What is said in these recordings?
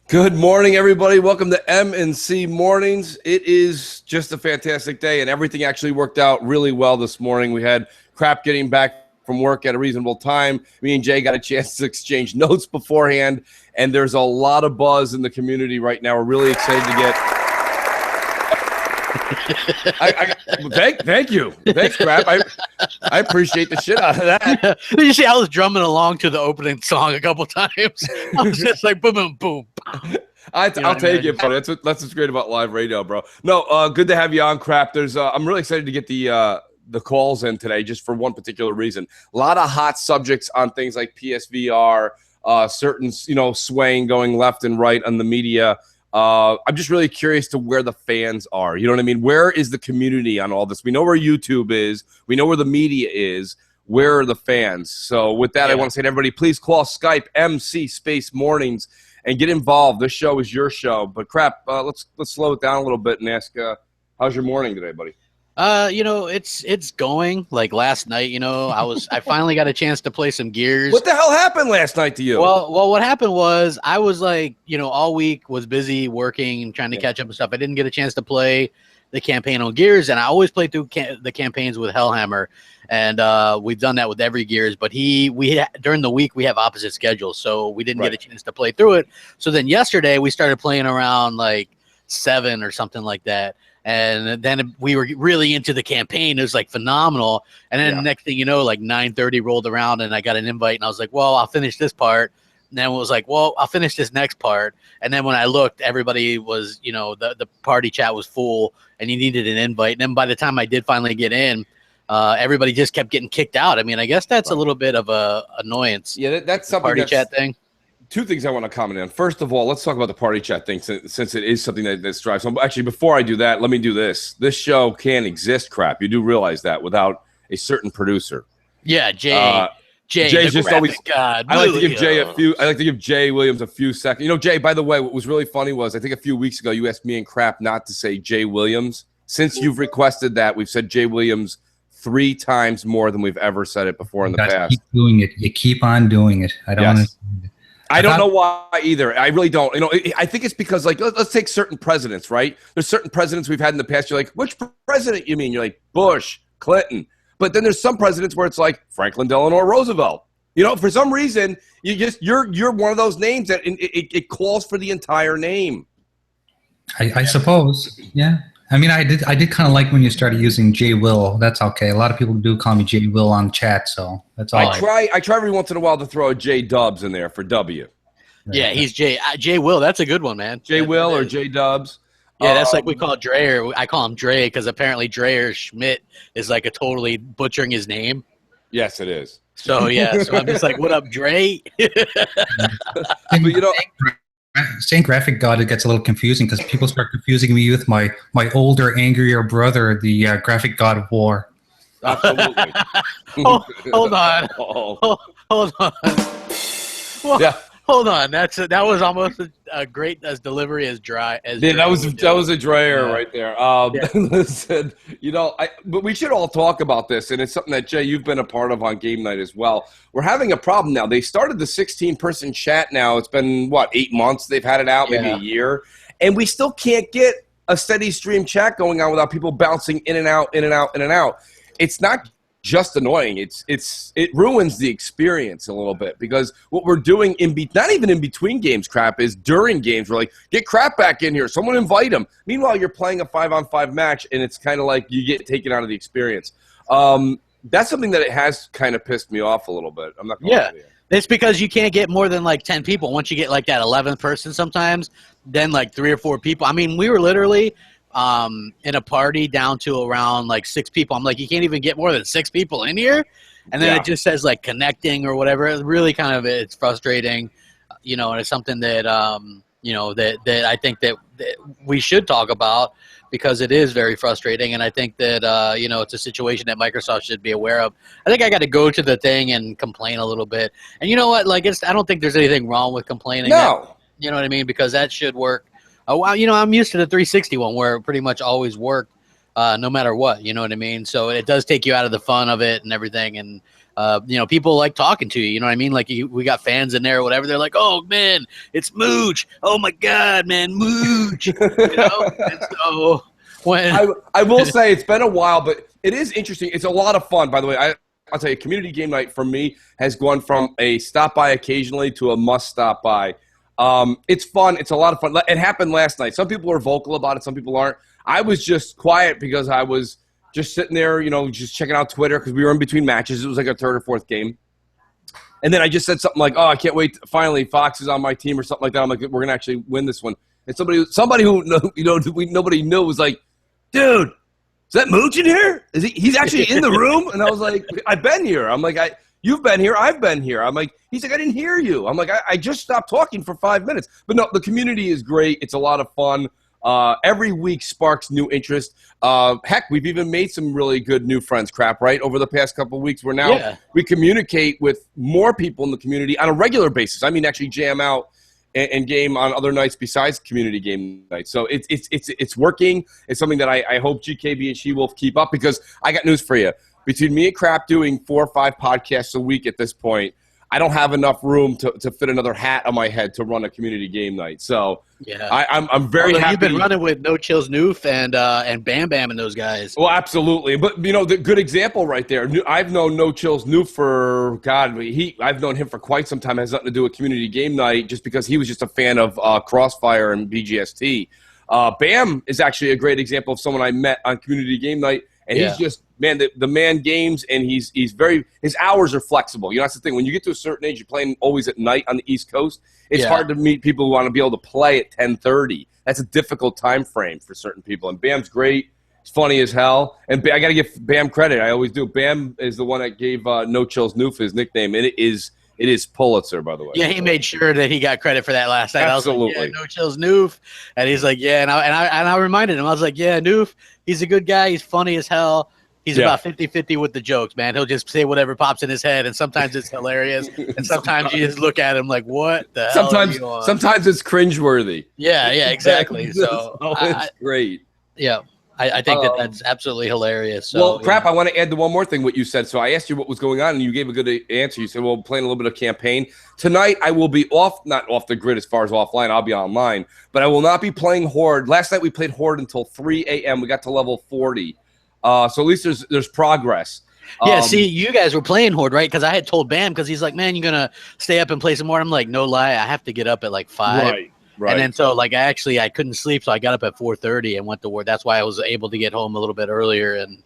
Good morning, everybody. Welcome to M&C Mornings. It is just a fantastic day, and everything actually worked out really well this morning. We had Crap getting back from work at a reasonable time. Me and Jay got a chance to exchange notes beforehand, and there's a lot of buzz in the community right now. We're really excited to get... Thank you. Thanks, Crap. I appreciate the shit out of that. Did you see I was drumming along to the opening song a couple times? I was just like boom, boom, boom. I'll take it, buddy. That's what's great about live radio, bro. No, good to have you on, Crap. I'm really excited to get the calls in today, just for one particular reason. A lot of hot subjects on things like PSVR, certain swaying going left and right on the media. I'm just really curious to where the fans are. You know what I mean? Where is the community on all this? We know where YouTube is. We know where the media is. Where are the fans? So with that, I want to say to everybody, please call Skype MC Space Mornings and get involved. This show is your show. But Crap, let's slow it down a little bit and ask, how's your morning today, buddy? It's going. Like last night, I finally got a chance to play some Gears. What the hell happened last night to you? Well, what happened was I was like, all week was busy working and trying to catch up and stuff. I didn't get a chance to play the campaign on Gears, and I always play through the campaigns with Hellhammer, and we've done that with every Gears. But during the week we have opposite schedules, so we didn't get a chance to play through it. So then yesterday we started playing around like 7 or something like that. And then we were really into the campaign. It was like phenomenal. And then the next thing you know, like 9:30 rolled around and I got an invite and I was like, well, I'll finish this part. And then it was like, well, I'll finish this next part. And then when I looked, everybody was, the party chat was full and you needed an invite. And then by the time I did finally get in, everybody just kept getting kicked out. I mean, I guess that's a little bit of a annoyance. Yeah, that's something. Party chat thing. Two things I want to comment on. First of all, let's talk about the party chat thing since it is something that drives home. Actually, before I do that, let me do this. This show can't exist, Crap. You do realize that without a certain producer. Yeah, Jay's just always. God, I like to give Jay I like to give Jay Williams a few seconds. Jay. By the way, what was really funny was I think a few weeks ago you asked me and Crap not to say Jay Williams. Since you've requested that, we've said Jay Williams 3 times more than we've ever said it before in the past. Keep doing it. You keep on doing it. I don't understand it. I don't know why either. I really don't. I think it's because, like, let's take certain presidents, right? There's certain presidents we've had in the past. You're like, which president you mean? You're like, Bush, Clinton. But then there's some presidents where it's like Franklin Delano Roosevelt. For some reason, you're one of those names that it calls for the entire name. I suppose, yeah. I mean, I did kind of like when you started using J Will. That's okay. A lot of people do call me J Will on chat, so that's all. I try every once in a while to throw a J Dubs in there for W. Yeah, he's J Will. That's a good one, man. J Will or J Dubs. Yeah, that's like we call Dreyer. I call him Dre because apparently Dreyer Schmidt is like a totally butchering his name. Yes, it is. So yeah, so I'm just like, what up, Dre? But saying graphic god, it gets a little confusing because people start confusing me with my older, angrier brother, the graphic god of war. Absolutely. Hold on. Hold on. Well, yeah. Hold on. That was almost a great as delivery as dry as. Yeah, that was a Dreyer right there. Listen, but we should all talk about this, and it's something that Jay, you've been a part of on game night as well. We're having a problem now. They started the 16-person chat now. It's been 8 months they've had it out, maybe a year, and we still can't get a steady stream chat going on without people bouncing in and out, in and out, in and out. It's not just annoying. It ruins the experience a little bit because what we're doing not even in between games, Crap, is during games. We're like, get Crap back in here. Someone invite him. Meanwhile, you're playing a 5-on-5 match, and it's kind of like you get taken out of the experience. That's something that it has kind of pissed me off a little bit. I'm not going to lie to you. It's because you can't get more than like 10 people. Once you get like that 11th person sometimes, then like 3 or 4 people. I mean, we were literally in a party down to around like 6 people. I'm like, you can't even get more than 6 people in here, and then it just says like connecting or whatever. It's really it's frustrating, and it's something that that I think that we should talk about because it is very frustrating, and I think that it's a situation that Microsoft should be aware of. I think I got to go to the thing and complain a little bit, and you know what? Like, I don't think there's anything wrong with complaining. No, you know what I mean, because that should work. I'm used to the 360 one where it pretty much always worked no matter what, you know what I mean? So it does take you out of the fun of it and everything. And people like talking to you. You know what I mean? Like we got fans in there or whatever. They're like, oh man, it's Mooch. Oh my God, man, Mooch. And so when I will say it's been a while, but it is interesting. It's a lot of fun, by the way. I'll tell you, community game night for me has gone from a stop by occasionally to a must stop by. It's fun. It's a lot of fun. It happened last night. Some people are vocal about it. Some people aren't. I was just quiet because I was just sitting there, just checking out Twitter because we were in between matches. It was like a third or fourth game. And then I just said something like, oh, I can't wait. Finally, Fox is on my team or something like that. I'm like, we're going to actually win this one. And somebody who nobody knew was like, dude, is that Mooch in here? He's actually in the room? And I was like, I've been here. I'm like, you've been here. I've been here. I'm like, he's like, I didn't hear you. I'm like, I just stopped talking for 5 minutes. But no, the community is great. It's a lot of fun. Every week sparks new interest. Heck, we've even made some really good new friends, right? Over the past couple of weeks, we communicate with more people in the community on a regular basis. I mean, actually jam out and game on other nights besides community game nights. So it's working. It's something that I hope GKB and She-Wolf keep up, because I got news for you. Between me and Crap doing 4 or 5 podcasts a week at this point, I don't have enough room to fit another hat on my head to run a community game night. So I'm very happy. You've been running with No Chills Noof and Bam Bam and those guys. Well, absolutely. But, the good example right there, I've known No Chills Noof for, I've known him for quite some time. It has nothing to do with community game night, just because he was just a fan of Crossfire and BGST. Bam is actually a great example of someone I met on community game night. And he's just, man, the man games, and he's his hours are flexible. That's the thing. When you get to a certain age, you're playing always at night on the East Coast. It's hard to meet people who want to be able to play at 10:30. That's a difficult time frame for certain people. And Bam's great. He's funny as hell. And I got to give Bam credit. I always do. Bam is the one that gave No Chills Noof his nickname, and it is Pulitzer, by the way. Yeah, he made sure that he got credit for that last night. Absolutely. I was like, No Chills Noof. And he's like, and I reminded him. I was like, Noof, he's a good guy. He's funny as hell. He's about 50-50 with the jokes, man. He'll just say whatever pops in his head, and sometimes it's hilarious, and sometimes you just look at him like, what the hell are you on? Sometimes it's cringeworthy. Yeah, exactly. So it's great. Yeah. I think that's absolutely hilarious. So, well, Crap, I want to add to one more thing what you said. So I asked you what was going on, and you gave a good answer. You said, well, playing a little bit of campaign. Tonight I will be not off the grid as far as offline. I'll be online. But I will not be playing Horde. Last night we played Horde until 3 a.m. We got to level 40. So at least there's progress. Yeah, see, you guys were playing Horde, right? Because I had told Bam, because he's like, man, you're going to stay up and play some more. I'm like, no lie, I have to get up at like 5. Right. And then so like I couldn't sleep, so I got up at 4:30 and went to work. That's why I was able to get home a little bit earlier, and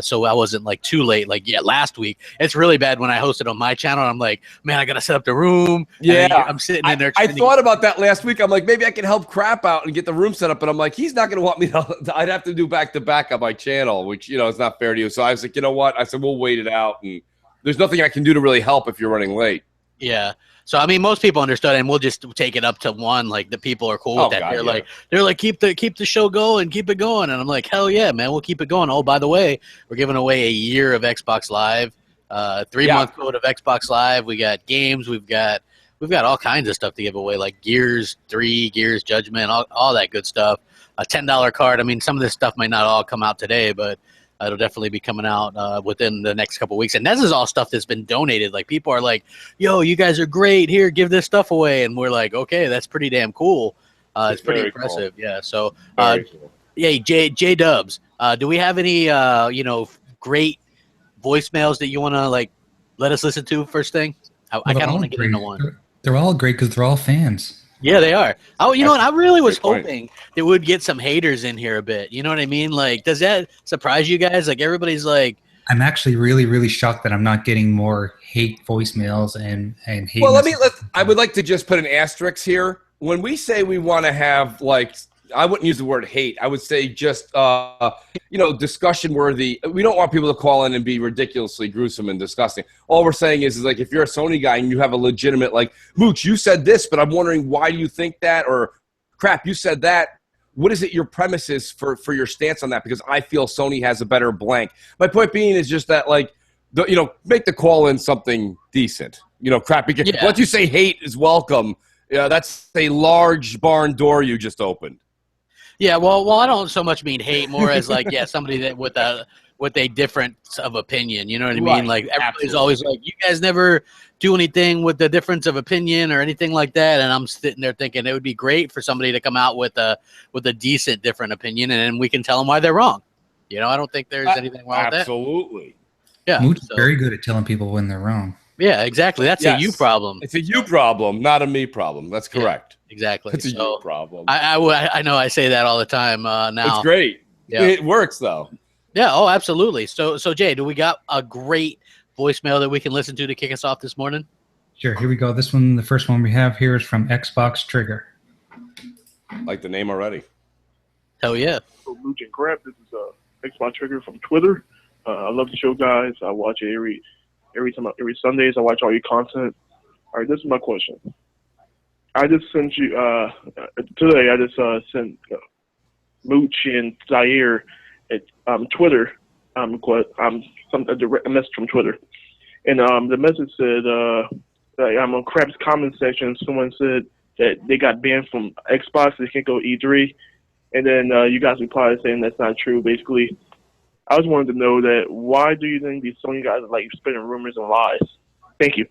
so I wasn't like too late. Like last week, it's really bad when I hosted on my channel. And I'm like, man, I gotta set up the room. Yeah, I'm sitting in there. I thought about that last week. I'm like, maybe I can help Crap out and get the room set up. But I'm like, he's not gonna want me to. I'd have to do back to back on my channel, which is not fair to you. So I was like, you know what? I said we'll wait it out, and there's nothing I can do to really help if you're running late. Yeah. So I mean, most people understood, and we'll just take it up to 1. Like the people are cool with that. God, they're like, keep the show going, keep it going, and I'm like, hell yeah, man, we'll keep it going. Oh, by the way, we're giving away a year of Xbox Live, 3-month code of Xbox Live. We got games, we've got all kinds of stuff to give away, like Gears 3, Gears Judgment, all that good stuff. A $10 card. I mean, some of this stuff might not all come out today, but it'll definitely be coming out within the next couple of weeks. And this is all stuff that's been donated. Like people are like, yo, you guys are great. Here, give this stuff away. And we're like, okay, that's pretty damn cool. It's pretty impressive. Cool. Yeah. So, cool. Yeah, J Dubs, do we have any, great voicemails that you want to like let us listen to first thing? I kind of want to get into one. They're all great because they're all fans. Yeah, they are. Oh, you know what? I really was hoping that we'd get some haters in here a bit. You know what I mean? Like, does that surprise you guys? Like, everybody's like, I'm actually really, really shocked that I'm not getting more hate voicemails and hate. Well, I would like to just put an asterisk here. When we say we want to have like, I wouldn't use the word hate. I would say just, discussion worthy. We don't want people to call in and be ridiculously gruesome and disgusting. All we're saying is like, if you're a Sony guy and you have a legitimate, like, Mooch, you said this, but I'm wondering why do you think that? Or Crap, you said that. What is it your premise is for your stance on that? Because I feel Sony has a better blank. My point being is just that, like, make the call in something decent. Crap, once you say hate is welcome, that's a large barn door you just opened. Yeah, well, I don't so much mean hate, more as like, somebody that with a with a difference of opinion. You know what I Right, mean? Like everybody's absolutely. always like, you guys never do anything with the difference of opinion or anything like that. And I'm sitting there thinking it would be great for somebody to come out with a decent different opinion, and then we can tell them why they're wrong. You know, I don't think there's anything wrong with that. Absolutely. Yeah, Mooch is very good at telling people when they're wrong. yeah, exactly. That's a you problem. It's a you problem, not a me problem. That's correct. Yeah, exactly. It's a you problem. I know I say that all the time now. It's great. Yeah. It works though. Yeah. Oh, absolutely. So Jay, do we got a great voicemail that we can listen to kick us off this morning? Sure. Here we go. This one, the first one we have here is from Xbox Trigger. Like the name already. Hell yeah. So Mooch and Crap, this is Xbox Trigger from Twitter. I love the show, guys. I watch it every Sundays. I watch all your content. All right, this is my question. I just sent you today. I just sent Mooch and Zaire at Twitter. A message from Twitter, and the message said I'm on Crap's comment section. Someone said that they got banned from Xbox. They can't go E3, and then you guys replied saying that's not true. Basically, I just wanted to know that why do you think these Sony guys are like spreading rumors and lies? Thank you.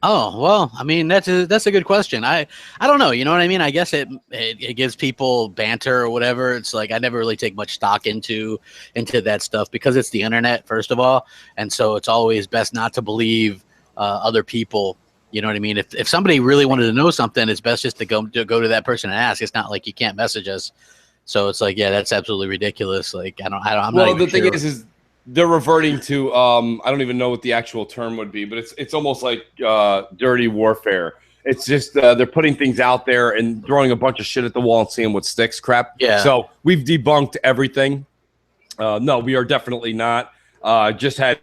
Oh, well, I mean, that's a good question. I don't know. You know what I mean? I guess it gives people banter or whatever. It's like I never really take much stock into that stuff because it's the internet, first of all. And so it's always best not to believe other people. You know what I mean? If somebody really wanted to know something, it's best just to go to that person and ask. It's not like you can't message us. So it's like, yeah, that's absolutely ridiculous. Like, I'm not Well, even the thing sure. is they're reverting to I don't even know what the actual term would be, but it's almost like dirty warfare. It's just they're putting things out there and throwing a bunch of shit at the wall and seeing what sticks. Crap. Yeah. So we've debunked everything. No, we are definitely not. I had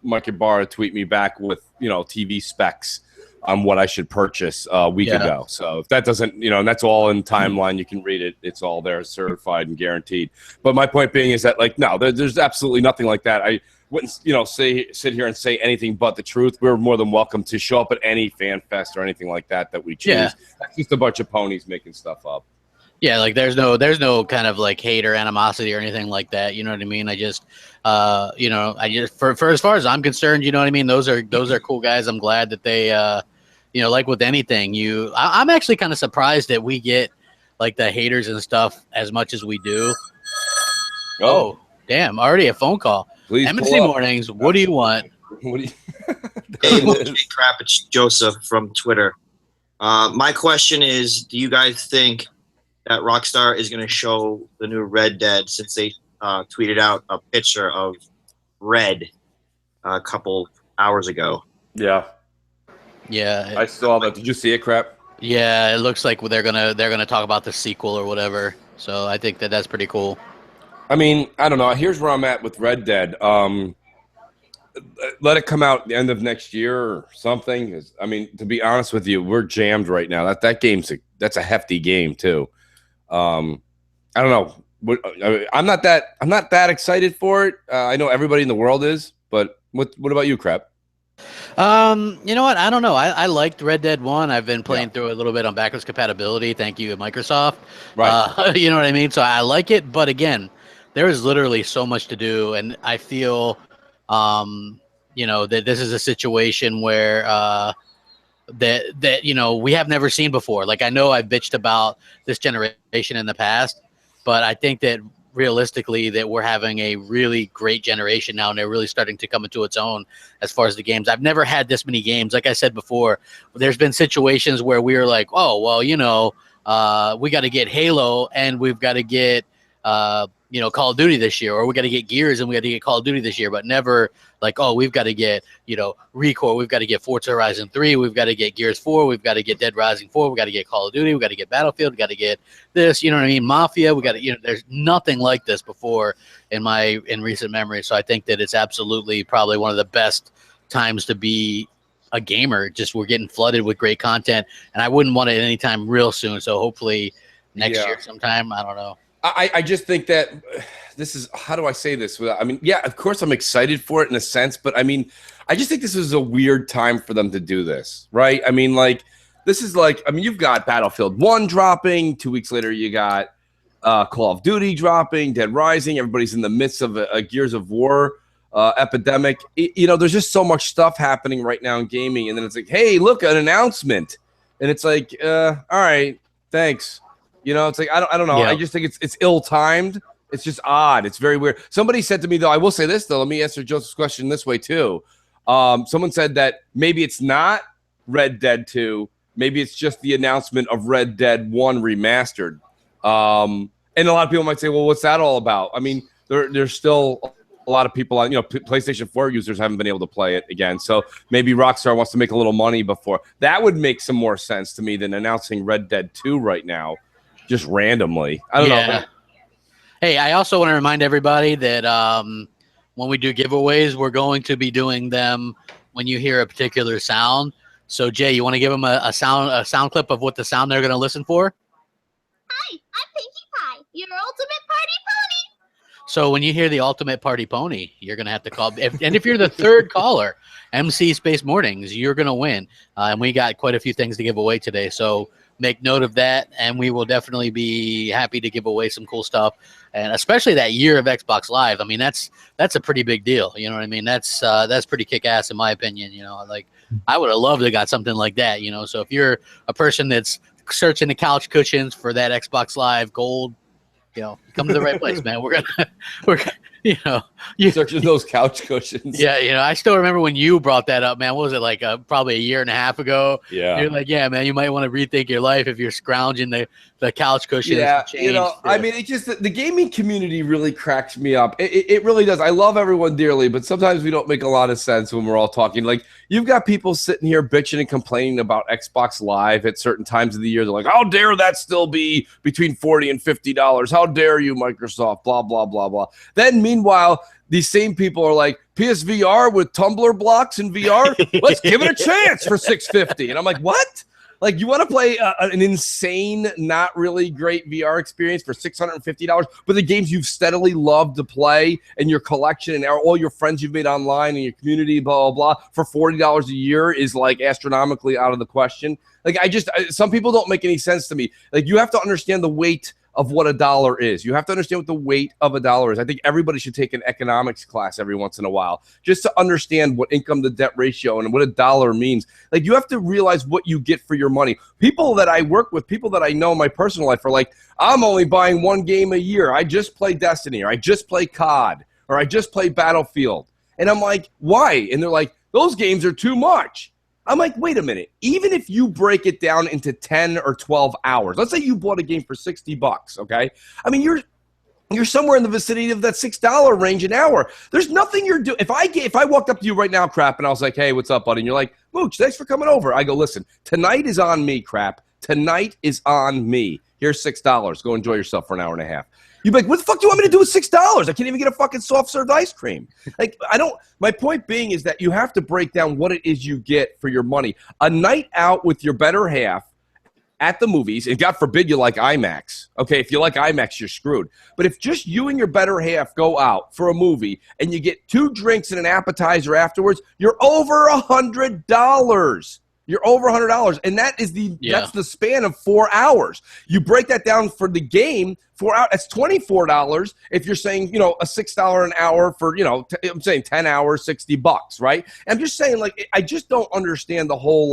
Mike Ibarra tweet me back with TV specs on what I should purchase a week ago. So if that doesn't, and that's all in timeline, you can read it. It's all there, certified and guaranteed. But my point being is that, like, no, there's absolutely nothing like that. I wouldn't, sit here and say anything but the truth. We're more than welcome to show up at any fan fest or anything like that we choose. Yeah. That's just a bunch of ponies making stuff up. Yeah, like there's no kind of like hate or animosity or anything like that. You know what I mean? I just, for as far as I'm concerned, you know what I mean? Those are cool guys. I'm glad that they, like with anything, I'm actually kind of surprised that we get like the haters and stuff as much as we do. Oh, damn! Already a phone call. Please MNC Mornings. What do you want? What do you? Hey, Crap, it's Joseph from Twitter. My question is, do you guys think that Rockstar is going to show the new Red Dead, since they tweeted out a picture of Red a couple hours ago? Yeah. Yeah, I saw that. Did you see it, Crap? Yeah, it looks like they're gonna talk about the sequel or whatever. So I think that's pretty cool. I mean, I don't know. Here's where I'm at with Red Dead. Let it come out at the end of next year or something. I mean, to be honest with you, we're jammed right now. That game's that's a hefty game too. I don't know. I'm not that excited for it. I know everybody in the world is, but what about you, Crap? You know what? I don't know. I liked Red Dead 1. I've been playing through it a little bit on backwards compatibility. Thank you, Microsoft. Right. You know what I mean? So I like it, but again, there is literally so much to do, and I feel, that this is a situation where that we have never seen before. Like, I know I've bitched about this generation in the past, but I think that realistically that we're having a really great generation now, and they're really starting to come into its own as far as the games. I've never had this many games. Like I said before, there's been situations where we were like, oh, well, we got to get Halo and we've got to get, Call of Duty this year, or we got to get Gears and we got to get Call of Duty this year, but never like, oh, we've got to get, Recore, we've got to get Forza Horizon 3, we've got to get Gears 4, we've got to get Dead Rising 4, we've got to get Call of Duty, we've got to get Battlefield, we've got to get this, you know what I mean? Mafia, we got to, there's nothing like this before in recent memory. So I think that it's absolutely probably one of the best times to be a gamer. Just we're getting flooded with great content, and I wouldn't want it anytime real soon. So hopefully next year sometime, I don't know. I just think that this is, how do I say this? I mean, yeah, of course I'm excited for it in a sense, but I mean, I just think this is a weird time for them to do this, right? I mean, like, this is like, I mean, you've got Battlefield 1 dropping, 2 weeks later you got Call of Duty dropping, Dead Rising. Everybody's in the midst of a Gears of War epidemic. There's just so much stuff happening right now in gaming, and then it's like, hey, look, an announcement, and it's like, all right, thanks. It's like I don't know. Yeah. I just think it's ill-timed. It's just odd. It's very weird. Somebody said to me, though, I will say this, though. Let me answer Joseph's question this way, too. Someone said that maybe it's not Red Dead 2. Maybe it's just the announcement of Red Dead 1 remastered. And a lot of people might say, well, what's that all about? I mean, there's still a lot of people on, PlayStation 4 users haven't been able to play it again. So maybe Rockstar wants to make a little money before. That would make some more sense to me than announcing Red Dead 2 right now, just randomly. I don't know. Hey, I also want to remind everybody that when we do giveaways, we're going to be doing them when you hear a particular sound. So, Jay, you want to give them a sound clip of what the sound they're going to listen for? Hi, I'm Pinkie Pie, your ultimate party pony. So when you hear the ultimate party pony, you're going to have to call. And if you're the third caller, MC Space Mornings, you're going to win. And we got quite a few things to give away today. So make note of that, and we will definitely be happy to give away some cool stuff, and especially that year of Xbox Live. I mean, that's a pretty big deal. You know what I mean? That's pretty kick-ass in my opinion. Like I would have loved to have got something like that. So if you're a person that's searching the couch cushions for that Xbox Live Gold, come to the right place, man. We're gonna you searching those couch cushions. Yeah, I still remember when you brought that up, man. What was it, like probably a year and a half ago? Yeah. You're like, yeah, man, you might want to rethink your life if you're scrounging the couch cushions. Yeah, I mean, it's just the gaming community really cracks me up. It really does. I love everyone dearly, but sometimes we don't make a lot of sense when we're all talking. Like, you've got people sitting here bitching and complaining about Xbox Live at certain times of the year. They're like, how dare that still be between $40 and $50? How dare you, Microsoft? Blah, blah, blah, blah. Then, meanwhile, these same people are like, PSVR with tumbler blocks in VR? Let's give it a chance for $650. And I'm like, what? Like, you want to play an insane, not really great VR experience for $650, but the games you've steadily loved to play and your collection and all your friends you've made online and your community, blah, blah, blah, for $40 a year is like astronomically out of the question. Like, some people don't make any sense to me. Like, you have to understand the weight of what a dollar is. You have to understand what the weight of a dollar is. I think everybody should take an economics class every once in a while just to understand what income to debt ratio and what a dollar means. Like, you have to realize what you get for your money. People that I work with, people that I know in my personal life are like, I'm only buying one game a year. I just play Destiny, or I just play COD, or I just play Battlefield. And I'm like, why? And they're like, those games are too much. I'm like, wait a minute. Even if you break it down into 10 or 12 hours, let's say you bought a game for $60, okay? I mean, you're somewhere in the vicinity of that $6 range an hour. There's nothing you're doing. If I walked up to you right now, Crap, and I was like, hey, what's up, buddy? And you're like, Mooch, thanks for coming over. I go, listen, tonight is on me, Crap. Tonight is on me. Here's $6. Go enjoy yourself for an hour and a half. You'd be like, what the fuck do you want me to do with $6? I can't even get a fucking soft-served ice cream. Like, my point being is that you have to break down what it is you get for your money. A night out with your better half at the movies, and God forbid you like IMAX. Okay, if you like IMAX, you're screwed. But if just you and your better half go out for a movie and you get 2 drinks and an appetizer afterwards, you're over $100. You're over $100, and that's the span of 4 hours. You break that down for the game, 4 hours. That's $24. If you're saying, a $6 an hour for, I'm saying 10 hours, $60, right? And I'm just saying, like, I just don't understand the whole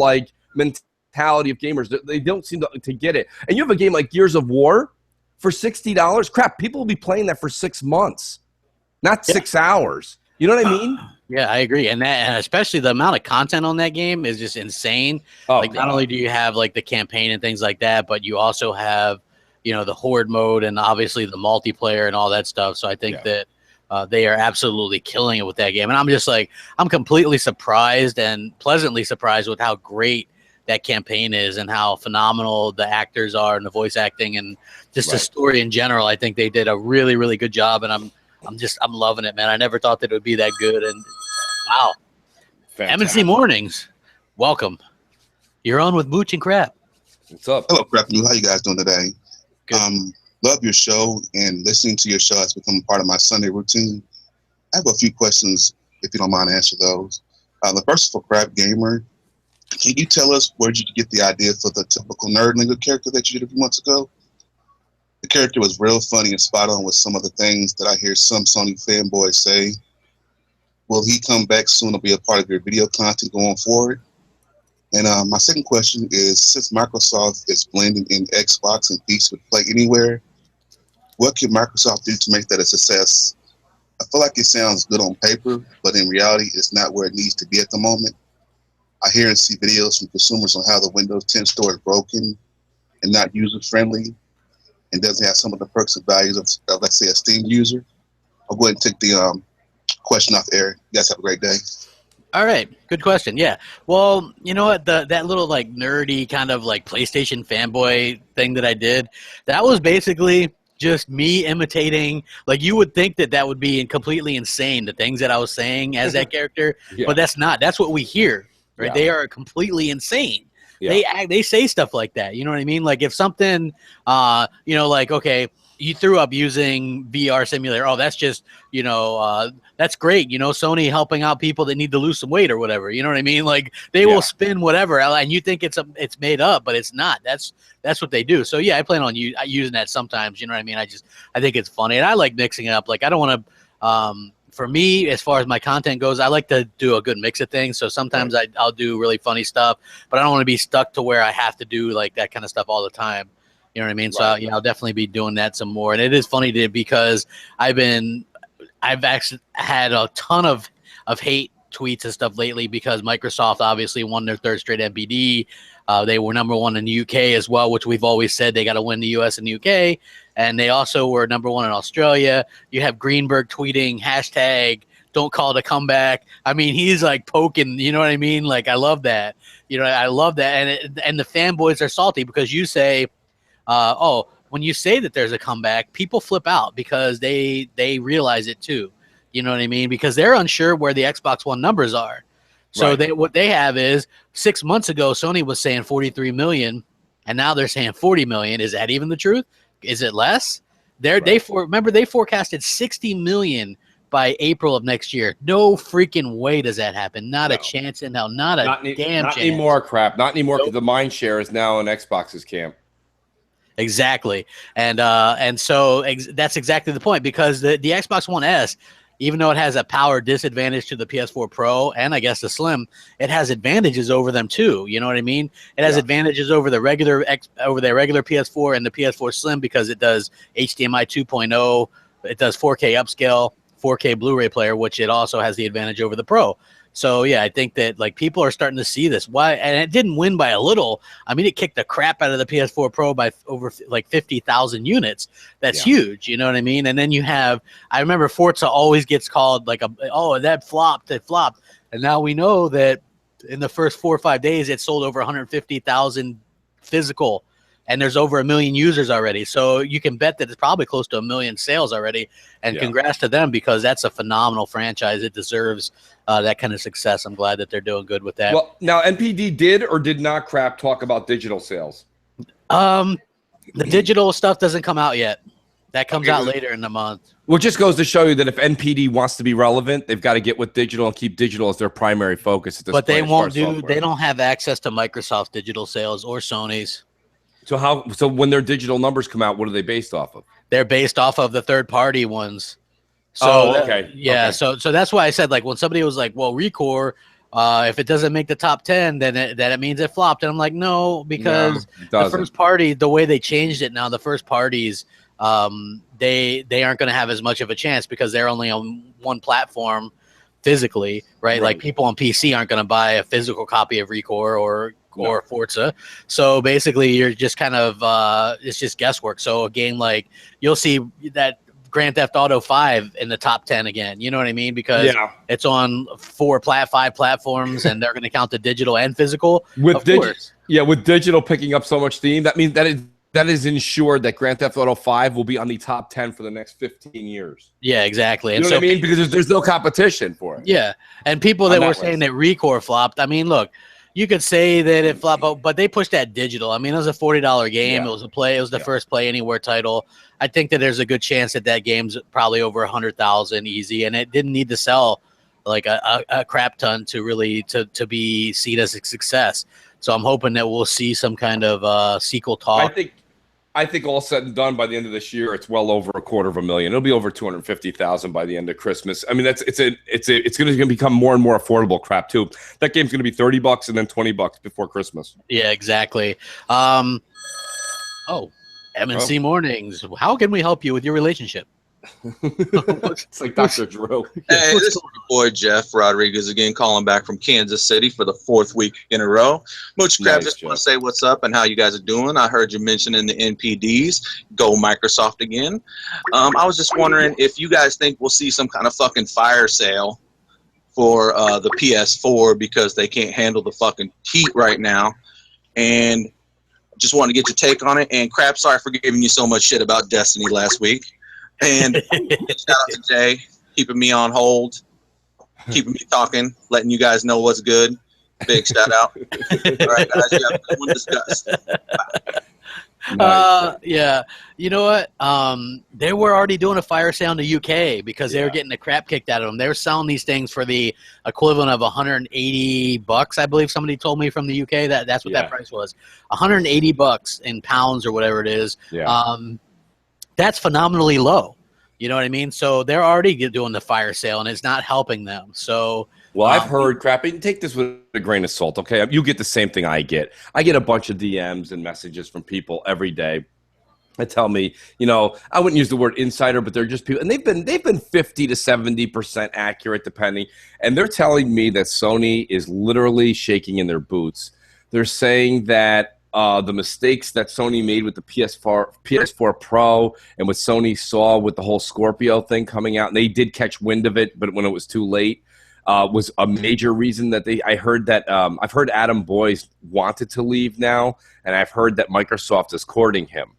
mentality of gamers. They don't seem to get it. And you have a game like Gears of War for $60. Crap, people will be playing that for 6 months, not 6 hours. You know what I mean? Yeah, I agree, and especially the amount of content on that game is just insane. Not only do you have like the campaign and things like that, but you also have, the horde mode and obviously the multiplayer and all that stuff. So I think that they are absolutely killing it with that game, and I'm just like, I'm completely surprised and pleasantly surprised with how great that campaign is and how phenomenal the actors are and the voice acting and just the story in general. I think they did a really, really good job, and I'm loving it, man. I never thought that it would be that good. And wow. MNC Mornings, welcome. You're on with Mooch and Crap. What's up? Hello, Crap. How you guys doing today? Good. Love your show, and listening to your show has become part of my Sunday routine. I have a few questions, if you don't mind answer those. The first is for Crap Gamer. Can you tell us where did you get the idea for the typical nerd nigga character that you did a few months ago? The character was real funny and spot on with some of the things that I hear some Sony fanboys say. Will he come back soon or be a part of your video content going forward? And my second question is, since Microsoft is blending in Xbox and PC with Play Anywhere, what can Microsoft do to make that a success? I feel like it sounds good on paper, but in reality, it's not where it needs to be at the moment. I hear and see videos from consumers on how the Windows 10 store is broken and not user-friendly and doesn't have some of the perks and values of let's say, a Steam user. I'll go ahead and take the question off air. You guys have a great day. All right, good question. Yeah, well, you know what? That little like nerdy kind of like PlayStation fanboy thing that I did, that was basically just me imitating. Like you would think that would be completely insane, the things that I was saying as that character, but that's not. That's what we hear, right? Yeah. They are completely insane. Yeah. They say stuff like that. You know what I mean? Like if something, you know, like okay, you threw up using VR simulator. Oh, that's just, you know, that's great. You know, Sony helping out people that need to lose some weight or whatever. You know what I mean? Like they will spin whatever, and you think it's made up, but it's not. That's what they do. So yeah, I plan on using that sometimes. You know what I mean? I think it's funny, and I like mixing it up. Like I don't want to. For me, as far as my content goes, I like to do a good mix of things. So sometimes I'll do really funny stuff, but I don't want to be stuck to where I have to do like that kind of stuff all the time. You know what I mean? Right. So I'll definitely be doing that some more. And it is funny because I've actually had a ton of hate tweets and stuff lately because Microsoft obviously won their third straight NPD. They were number one in the UK as well, which we've always said they got to win the US and the UK. And they also were number one in Australia. You have Greenberg tweeting #don't call it a comeback. I mean, he's like poking, you know what I mean? Like, I love that. You know, I love that. And the fanboys are salty because you say, when you say that there's a comeback, people flip out because they realize it too. You know what I mean? Because they're unsure where the Xbox One numbers are. So what they have is 6 months ago, Sony was saying 43 million, and now they're saying 40 million. Is that even the truth? Is it less? Remember they forecasted 60 million by April of next year. No freaking way does that happen. Not a chance in hell. Not damn chance. Not anymore, crap. Not anymore because the mind share is now in Xbox's camp. Exactly. And so that's exactly the point, because the Xbox One S, even though it has a power disadvantage to the PS4 Pro and I guess the Slim, it has advantages over them too. You know what I mean? It has advantages over the regular PS4 and the PS4 Slim because it does HDMI 2.0, it does 4K upscale, 4K Blu-ray player, which it also has the advantage over the Pro. So yeah, I think that like people are starting to see this. Why? And it didn't win by a little. I mean, it kicked the crap out of the PS4 Pro by over like 50,000 units. That's huge. You know what I mean? And then you have, I remember Forza always gets called like that flopped. It flopped. And now we know that in the first 4 or 5 days, it sold over 150,000 physical. And there's over 1 million users already. So you can bet that it's probably close to 1 million sales already. And congrats to them, because that's a phenomenal franchise. It deserves that kind of success. I'm glad that they're doing good with that. Well, now NPD did or did not talk about digital sales? The digital stuff doesn't come out yet. That comes out later in the month. Well, it just goes to show you that if NPD wants to be relevant, they've got to get with digital and keep digital as their primary focus at this point. But they won't do. They don't have access to Microsoft digital sales or Sony's. So when their digital numbers come out, what are they based off of? They're based off of the third-party ones. So, okay. Yeah, okay. So that's why I said, like, when somebody was like, well, Recore, if it doesn't make the top 10, then it means it flopped. And I'm like, no, because the first party, the way they changed it now, the first parties, they aren't going to have as much of a chance because they're only on one platform physically, right? Like people on PC aren't going to buy a physical copy of Recore or Forza. So basically you're just kind of it's just guesswork. So a game like, you'll see that Grand Theft Auto 5 in the top 10 again, you know what I mean? Because it's on 5 platforms and they're going to count the digital and physical. With digital picking up so much steam, that means that is ensured that Grand Theft Auto 5 will be on the top 10 for the next 15 years. Yeah, exactly. You know what I mean? Because there's no competition for it. Yeah. And people that were saying that Recore flopped, I mean, look, you could say that it flopped, but they pushed that digital. I mean, it was a $40 game. It was it was the first Play Anywhere title. I think that there's a good chance that game's probably over 100,000 easy, and it didn't need to sell like a crap ton to really to be seen as a success. So I'm hoping that we'll see some kind of sequel talk. I think all said and done, by the end of this year, it's well over $250,000. It'll be over 250,000 by the end of Christmas. I mean, it's going to become more and more affordable crap too. That game's going to be $30 and then $20 before Christmas. Yeah, exactly. MNC Mornings. How can we help you with your relationship? It's like Dr. Drew. Hey, this is your boy Jeff Rodriguez again, calling back from Kansas City for the 4th week in a row. Mooch Crab, Nice, just want Jeff. to say what's up and how you guys are doing. I heard you mentioning the NPDs. Go Microsoft again. I was just wondering if you guys think we'll see some kind of fucking fire sale for the PS4 because they can't handle the fucking heat right now. And just want to get your take on it. And Crab, sorry for giving you so much shit about Destiny last week. And shout out to Jay, keeping me on hold, keeping me talking, letting you guys know what's good. Big shout out. All right, guys, you have a good one. Discuss. Yeah. You know what? They were already doing a fire sale in the UK because they were getting the crap kicked out of them. They were selling these things for the equivalent of $180, I believe somebody told me from the UK. That's what that price was. $180 in pounds or whatever it is. Yeah. That's phenomenally low. You know what I mean? So they're already doing the fire sale, and it's not helping them. So, well, I've heard crap. And take this with a grain of salt, okay? You get the same thing I get. I get a bunch of DMs and messages from people every day that tell me, you know, I wouldn't use the word insider, but they're just people, and they've been 50 to 70% accurate, depending. And they're telling me that Sony is literally shaking in their boots. They're saying that the mistakes that Sony made with the PS4 Pro and what Sony saw with the whole Scorpio thing coming out, and they did catch wind of it, but when it was too late, was a major reason that I heard that I've heard Adam Boyce wanted to leave now, and I've heard that Microsoft is courting him.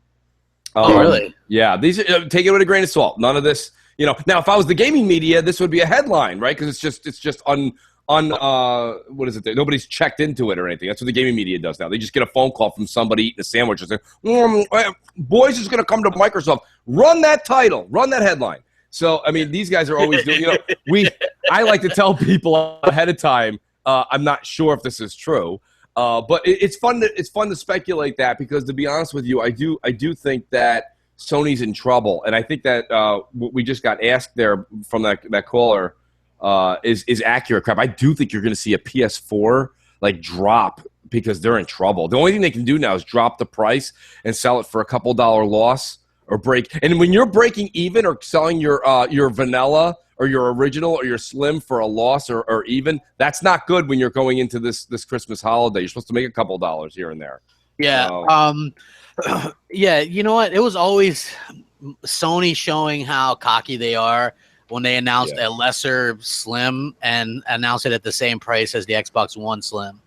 Oh, really? Yeah. These take it with a grain of salt. None of this, you know. Now, if I was the gaming media, this would be a headline, right? Because it's just what is it? Nobody's checked into it or anything. That's what the gaming media does now. They just get a phone call from somebody eating a sandwich and say, Boyce is going to come to Microsoft. Run that title. Run that headline. So, I mean, these guys are always doing, you know, I like to tell people ahead of time, I'm not sure if this is true. But it's fun to speculate that, because to be honest with you, I do think that Sony's in trouble. And I think that what we just got asked there from that caller is accurate crap. I do think you're going to see a PS4 like drop because they're in trouble. The only thing they can do now is drop the price and sell it for a couple $1 loss or break. And when you're breaking even or selling your vanilla or your original or your slim for a loss or even, that's not good when you're going into this Christmas holiday. You're supposed to make a couple $, here and there. Yeah. Yeah. You know what? It was always Sony showing how cocky they are when they announced a lesser Slim and announced it at the same price as the Xbox One Slim.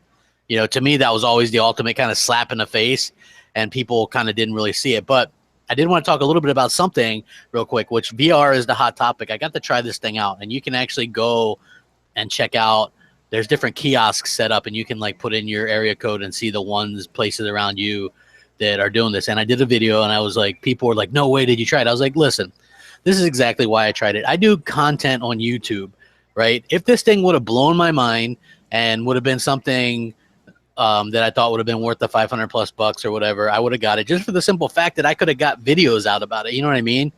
You know, to me, that was always the ultimate kind of slap in the face, and people kind of didn't really see it. But I did want to talk a little bit about something real quick, which VR is the hot topic. I got to try this thing out, and you can actually go and check out. There's different kiosks set up, and you can like put in your area code and see the places around you that are doing this. And I did a video, and I was like, people were like, "No way, did you try it?" I was like, "Listen, this is exactly why I tried it. I do content on YouTube, right? If this thing would have blown my mind and would have been something that I thought would have been worth the $500+ or whatever, I would have got it just for the simple fact that I could have got videos out about it. You know what I mean?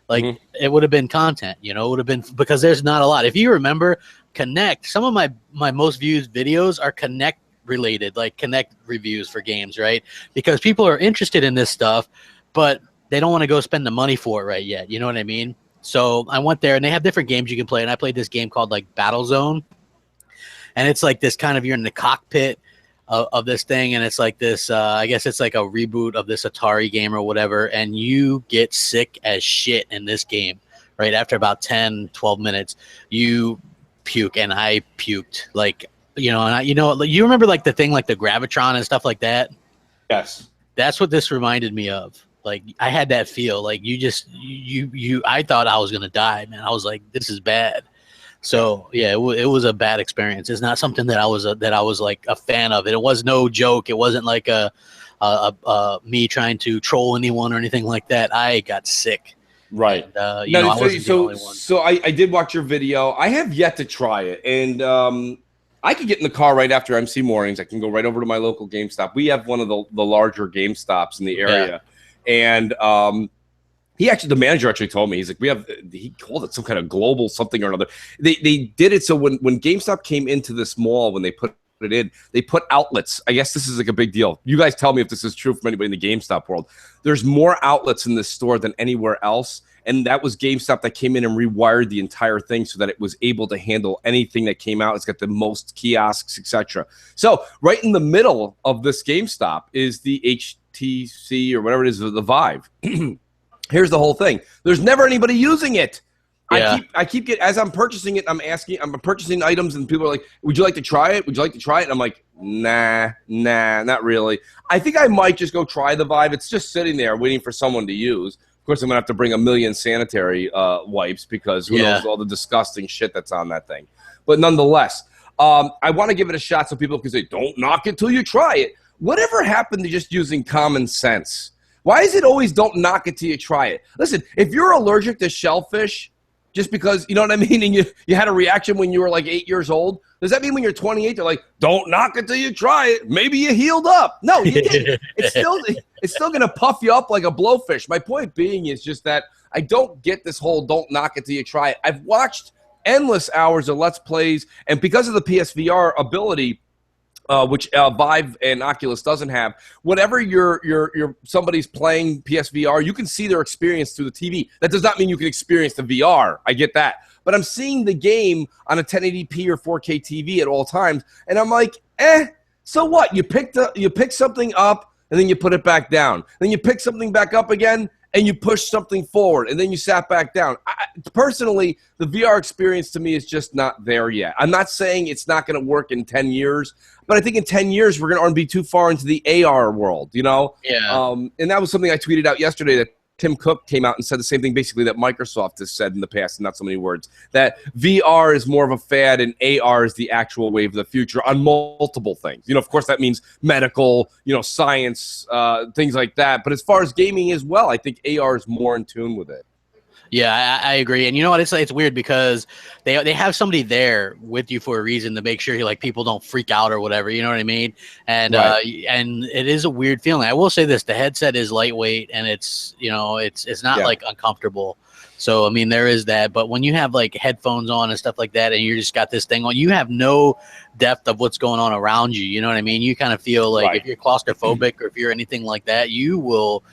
Like it would have been content, you know, it would have been, because there's not a lot. If you remember Connect, some of my most viewed videos are Connect related, like Connect reviews for games, right? Because people are interested in this stuff, but they don't want to go spend the money for it right yet. You know what I mean? So I went there, and they have different games you can play. And I played this game called like Battlezone, and it's like this kind of, you're in the cockpit of this thing, and it's like this. I guess it's like a reboot of this Atari game or whatever. And you get sick as shit in this game, right? After about 10, 12 minutes, you puke, and I puked. Like, you know, and you remember like the thing, like the Gravitron and stuff like that. Yes, that's what this reminded me of. Like, I had that feel like I thought I was going to die, man. I was like, this is bad. So yeah, it was a bad experience. It's not something that I was like a fan of. It was no joke. It wasn't like a me trying to troll anyone or anything like that. I got sick. Right. And, I wasn't the only one. So I did watch your video. I have yet to try it. And I could get in the car right after MC Mornings. I can go right over to my local GameStop. We have one of the larger GameStops in the area. and the manager actually told me, he's like, he called it some kind of global something or another. They did it so when GameStop came into this mall, when they put it in, they put outlets. I guess this is like a big deal. You guys tell me if this is true from anybody in the GameStop world. There's more outlets in this store than anywhere else. And that was GameStop that came in and rewired the entire thing so that it was able to handle anything that came out. It's got the most kiosks, etc. So right in the middle of this GameStop is the HTC or whatever it is, the Vive. Here's the whole thing. There's never anybody using it. Yeah. I keep getting, as I'm purchasing it, I'm purchasing items, and people are like, would you like to try it? Would you like to try it? And I'm like, nah, not really. I think I might just go try the Vive. It's just sitting there waiting for someone to use. Of course, I'm going to have to bring a million sanitary wipes because who knows all the disgusting shit that's on that thing. But nonetheless, I want to give it a shot so people can say, don't knock it till you try it. Whatever happened to just using common sense? Why is it always don't knock it till you try it? Listen, if you're allergic to shellfish, just because, you know what I mean, and you had a reaction when you were like 8 years old, does that mean when you're 28, they're like, don't knock it till you try it? Maybe you healed up. No, you didn't. It's still going to puff you up like a blowfish. My point being is just that I don't get this whole don't knock it till you try it. I've watched endless hours of Let's Plays, and because of the PSVR ability, which Vive and Oculus doesn't have. Whatever somebody's playing PSVR, you can see their experience through the TV. That does not mean you can experience the VR. I get that. But I'm seeing the game on a 1080p or 4K TV at all times, and I'm like, so what? You pick something up, and then you put it back down. Then you pick something back up again, and you push something forward, and then you sat back down. Personally, the VR experience to me is just not there yet. I'm not saying it's not going to work in 10 years, but I think in 10 years we're going to be too far into the AR world, you know? Yeah. And that was something I tweeted out yesterday, that Tim Cook came out and said the same thing basically that Microsoft has said in the past, not so many words, that VR is more of a fad and AR is the actual wave of the future on multiple things. You know, of course, that means medical, science, things like that. But as far as gaming as well, I think AR is more in tune with it. Yeah, I agree. And you know what? It's weird because they have somebody there with you for a reason to make sure people don't freak out or whatever. You know what I mean? And and it is a weird feeling. I will say this: the headset is lightweight and it's not like uncomfortable. So I mean, there is that. But when you have like headphones on and stuff like that, and you just got this thing on, you have no depth of what's going on around you. You know what I mean? You kind of feel like if you're claustrophobic or if you're anything like that, you will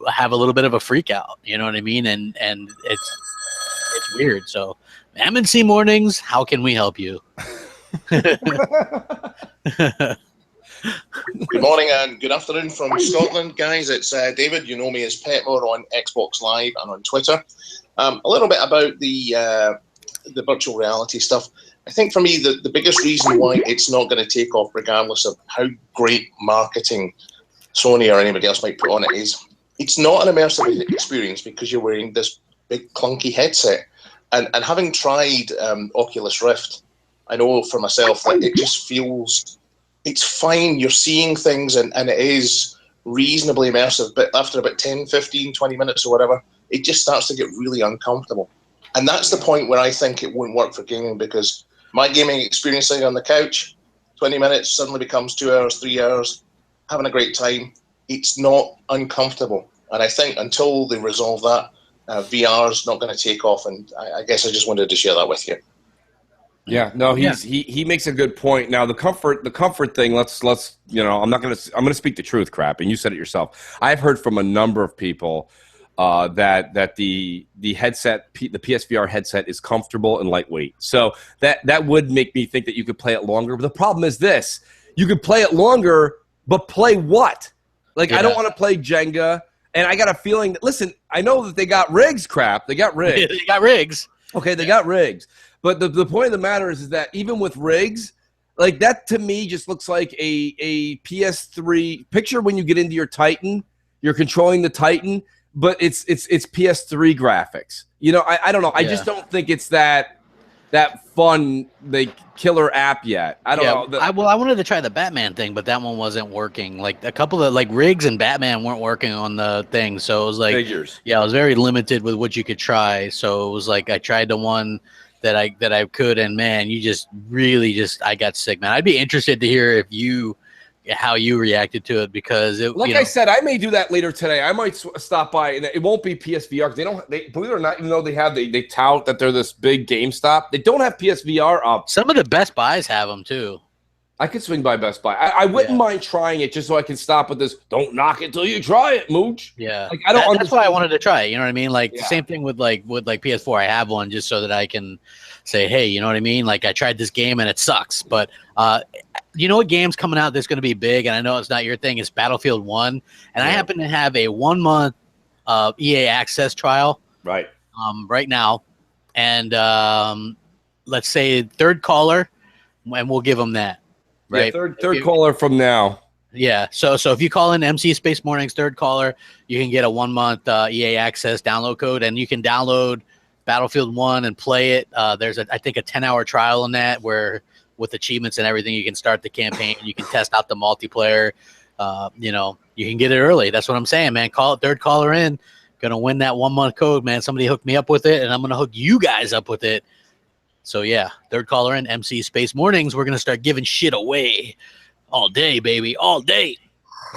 have a little bit of a freak out, you know what I mean? And it's weird. So MNC Mornings, how can we help you? Good morning and good afternoon from Scotland, guys. It's David. You know me as Petmore on Xbox Live and on Twitter. A little bit about the virtual reality stuff. I think for me, the biggest reason why it's not going to take off, regardless of how great marketing Sony or anybody else might put on it, is it's not an immersive experience because you're wearing this big clunky headset. And having tried Oculus Rift, I know for myself that it just feels, it's fine. You're seeing things and it is reasonably immersive. But after about 10, 15, 20 minutes or whatever, it just starts to get really uncomfortable. And that's the point where I think it won't work for gaming, because my gaming experience sitting on the couch, 20 minutes suddenly becomes 2 hours, 3 hours, having a great time. It's not uncomfortable. And I think until they resolve that, VR is not going to take off. And I guess I just wanted to share that with you. Yeah, no, he makes a good point. Now the comfort thing, let's I'm going to speak the truth, crap, and you said it yourself. I've heard from a number of people that the headset, the PSVR headset, is comfortable and lightweight. So that would make me think that you could play it longer. But the problem is this: you could play it longer, but play what? Like, I don't want to play Jenga, and I got a feeling that, listen, I know that they got rigs, crap. They got rigs. They got rigs. Okay, they got rigs. But the point of the matter is that even with rigs, like, that to me just looks like a PS3. Picture when you get into your Titan, you're controlling the Titan, but it's PS3 graphics. You know, I don't know. I just don't think it's that fun, the killer app yet. I don't know. I wanted to try the Batman thing, but that one wasn't working. Like, a couple of rigs and Batman weren't working on the thing, so it was like figures. Yeah, it was very limited with what you could try. So it was like I tried the one that I could, and man, you just really I got sick, man. I'd be interested to hear if you how you reacted to it, because it, like you know, I said, I may do that later today. I might stop by, and it won't be PSVR because they don't. They, believe it or not, even though they tout that they're this big GameStop, they don't have PSVR up. some of the Best Buys have them too. I could swing by Best Buy. I wouldn't mind trying it just so I can stop with this. Don't knock it till you try it, Mooch. Yeah, like I don't. That's why I wanted to try it. You know what I mean? Like the same thing with like PS4. I have one just so that I can say, hey, you know what I mean? Like I tried this game and it sucks. But you know what game's coming out that's going to be big? And I know it's not your thing. It's Battlefield 1, and I happen to have a 1 month EA Access trial right now, and let's say third caller, and we'll give them that. Right, yeah, third caller from now. Yeah, so if you call in MC Space Mornings third caller, you can get a 1 month EA Access download code, and you can download Battlefield 1 and play it. There's I think a 10-hour trial in that where with achievements and everything, you can start the campaign, you can test out the multiplayer. You know, you can get it early. That's what I'm saying, man. Call it third caller in. Gonna win that 1 month code, man. Somebody hooked me up with it, and I'm gonna hook you guys up with it. So yeah, third caller in MC Space Mornings. We're gonna start giving shit away all day, baby, all day.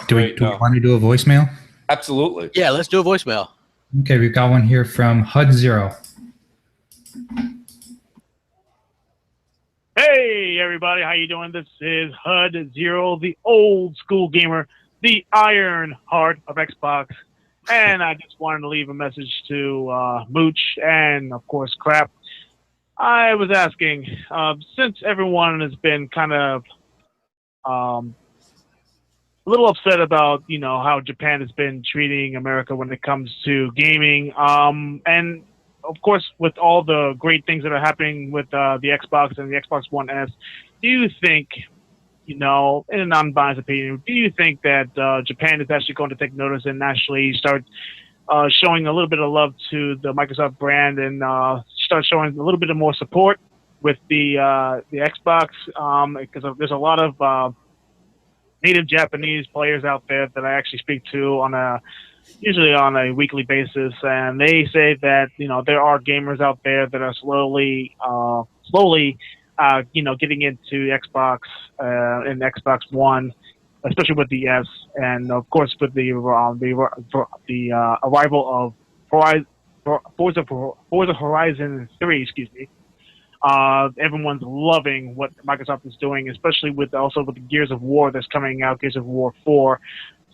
Do we want to do a voicemail? Absolutely. Yeah, let's do a voicemail. Okay, we've got one here from HUD Zero. Hey everybody, how you doing? This is HUD Zero, the old school gamer, the Iron Heart of Xbox, and I just wanted to leave a message to Mooch and of course Crap. I was asking, since everyone has been kind of a little upset about, you know, how Japan has been treating America when it comes to gaming, and of course with all the great things that are happening with the Xbox and the Xbox One S, do you think, you know, in a non-biased opinion, do you think that Japan is actually going to take notice and actually start showing a little bit of love to the Microsoft brand and start showing a little bit of more support with the Xbox, because there's a lot of native Japanese players out there that I actually speak to usually on a weekly basis, and they say that, you know, there are gamers out there that are slowly you know, getting into Xbox and Xbox One, especially with the S, and of course with the arrival of Forza Horizon 3, excuse me. Everyone's loving what Microsoft is doing, especially with the Gears of War that's coming out, Gears of War 4.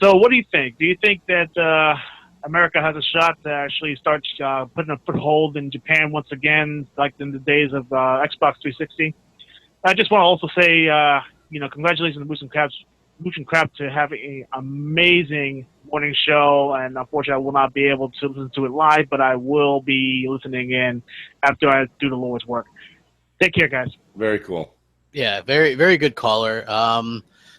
So what do you think? Do you think that America has a shot to actually start putting a foothold in Japan once again, like in the days of Xbox 360? I just want to also say, you know, congratulations to Mooch and Crab to have an amazing morning show, and unfortunately I will not be able to listen to it live, but I will be listening in after I do the Lord's work. Take care, guys. Very cool. Yeah, very, very good caller.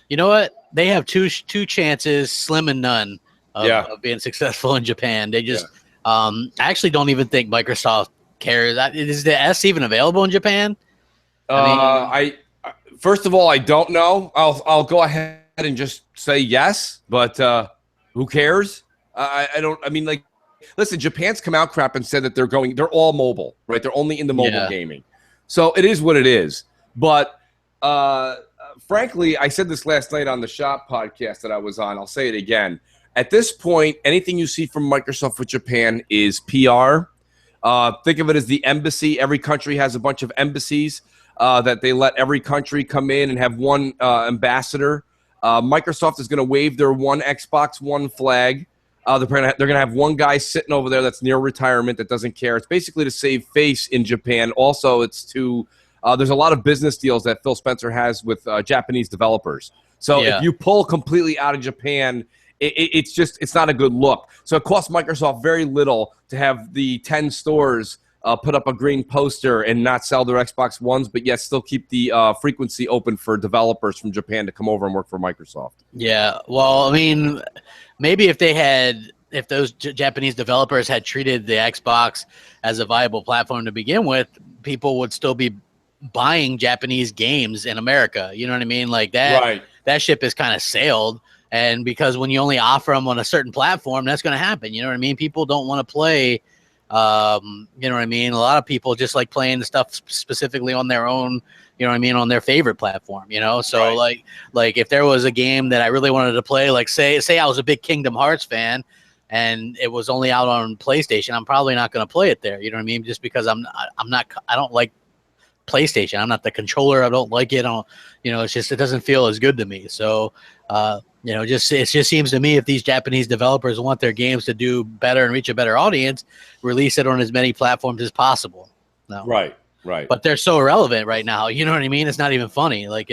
You know what? They have two chances, slim and none, of being successful in Japan. They just, I actually don't even think Microsoft cares. Is the S even available in Japan? First of all, I don't know. I'll go ahead and just say yes, but who cares? I don't. I mean, like, listen, Japan's come out crap and said that they're all mobile, right? They're only into mobile gaming, so it is what it is. But frankly, I said this last night on the Shop podcast that I was on. I'll say it again. At this point, anything you see from Microsoft with Japan is PR. Think of it as the embassy. Every country has a bunch of embassies that they let every country come in and have one ambassador. Microsoft is going to wave their one Xbox One flag. They're going to have one guy sitting over there that's near retirement that doesn't care. It's basically to save face in Japan. Also, it's to there's a lot of business deals that Phil Spencer has with Japanese developers. So if you pull completely out of Japan, it's not a good look. So it costs Microsoft very little to have the 10 stores put up a green poster and not sell their Xbox Ones, but yet still keep the frequency open for developers from Japan to come over and work for Microsoft. Yeah, well, I mean, maybe if those Japanese developers had treated the Xbox as a viable platform to begin with, people would still be buying Japanese games in America. You know what I mean? Like that, that ship is kind of sailed. And because when you only offer them on a certain platform, that's going to happen. You know what I mean? People don't want to play You know what I mean? A lot of people just like playing the stuff specifically on their own, you know what I mean, on their favorite platform, you know? So like if there was a game that I really wanted to play, like say I was a big Kingdom Hearts fan and it was only out on PlayStation, I'm probably not going to play it there. You know what I mean? Just because I don't like PlayStation. I'm not the controller. I don't like it. I don't, you know, it's just, it doesn't feel as good to me. So, you know, it just seems to me if these Japanese developers want their games to do better and reach a better audience, release it on as many platforms as possible. No. Right. But they're so irrelevant right now. You know what I mean? It's not even funny. Like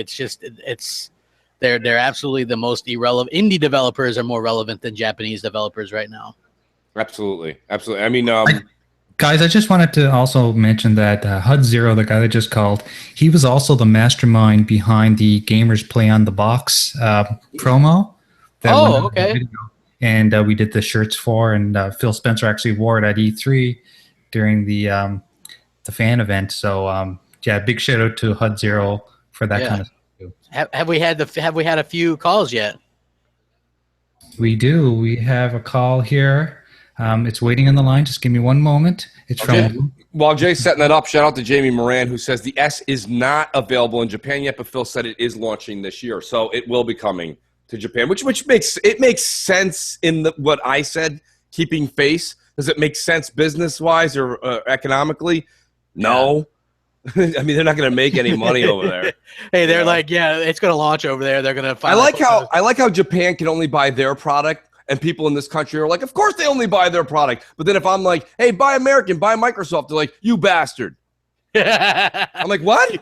they're absolutely the most irrelevant. Indie developers are more relevant than Japanese developers right now. Absolutely. I mean, guys, I just wanted to also mention that HUD Zero, the guy that just called, he was also the mastermind behind the Gamers Play on the Box promo. Okay. And we did the shirts for, and Phil Spencer actually wore it at E3 during the fan event. So yeah, big shout out to HUD Zero for that kind of stuff too. Have we had a few calls yet? We do. We have a call here. It's waiting on the line. Just give me one moment. It's from. While Jay's setting that up, shout out to Jamie Moran, who says the S is not available in Japan yet, but Phil said it is launching this year, so it will be coming to Japan, which makes sense in what I said. Keeping face, does it make sense business wise or economically? No. I mean, they're not going to make any money over there. Hey, they're like, yeah, it's going to launch over there. They're going to. I like how Japan can only buy their product, and people in this country are like, of course they only buy their product. But then if I'm like, hey, buy American, buy Microsoft, they're like, you bastard. I'm like, what?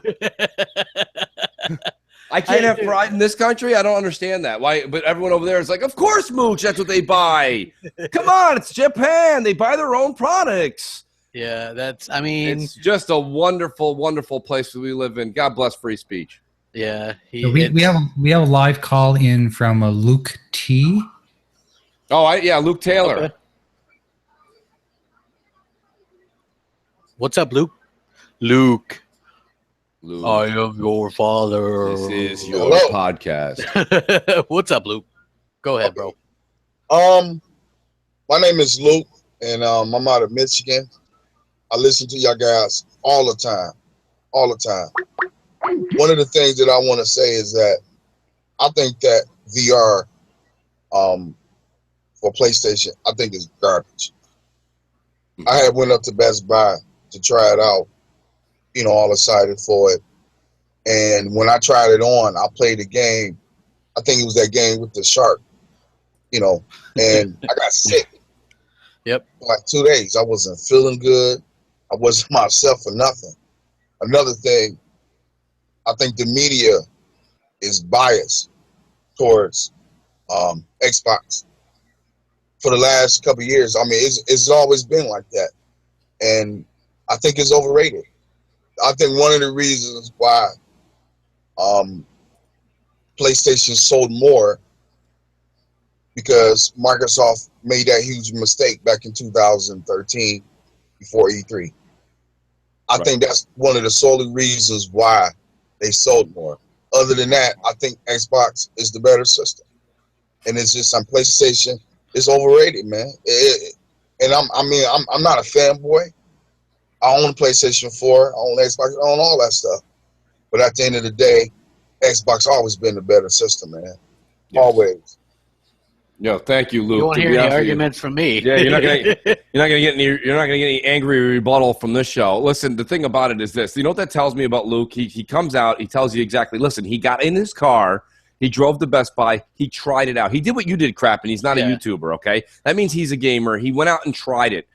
I can't have pride in this country? I don't understand that. Why? But everyone over there is like, of course, Mooch, that's what they buy. Come on, it's Japan. They buy their own products. Yeah, it's just a wonderful, wonderful place that we live in. God bless free speech. Yeah. We have a live call in from Luke T. Oh, Luke Taylor. Okay. What's up, Luke? Luke. I am your father. This is your podcast. What's up, Luke? Go ahead, bro. My name is Luke, and I'm out of Michigan. I listen to y'all guys all the time. One of the things that I want to say is that I think that VR for PlayStation, I think is garbage. I had went up to Best Buy to try it out, you know, all excited for it. And when I tried it on, I played a game. I think it was that game with the shark, you know, and I got sick. Yep. For like 2 days. I wasn't feeling good. I wasn't myself for nothing. Another thing, I think the media is biased towards Xbox. For the last couple of years, I mean, it's always been like that. And I think it's overrated. I think one of the reasons why PlayStation sold more because Microsoft made that huge mistake back in 2013 before E3. I think that's one of the solely reasons why they sold more. Other than that, I think Xbox is the better system. And it's just on PlayStation, it's overrated, man. And I'm not a fanboy. I own a PlayStation 4, I own Xbox, I own all that stuff. But at the end of the day, Xbox always been the better system, man. Yes. Always. No, thank you, Luke. You won't hear any arguments from me. Yeah, you're not gonna get any angry rebuttal from this show. Listen, the thing about it is this. You know what that tells me about Luke? He comes out, he tells you exactly. Listen, he got in his car, he drove to Best Buy, he tried it out. He did what you did, crap, and he's not a YouTuber. Okay, that means he's a gamer. He went out and tried it.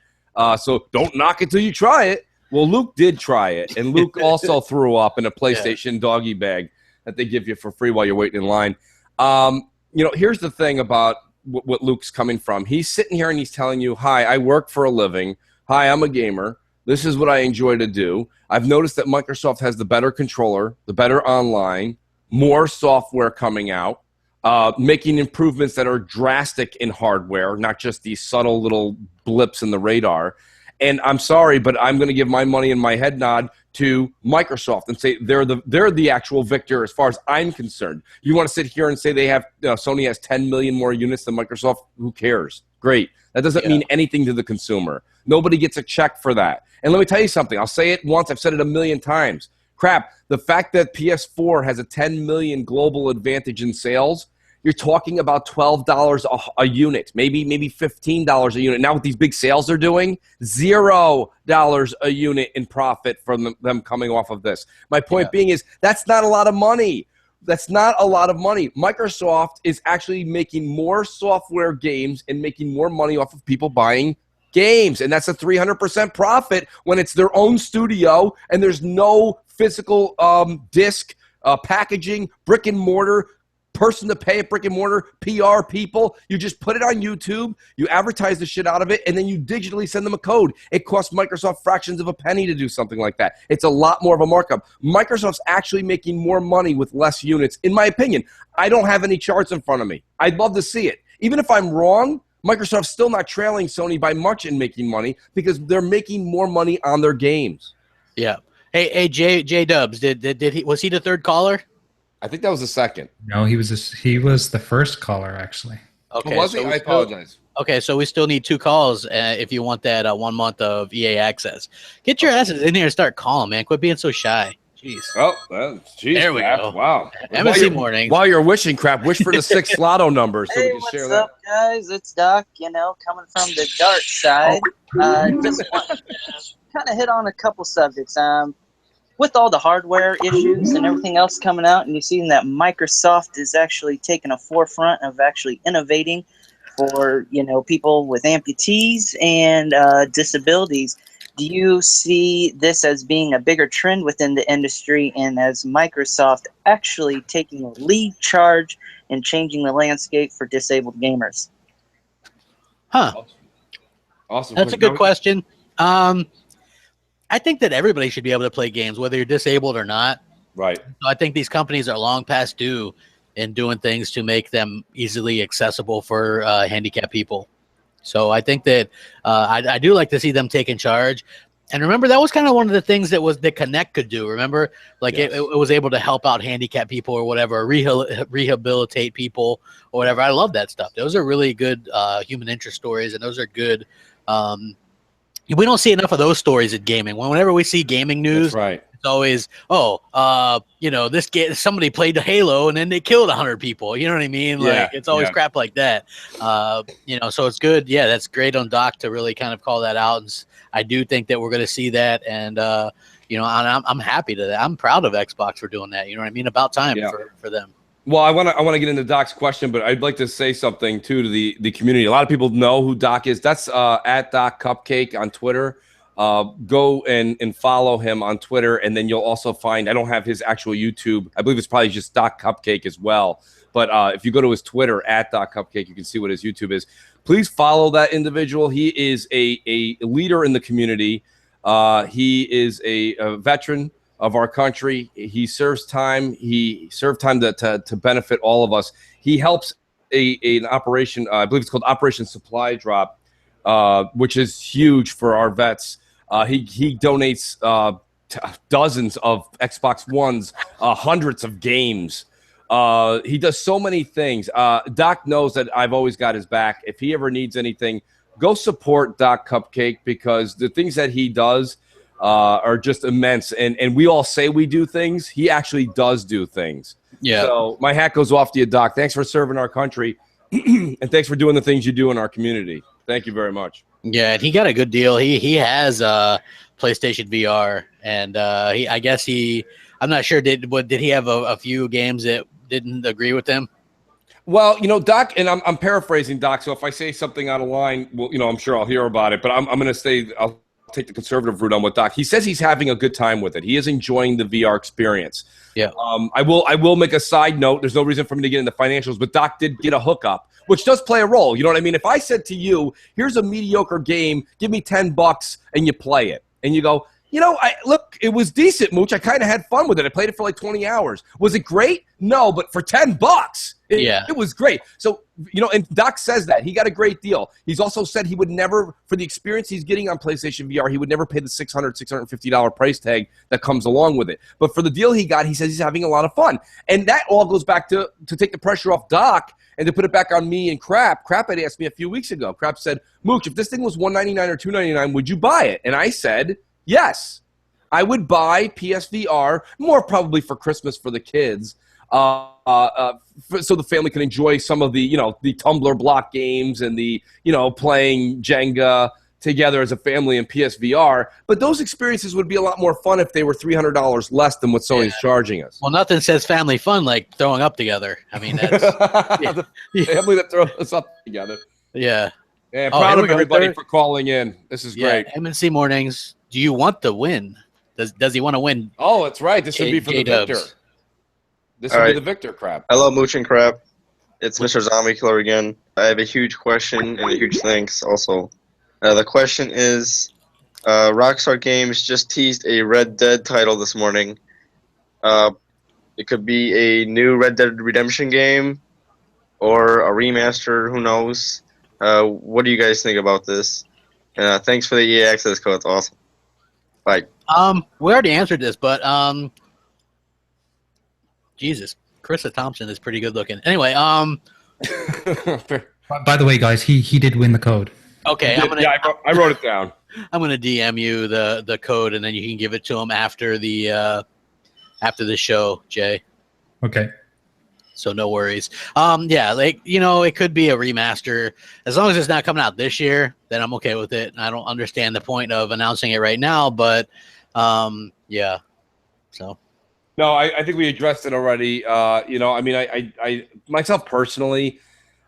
So don't knock it till you try it. Well, Luke did try it, and Luke also threw up in a PlayStation doggy bag that they give you for free while you're waiting in line. You know, here's the thing about what Luke's coming from. He's sitting here and he's telling you, hi, I work for a living. Hi, I'm a gamer. This is what I enjoy to do. I've noticed that Microsoft has the better controller, the better online, more software coming out, making improvements that are drastic in hardware, not just these subtle little blips in the radar. And I'm sorry, but I'm going to give my money and my head nod to Microsoft and say they're the actual victor as far as I'm concerned. You want to sit here and say they have Sony has 10 million more units than Microsoft? Who cares? Great. That doesn't mean anything to the consumer. Nobody gets a check for that. And let me tell you something. I'll say it once. I've said it a million times. Crap, the fact that PS4 has a 10 million global advantage in sales, you're talking about $12 a unit, maybe $15 a unit. Now with these big sales they're doing, $0 a unit in profit from them coming off of this. My point being is that's not a lot of money. That's not a lot of money. Microsoft is actually making more software games and making more money off of people buying games, and that's a 300% profit when it's their own studio and there's no physical disc, packaging, brick and mortar, person to pay at brick and mortar, PR people. You just put it on YouTube, you advertise the shit out of it, and then you digitally send them a code. It costs Microsoft fractions of a penny to do something like that. It's a lot more of a markup. Microsoft's actually making more money with less units, in my opinion. I don't have any charts in front of me. I'd love to see it. Even if I'm wrong, Microsoft's still not trailing Sony by much in making money because they're making more money on their games. Yeah. Hey, J Dubs, was he the third caller? I think that was the second. No, he was the first caller actually. Okay, was he? I apologize. Okay, so we still need 2 calls if you want that 1 month of EA access. Get your asses in here and start calling, man. Quit being so shy. Jeez. Oh, geez, there we go. Wow. MSC morning. While you're wishing, Crap, wish for the 6 lotto number so we can share that. What's up, guys? It's Doc, coming from the dark side. Just want to kind of hit on a couple subjects. With all the hardware issues and everything else coming out, and you've seen that Microsoft is actually taking a forefront of actually innovating for, people with amputees and disabilities. Do you see this as being a bigger trend within the industry, and as Microsoft actually taking a lead charge and changing the landscape for disabled gamers? Huh. Awesome. That's a good question. I think that everybody should be able to play games, whether you're disabled or not. Right. So I think these companies are long past due in doing things to make them easily accessible for handicapped people. So I think that I do like to see them taking charge. And remember, that was kind of one of the things that Kinect could do. Remember, like it was able to help out handicapped people or whatever, rehabilitate people or whatever. I love that stuff. Those are really good human interest stories, and those are good. We don't see enough of those stories in gaming. Whenever we see gaming news, that's right. It's always, this game, somebody played the Halo and then they killed 100 people. You know what I mean? Like it's always crap like that. So it's good. Yeah, that's great on Doc to really kind of call that out. And I do think that we're going to see that, and I'm happy to that. I'm proud of Xbox for doing that. You know what I mean? About time for them. Well, I want to get into Doc's question, but I'd like to say something too to the community. A lot of people know who Doc is. That's at Doc Cupcake on Twitter. Go and follow him on Twitter, and then you'll also find, I don't have his actual YouTube. I believe it's probably just Doc Cupcake as well. But if you go to his Twitter at Doc Cupcake, you can see what his YouTube is. Please follow that individual. He is a leader in the community. He is a veteran of our country. He serves time. He served time to benefit all of us. He helps an operation, I believe it's called Operation Supply Drop, which is huge for our vets. He donates dozens of Xbox Ones, hundreds of games. He does so many things. Doc knows that I've always got his back. If he ever needs anything, go support Doc Cupcake, because the things that he does are just immense. And we all say we do things. He actually does do things. Yeah. So my hat goes off to you, Doc. Thanks for serving our country. And thanks for doing the things you do in our community. Thank you very much. Yeah, and he got a good deal. He has PlayStation VR, and I'm not sure, did he have a few games that didn't agree with him? Well, Doc, and I'm paraphrasing Doc, so if I say something out of line, well, I'm sure I'll hear about it, but I'm going to say I'll take the conservative route on what Doc. He says he's having a good time with it. He is enjoying the VR experience. Yeah. I will make a side note. There's no reason for me to get into financials, but Doc did get a hookup, which does play a role. You know what I mean? If I said to you, here's a mediocre game, give me $10 and you play it, and you go, look, it was decent, Mooch. I kind of had fun with it. I played it for like 20 hours. Was it great? No, but for $10, It was great. So, and Doc says that. He got a great deal. He's also said he would never, for the experience he's getting on PlayStation VR, he would never pay the $650 price tag that comes along with it. But for the deal he got, he says he's having a lot of fun. And that all goes back to take the pressure off Doc and to put it back on me and Crap. Crap had asked me a few weeks ago. Crap said, Mooch, if this thing was $199 or $299, would you buy it? And I said, yes. I would buy PSVR, more probably for Christmas for the kids, so the family can enjoy some of the, the Tumbler block games and the, playing Jenga together as a family in PSVR. But those experiences would be a lot more fun if they were $300 less than what Sony's charging us. Well, nothing says family fun like throwing up together. I mean, that's the family that throws us up together. Yeah. Yeah, proud of everybody for calling in. This is great. MNC Mornings, do you want the win? Does he want to win? Oh, that's right. This would be for the victor. This would be the victor, Crap. Hello, Mooch and Crap. It's Mr. Zombie Killer again. I have a huge question and a huge thanks also. The question is, Rockstar Games just teased a Red Dead title this morning. It could be a new Red Dead Redemption game or a remaster, who knows. What do you guys think about this? Thanks for the EA access code. It's awesome. Bye. We already answered this, but Jesus, Carissa Thompson is pretty good looking. Anyway, By the way, guys, he did win the code. Okay, I wrote it down. I'm gonna DM you the code, and then you can give it to him after the show, Jay. Okay. So no worries. Yeah, it could be a remaster. As long as it's not coming out this year, then I'm okay with it. I don't understand the point of announcing it right now, but yeah. So. No, I think we addressed it already. I myself personally,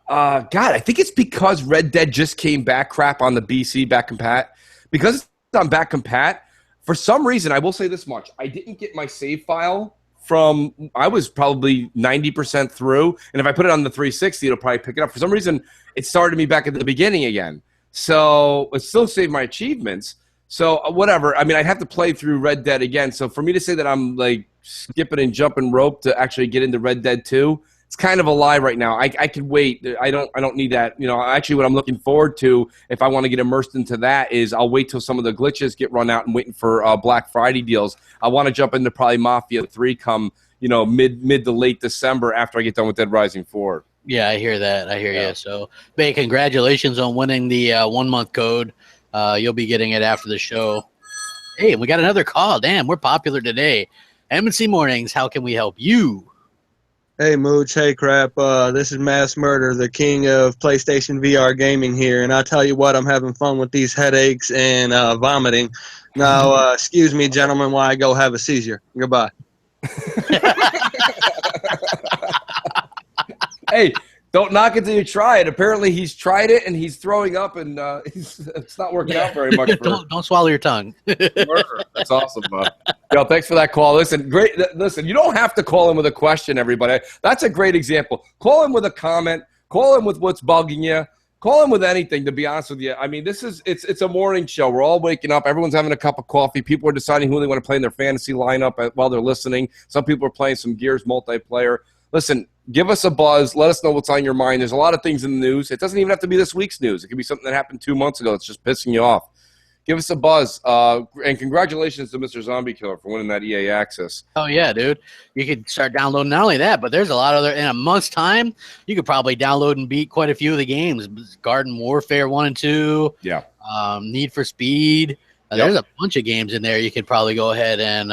God, I think it's because Red Dead just came back Crap on the BC back compat. Because it's on back compat, for some reason, I will say this much. I didn't get my save file I was probably 90% through, and if I put it on the 360, it'll probably pick it up. For some reason, it started me back at the beginning again. So it still saved my achievements. So whatever. I mean, I'd have to play through Red Dead again. So for me to say that I'm like skipping and jumping rope to actually get into Red Dead 2, it's kind of a lie right now. I could wait. I don't need that. Actually, what I'm looking forward to, if I want to get immersed into that, is I'll wait till some of the glitches get run out and waiting for Black Friday deals. I want to jump into probably Mafia 3 come mid to late December after I get done with Dead Rising 4. Yeah, I hear that. I hear you. So, Bay, congratulations on winning the 1 month code. You'll be getting it after the show. Hey, we got another call. Damn, we're popular today. MNC Mornings, how can we help you? Hey, Mooch. Hey, Crap. This is Mass Murder, the king of PlayStation VR gaming here. And I tell you what, I'm having fun with these headaches and vomiting. Now, excuse me, gentlemen, while I go have a seizure. Goodbye. Hey, don't knock it till you try it. Apparently, he's tried it, and he's throwing up, and it's not working out very much. Don't swallow your tongue. That's awesome, bud. Yo, thanks for that call. Listen, great. Listen, you don't have to call in with a question, everybody. That's a great example. Call in with a comment. Call in with what's bugging you. Call in with anything, to be honest with you. I mean, it's a morning show. We're all waking up. Everyone's having a cup of coffee. People are deciding who they want to play in their fantasy lineup while they're listening. Some people are playing some Gears multiplayer. Listen, give us a buzz. Let us know what's on your mind. There's a lot of things in the news. It doesn't even have to be this week's news. It could be something that happened 2 months ago that's just pissing you off. Give us a buzz. And congratulations to Mr. Zombie Killer for winning that EA access. Oh, yeah, dude. You could start downloading not only that, but there's a lot of in a month's time, you could probably download and beat quite a few of the games. Garden Warfare 1 and 2. Yeah. Need for Speed. There's a bunch of games in there you could probably go ahead and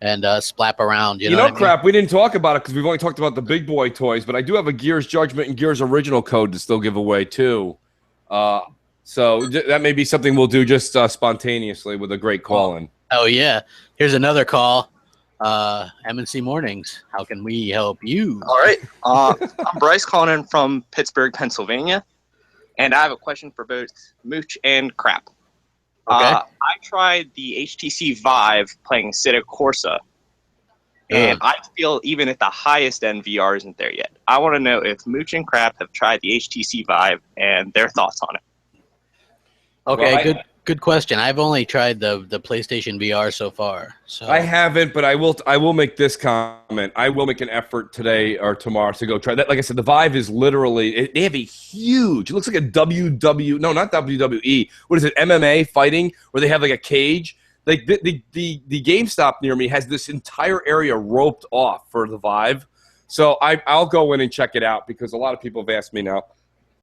splap around. You know what I mean? Crap, we didn't talk about it because we've only talked about the big boy toys, but I do have a Gears Judgment and Gears Original code to still give away, too. So that may be something we'll do just spontaneously with a great call-in. Oh, yeah. Here's another call. MNC Mornings, how can we help you? All right. I'm Bryce calling in from Pittsburgh, Pennsylvania, and I have a question for both Mooch and Crap. Okay. I tried the HTC Vive playing Assetto Corsa, and I feel even at the highest end VR isn't there yet. I want to know if Mooch and Crap have tried the HTC Vive and their thoughts on it. Okay, good question. I've only tried the PlayStation VR so far. So I haven't, but I will make this comment. I will make an effort today or tomorrow to go try that. Like I said, the Vive is literally they have a huge. It looks like a no, not WWE. What is it? MMA fighting where they have like a cage. Like the GameStop near me has this entire area roped off for the Vive. So I'll go in and check it out because a lot of people have asked me now.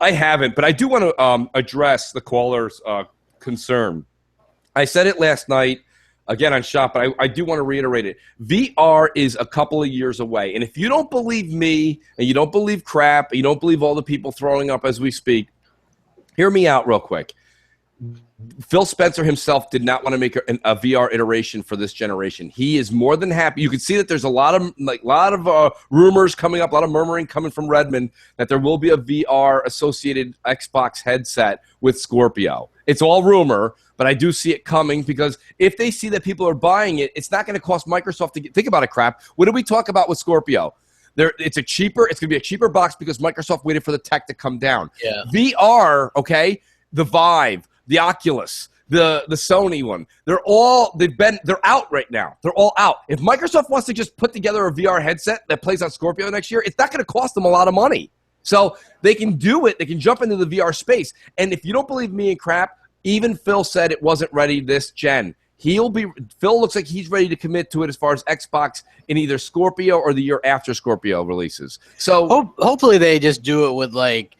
I haven't, but I do want to address the caller's concern. I said it last night again on Shop, but I do want to reiterate it. VR is a couple of years away, and if you don't believe me and you don't believe crap, and you don't believe all the people throwing up as we speak, hear me out real quick. Phil Spencer himself did not want to make a VR iteration for this generation. He is more than happy. You can see that there's a lot of rumors coming up, a lot of murmuring coming from Redmond that there will be a VR associated Xbox headset with Scorpio. It's all rumor, but I do see it coming because if they see that people are buying it, it's not going to cost Microsoft to think about it. Crap. What did we talk about with Scorpio? It's going to be a cheaper box because Microsoft waited for the tech to come down. Yeah. VR, okay, the Vive, the Oculus, the Sony one, they're out right now. They're all out. If Microsoft wants to just put together a VR headset that plays on Scorpio next year, it's not going to cost them a lot of money. So they can do it. They can jump into the VR space. And if you don't believe me and crap, even Phil said it wasn't ready this gen. Phil looks like he's ready to commit to it as far as Xbox in either Scorpio or the year after Scorpio releases. So hopefully they just do it with like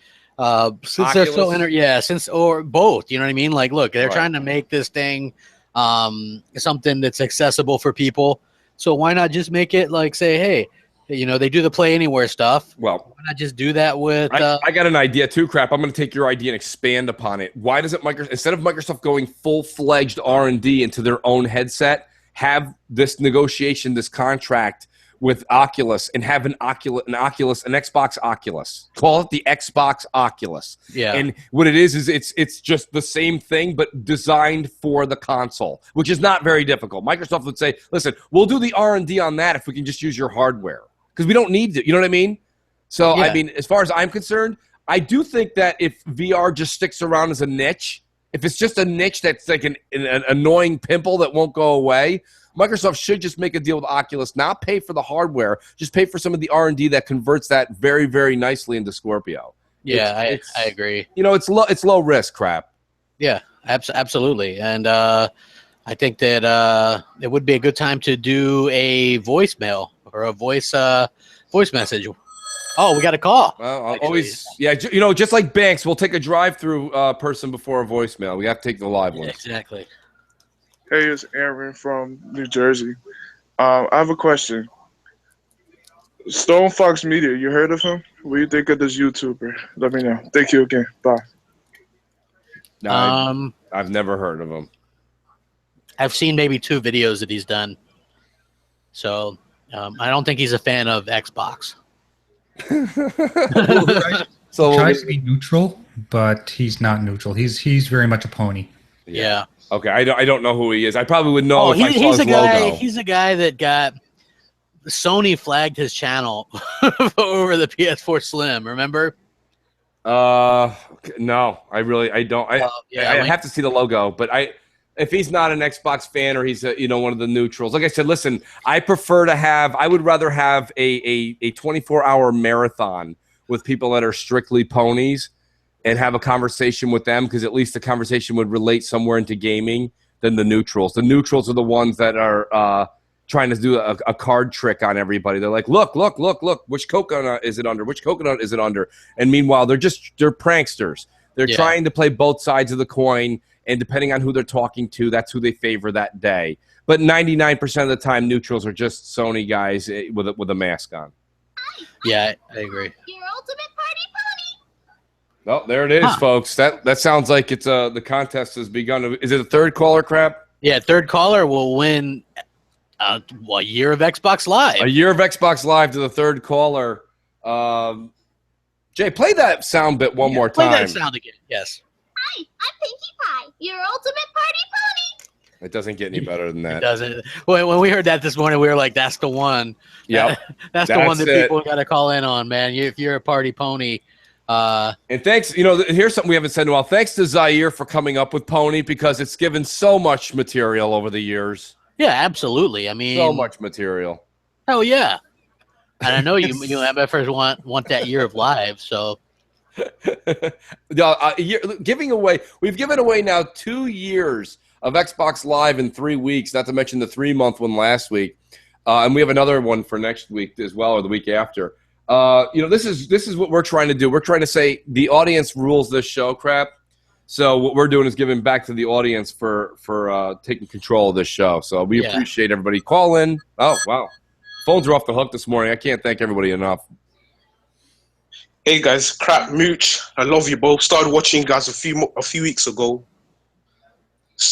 since they're so or both, you know what I mean? Like, look, they're trying to make this thing something that's accessible for people. So why not just make it like, say, hey, you know, they do the Play Anywhere stuff. Well, why not just do that with? I got an idea too, crap. I'm going to take your idea and expand upon it. Why doesn't instead of Microsoft going full-fledged R&D into their own headset, have this negotiation, this contract with Oculus, and have an Xbox Oculus. Call it the Xbox Oculus. Yeah. And what it is it's just the same thing, but designed for the console, which is not very difficult. Microsoft would say, listen, we'll do the R&D on that if we can just use your hardware. Because we don't need to, you know what I mean? So, I mean, as far as I'm concerned, I do think that if VR just sticks around as a niche, if it's just a niche that's like an annoying pimple that won't go away, Microsoft should just make a deal with Oculus, not pay for the hardware, just pay for some of the R&D that converts that very, very nicely into Scorpio. Yeah, I agree. You know, it's low risk crap. Yeah, absolutely. And I think that it would be a good time to do a voicemail or a voice message. Oh, we got a call. Well, I'll always, you know, just like Banks, we'll take a drive-through person before a voicemail. We have to take the live ones. Exactly. Hey, it's Aaron from New Jersey. I have a question. Stone Fox Media, you heard of him? What do you think of this YouTuber? Let me know. Thank you again. Bye. No, I've never heard of him. I've seen maybe 2 videos that he's done. So I don't think he's a fan of Xbox. So he tries to be neutral, but he's not neutral. He's very much a pony. Yeah. Okay, I don't know who he is. I probably would know if I saw his logo. He's a guy that got Sony flagged his channel over the PS4 Slim. Remember? No, I don't. I have to see the logo, but if he's not an Xbox fan or he's one of the neutrals, like I said, listen, I would rather have a 24-hour marathon with people that are strictly ponies and have a conversation with them, because at least the conversation would relate somewhere into gaming, than the neutrals. The neutrals are the ones that are trying to do a card trick on everybody. They're like, look, which coconut is it under? Which coconut is it under? And meanwhile, they're pranksters. They're trying to play both sides of the coin, and depending on who they're talking to, that's who they favor that day. But 99% of the time, neutrals are just Sony guys with a mask on. Yeah, I agree. Your ultimate party pony. Oh, there it is, folks. That sounds like it's the contest has begun. Is it a third caller, crap? Yeah, third caller will win a year of Xbox Live. A year of Xbox Live to the third caller. Jay, play that sound bit one more time. Play that sound again. Yes. Hi, I'm Pinkie Pie, your ultimate party pony. It doesn't get any better than that. It doesn't. When we heard that this morning, we were like, "That's the one." Yep. That's the one that people got to call in on, man. If you're a party pony, And thanks, here's something we haven't said in a while. Thanks to Zaire for coming up with Pony, because it's given so much material over the years. Yeah, absolutely. I mean, so much material. Hell yeah. And I know you MFers want that year of live, so. We've given away now 2 years of Xbox Live in 3 weeks, not to mention the 3-month one last week. And we have another one for next week as well, or the week after. This is what we're trying to do. We're trying to say the audience rules this show crap. So what we're doing is giving back to the audience for taking control of this show. So we appreciate everybody. Call in. Oh, wow. Phones are off the hook this morning. I can't thank everybody enough. Hey guys, crap Mooch. I love you both. Started watching you guys a few weeks ago.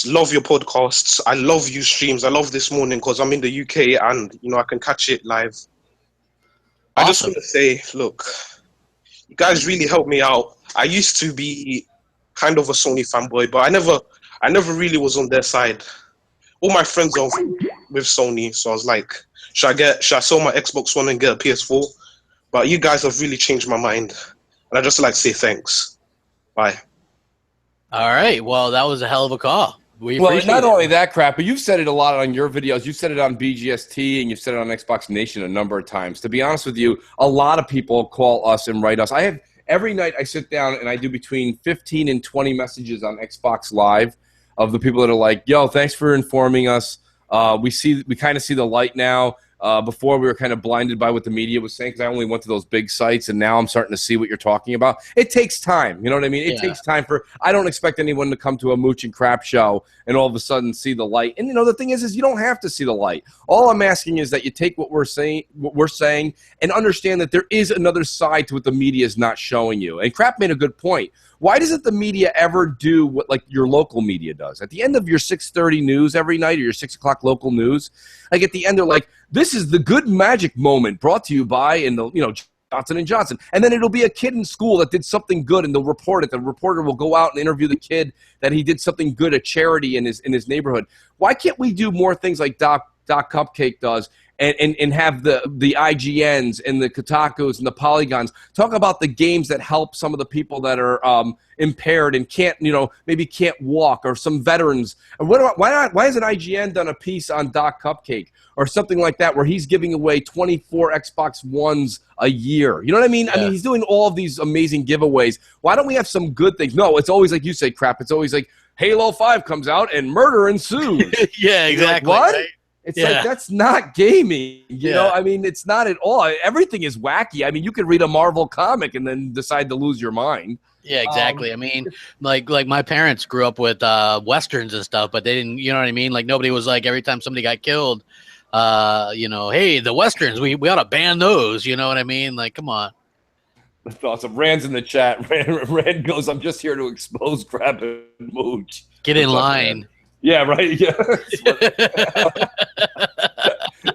Love your podcasts. I love you streams. I love this morning because I'm in the UK and I can catch it live. I just want to say, look, you guys really helped me out. I used to be kind of a Sony fanboy, but I never really was on their side. All my friends are with Sony, so I was like, should I sell my Xbox One and get a PS4? But you guys have really changed my mind. And I'd just like to say thanks. Bye. All right. Well, that was a hell of a call. Not only that crap, but you've said it a lot on your videos. You've said it on BGST and you've said it on Xbox Nation a number of times. To be honest with you, a lot of people call us and write us. Every night I sit down and I do between 15 and 20 messages on Xbox Live of the people that are like, yo, thanks for informing us. We kind of see the light now. Before we were kind of blinded by what the media was saying because I only went to those big sites, and now I'm starting to see what you're talking about. It takes time. You know what I mean? It takes time I don't expect anyone to come to a Mooch and Crap show and all of a sudden see the light. And, the thing is you don't have to see the light. All I'm asking is that you take what we're saying and understand that there is another side to what the media is not showing you. And Crap made a good point. Why doesn't the media ever do what like your local media does? At the end of your 6:30 news every night or your 6 o'clock local news, like at the end they're like, this is the good magic moment brought to you by Johnson & Johnson. And then it'll be a kid in school that did something good and they'll report it. The reporter will go out and interview the kid that he did something good at charity in his neighborhood. Why can't we do more things like Doc Cupcake does and have the IGNs and the Kotakus and the Polygons talk about the games that help some of the people that are impaired and can't, maybe can't walk, or some veterans. Why hasn't IGN done a piece on Doc Cupcake or something like that where he's giving away 24 Xbox Ones a year? You know what I mean? Yeah. I mean, he's doing all of these amazing giveaways. Why don't we have some good things? No, it's always like you say, Crap. It's always like Halo 5 comes out and murder ensues. Yeah, exactly. Like, what? Right? It's like, that's not gaming, you know? I mean, it's not at all. Everything is wacky. I mean, you could read a Marvel comic and then decide to lose your mind. Yeah, exactly. I mean, like my parents grew up with Westerns and stuff, but they didn't, you know what I mean? Like, nobody was like, every time somebody got killed, hey, the Westerns, we ought to ban those, you know what I mean? Like, come on. That's awesome. Rand's in the chat. Rand goes, I'm just here to expose Crap and Mooch. Get in line. Yeah, right. Yeah,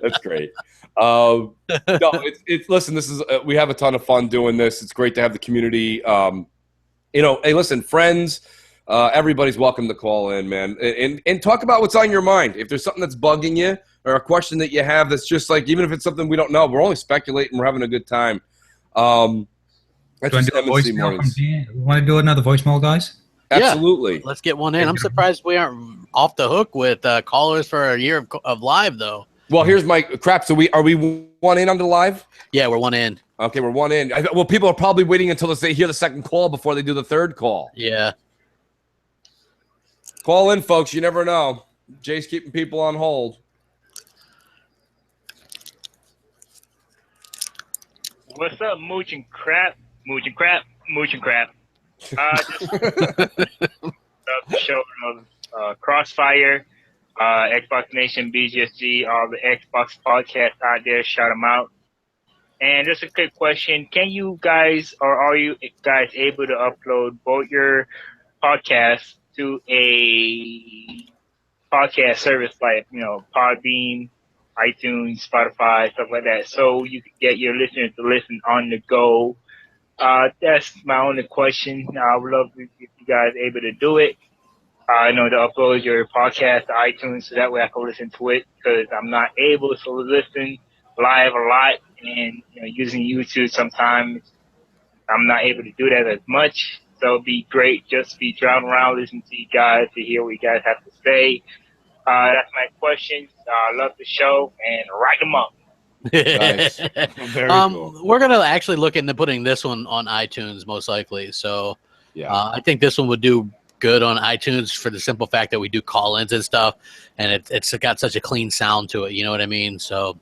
that's great. No, listen. This is we have a ton of fun doing this. It's great to have the community. Hey, listen, friends. Everybody's welcome to call in, man, and talk about what's on your mind. If there's something that's bugging you or a question that you have that's just like, even if it's something we don't know, we're only speculating. We're having a good time. Want to do another voicemail, guys? Absolutely. Yeah, let's get one in. I'm surprised we aren't off the hook with callers for a year of live, though. Well, here's my Crap. So are we one in on the live? Yeah, we're one in. Okay, we're one in. Well, people are probably waiting until they hear the second call before they do the third call. Yeah. Call in, folks. You never know. Jay's keeping people on hold. What's up, Mooch and Crap? Mooch and Crap. Mooch and Crap. Just the show of Crossfire, Xbox Nation, BGSG, all the Xbox podcasts out there, shout them out. And just a quick question: can you guys, or are you guys able to upload both your podcasts to a podcast service like Podbean, iTunes, Spotify, stuff like that, so you can get your listeners to listen on the go? That's my only question. I would love if you guys are able to do it. To upload your podcast to iTunes so that way I can listen to it, because I'm not able to listen live a lot, and using YouTube sometimes I'm not able to do that as much. So it'd be great just to be driving around, listening to you guys, to hear what you guys have to say. That's my questions. Love the show and write them up. Nice. Very cool. We're gonna actually look into putting this one on iTunes most likely. So Yeah. I think this one would do good on iTunes for the simple fact that we do call-ins and stuff, and it's got such a clean sound to it. You know what I mean? So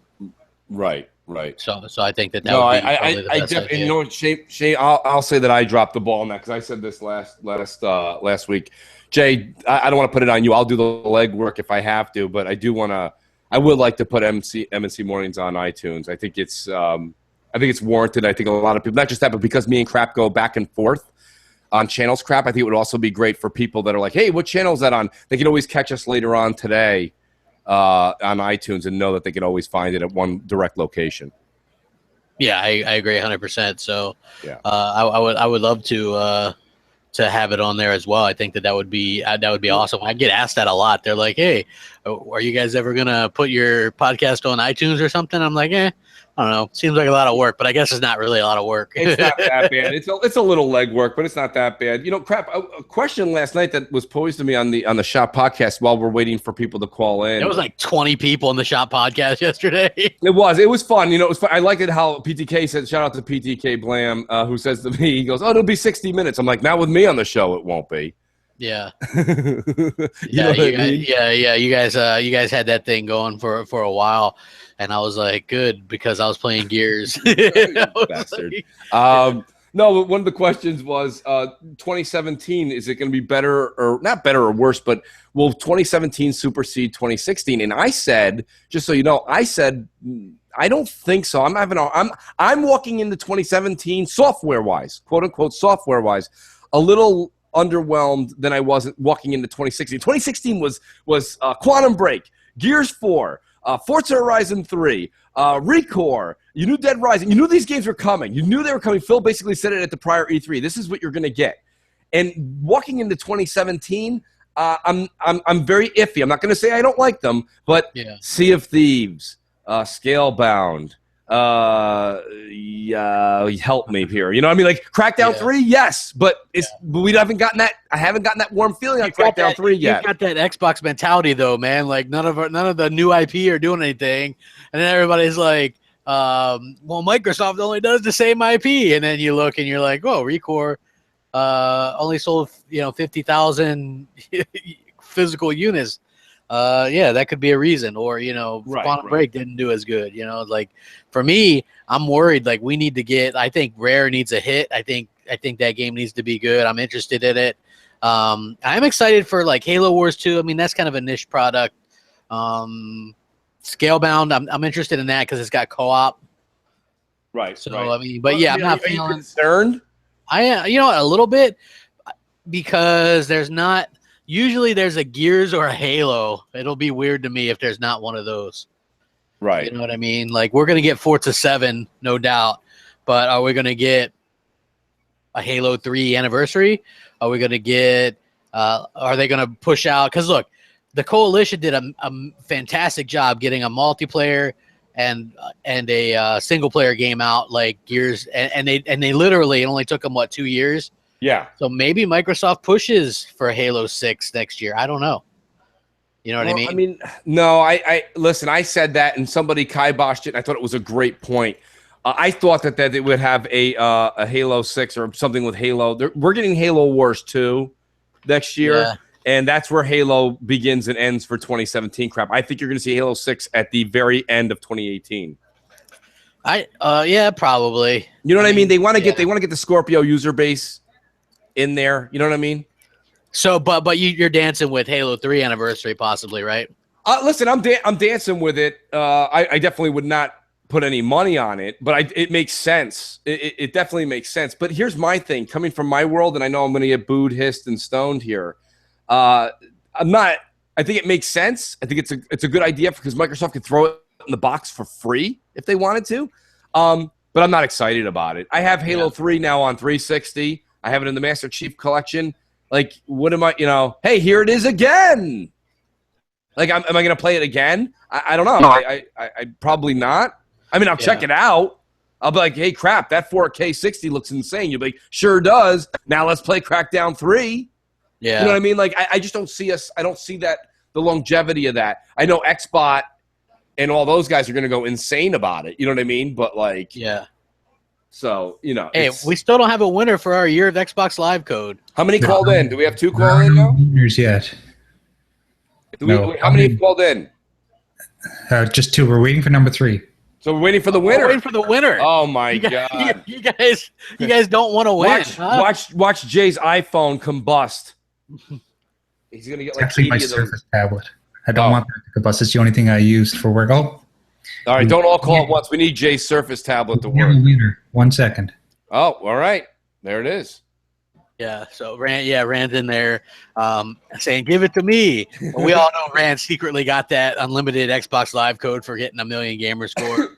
Right. So I think that No, would be probably the best definitely. idea. You know what, Shay, I'll say that I dropped the ball on that because I said this last week. Jay, I don't want to put it on you. I'll do the legwork if I have to, but I would like to put MNC Mornings on iTunes. I think it's warranted. I think a lot of people, not just that, but because me and Crap go back and forth on channels, Crap, I think it would also be great for people that are like, hey, what channel is that on? They can always catch us later on today on iTunes and know that they can always find it at one direct location. Yeah, I agree 100%. So yeah, I would love to have it on there as well. I think that would be awesome. I get asked that a lot. They're like, "Hey, are you guys ever gonna put your podcast on iTunes or something?" I'm like, I don't know. Seems like a lot of work, but I guess it's not really a lot of work. It's not that bad. It's a little legwork, but it's not that bad. You know, Crap. A question last night that was posed to me on the Shop podcast while we're waiting for people to call in. It was like 20 people in the Shop podcast yesterday. It was fun. You know, it was fun. I liked it how PTK said. Shout out to PTK Blam, who says to me, he goes, "Oh, it'll be 60 minutes." I'm like, "Not with me on the show, it won't be." Yeah. Yeah. You guys had that thing going for a while, and I was like, good, because I was playing Gears. Bastard. No, but one of the questions was 2017, is it going to be better, or not better or worse, but will 2017 supersede 2016? And I said, just so you know, I don't think so. I'm walking into 2017 software-wise, quote unquote software-wise, a little underwhelmed than I was walking into 2016. 2016 was Quantum Break, Gears 4, Forza Horizon 3, Recore. You knew Dead Rising. You knew these games were coming. You knew they were coming. Phil basically said it at the prior E3. This is what you're going to get. And walking into 2017, I'm very iffy. I'm not going to say I don't like them, but Sea of Thieves, Scalebound, help me here. You know what I mean? Like Crackdown 3, yes, but we haven't gotten that. I haven't gotten that warm feeling on Crackdown 3 yet. You've got that Xbox mentality though, man. Like none of the new IP are doing anything, and then everybody's like, well, Microsoft only does the same IP, and then you look and you're like, oh, Recore only sold 50,000 physical units. That could be a reason. Or Quantum Break didn't do as good. Like for me, I'm worried. Like we need to get. I think Rare needs a hit. I think that game needs to be good. I'm interested in it. I'm excited for like Halo Wars 2. I mean, that's kind of a niche product. Scalebound, I'm interested in that because it's got co-op. Right. So right. I mean, but yeah, I'm not feeling concerned. I am, a little bit, because usually there's a Gears or a Halo. It'll be weird to me if there's not one of those. Right. You know what I mean? Like we're gonna get Forza 7, no doubt, but are we gonna get a Halo 3 anniversary? Are we gonna get? Are they gonna push out? Because look, the Coalition did a fantastic job getting a multiplayer and a single player game out like Gears, and they literally, it only took them 2 years. Yeah. So maybe Microsoft pushes for Halo 6 next year. I don't know. You know what I mean? I mean, no. I listen. I said that, and somebody kiboshed it. And I thought it was a great point. I thought that they would have a Halo 6 or something with Halo. We're getting Halo Wars 2 next year. Yeah. And that's where Halo begins and ends for 2017 crap. I think you're going to see Halo 6 at the very end of 2018. Yeah, probably. You know what I mean? They want to get the Scorpio user base in there. You know what I mean? So, but you're dancing with Halo 3 anniversary possibly, right? Listen, I'm dancing with it. I definitely would not put any money on it, but it makes sense. It definitely makes sense. But here's my thing, coming from my world, and I know I'm going to get booed, hissed, and stoned here. I think it makes sense. I think it's a good idea because Microsoft could throw it in the box for free if they wanted to. But I'm not excited about it. I have Halo 3 now on 360. I have it in the Master Chief Collection. Like, what am I, hey, here it is again. Like, am I going to play it again? I don't know. I probably not. I mean, I'll check it out. I'll be like, hey, crap, that 4K 60 looks insane. You'll be like, sure does. Now let's play Crackdown 3. Yeah. You know what I mean? Like, I just don't see I don't see that, the longevity of that. I know Xbot and all those guys are going to go insane about it. You know what I mean? But, like, yeah. So, you know. Hey, we still don't have a winner for our Year of Xbox Live code. How many called in? Do we have 2 call in now? Winners yet. How many have called in? Just 2. We're waiting for number 3. So we're waiting for the winner. We're waiting for the winner. Oh my God! You guys don't want to win. Watch Jay's iPhone combust. He's gonna get It's like actually my 80 of those. Surface tablet. I don't want that to combust. It's the only thing I used for work. Oh. All right, don't all call at once. We need Jay's Surface tablet to We have work. a winner. 1 second. Oh, all right. There it is. Yeah, so Rand's in there saying, give it to me. But we all know Rand secretly got that unlimited Xbox Live code for getting a million gamer score.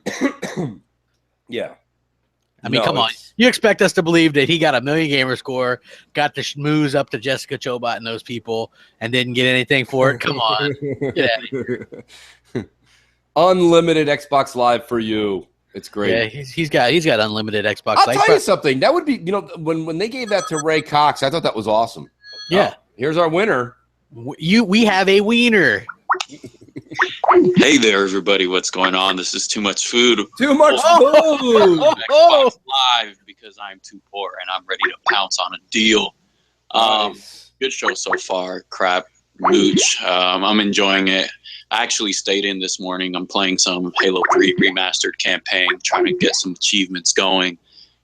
Yeah. I mean, come on. You expect us to believe that he got a million gamer score, got the schmooze up to Jessica Chobot and those people, and didn't get anything for it? Come on. Get out of here. Unlimited Xbox Live for you. It's great. Yeah, he's got unlimited Xbox I'll Live. tell you something. That would be, when they gave that to Ray Cox, I thought that was awesome. Yeah. Here's our winner. We have a wiener. Hey there, everybody. What's going on? This is Too Much Food. Too much food. Xbox Live because I'm too poor and I'm ready to pounce on a deal. Good show so far. Crap, Mooch. I'm enjoying it. I actually stayed in this morning. I'm playing some Halo 3 remastered campaign, trying to get some achievements going.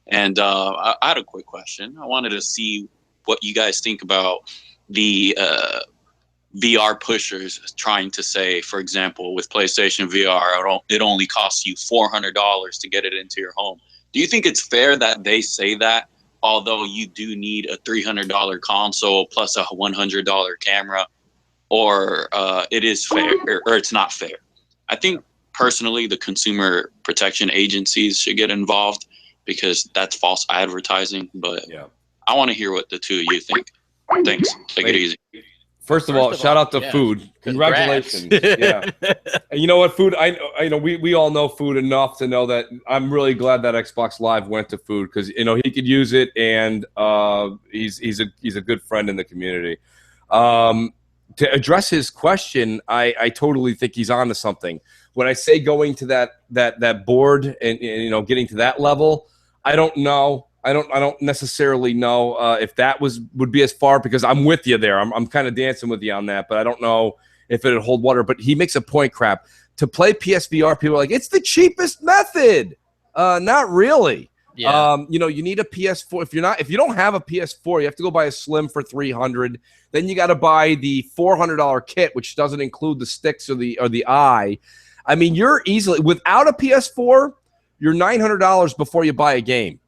And I had a quick question. I wanted to see what you guys think about the VR pushers trying to say, for example, with PlayStation VR, it only costs you $400 to get it into your home. Do you think it's fair that they say that, although you do need a $300 console plus a $100 camera? Or it is fair, or it's not fair? I think personally the consumer protection agencies should get involved because that's false advertising. But I want to hear what the two of you think. Thanks. Take it easy. First of all, shout out to Food. Congratulations. Yeah. And you know what, Food? I know we all know Food enough to know that I'm really glad that Xbox Live went to Food because he could use it, and he's a good friend in the community. To address his question, I totally think he's onto something. When I say going to that board and getting to that level, I don't know. I don't necessarily know if that would be as far, because I'm with you there. I'm kind of dancing with you on that, but I don't know if it would hold water. But he makes a point, crap. To play PSVR, people are like, it's the cheapest method. Not really. Yeah. You need a PS4. If you don't have a PS4, you have to go buy a Slim for $300. Then you got to buy the $400 kit, which doesn't include the sticks or the eye. I mean, you're easily, without a PS4, you're $900 before you buy a game,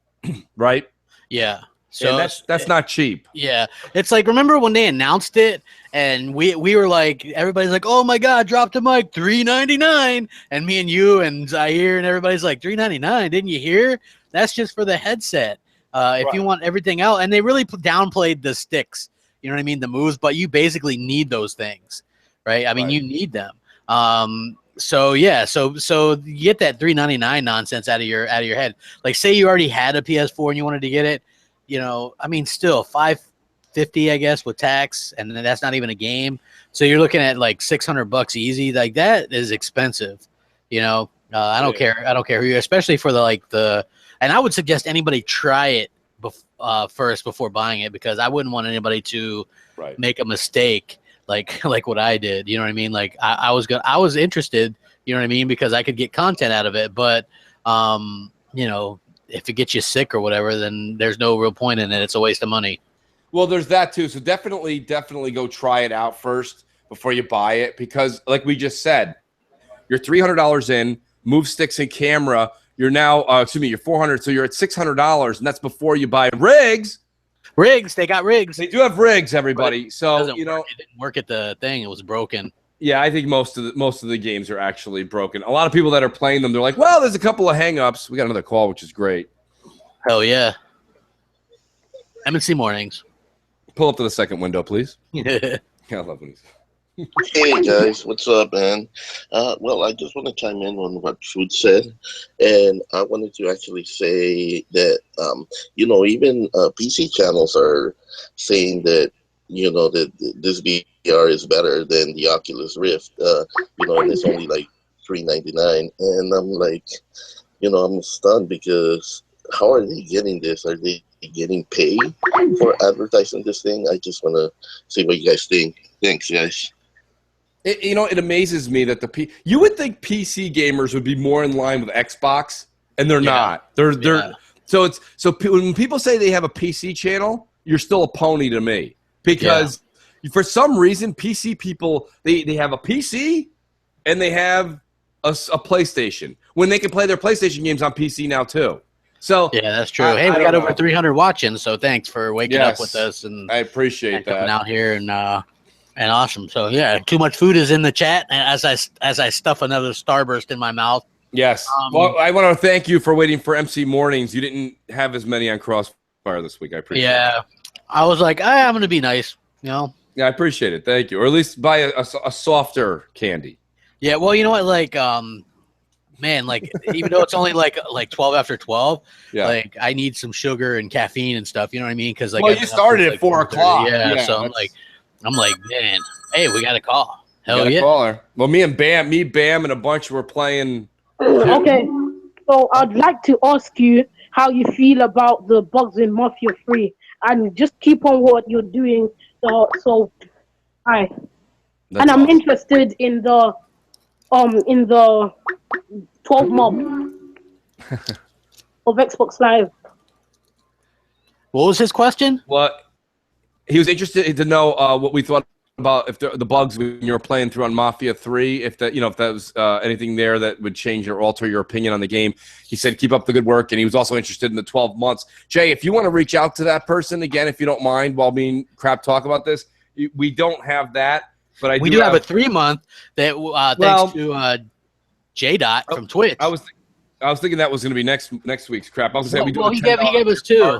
right? Yeah. So that's not cheap. Yeah. It's like, remember when they announced it and we were like, everybody's like, oh my God, drop the mic, $399. And me and you and Zaire and everybody's like, $399, didn't you hear? That's just for the headset. If you want everything else, and they really downplayed the sticks, you know what I mean? The moves, but you basically need those things, right? I mean, you need them. So you get that $399 nonsense out of your head. Like, say you already had a PS4 and you wanted to get it, I mean, still $550, I guess, with tax, and then that's not even a game. So you're looking at like $600 easy. Like, that is expensive. I don't care. I don't care who you, especially for and I would suggest anybody try it first before buying it, because I wouldn't want anybody to make a mistake like what I did. You know what I mean? Like, I was interested, you know what I mean? Because I could get content out of it, but if it gets you sick or whatever, then there's no real point in it. It's a waste of money. Well, there's that too. So definitely go try it out first before you buy it, because like we just said, you're $300 in, move sticks and camera. You're now, you're $400, so you're at $600, and that's before you buy rigs. They got rigs. They do have rigs, everybody. So it didn't work at the thing. It was broken. Yeah, I think most of the games are actually broken. A lot of people that are playing them, they're like, well, there's a couple of hang-ups. We got another call, which is great. Hell yeah. MNC mornings. Pull up to the second window, please. Yeah. I love when he's... Hey guys, what's up, man? Well, I just want to chime in on what Food said, and I wanted to actually say that even PC channels are saying that that this VR is better than the Oculus Rift. And it's only like $399, and I'm like, I'm stunned because how are they getting this? Are they getting paid for advertising this thing? I just want to see what you guys think. Thanks, guys. It amazes me that you would think PC gamers would be more in line with Xbox, and they're not. They're so when people say they have a PC channel, you're still a pony to me because for some reason PC people they have a PC and they have a PlayStation when they can play their PlayStation games on PC now too. So yeah, that's true. Hey, we got over 300 watching, so thanks for waking up with us, and I appreciate that coming out here and awesome. So yeah, too much food is in the chat, and as I stuff another Starburst in my mouth. Yes. Well, I want to thank you for waiting for MC Mornings. You didn't have as many on Crossfire this week. I appreciate it. Yeah, I was like, I'm going to be nice, Yeah, I appreciate it. Thank you. Or at least buy a softer candy. Yeah, well, you know what? Like, man, like even though it's only like 12 after 12, like I need some sugar and caffeine and stuff. You know what I mean? Because like, you started at 4 o'clock. Yeah, so I'm like, man, hey, we got a call. Hell yeah. Caller. Well, me, Bam, and a bunch were playing. Okay, so I'd like to ask you how you feel about the bugs in Mafia 3, and just keep on what you're doing. So hi, and I'm interested in the 12 mob of Xbox Live. What was his question? What he was interested to know what we thought about if the bugs when you were playing through on Mafia 3, if that was anything there that would change or alter your opinion on the game. He said keep up the good work, and he was also interested in the 12 months. Jay, if you want to reach out to that person again, if you don't mind, while me and Crap talk about this, we don't have that, but we do have a 3-month that thanks to J Dot from Twitch. I was thinking that was going to be next week's Crap. I was saying he gave us 2.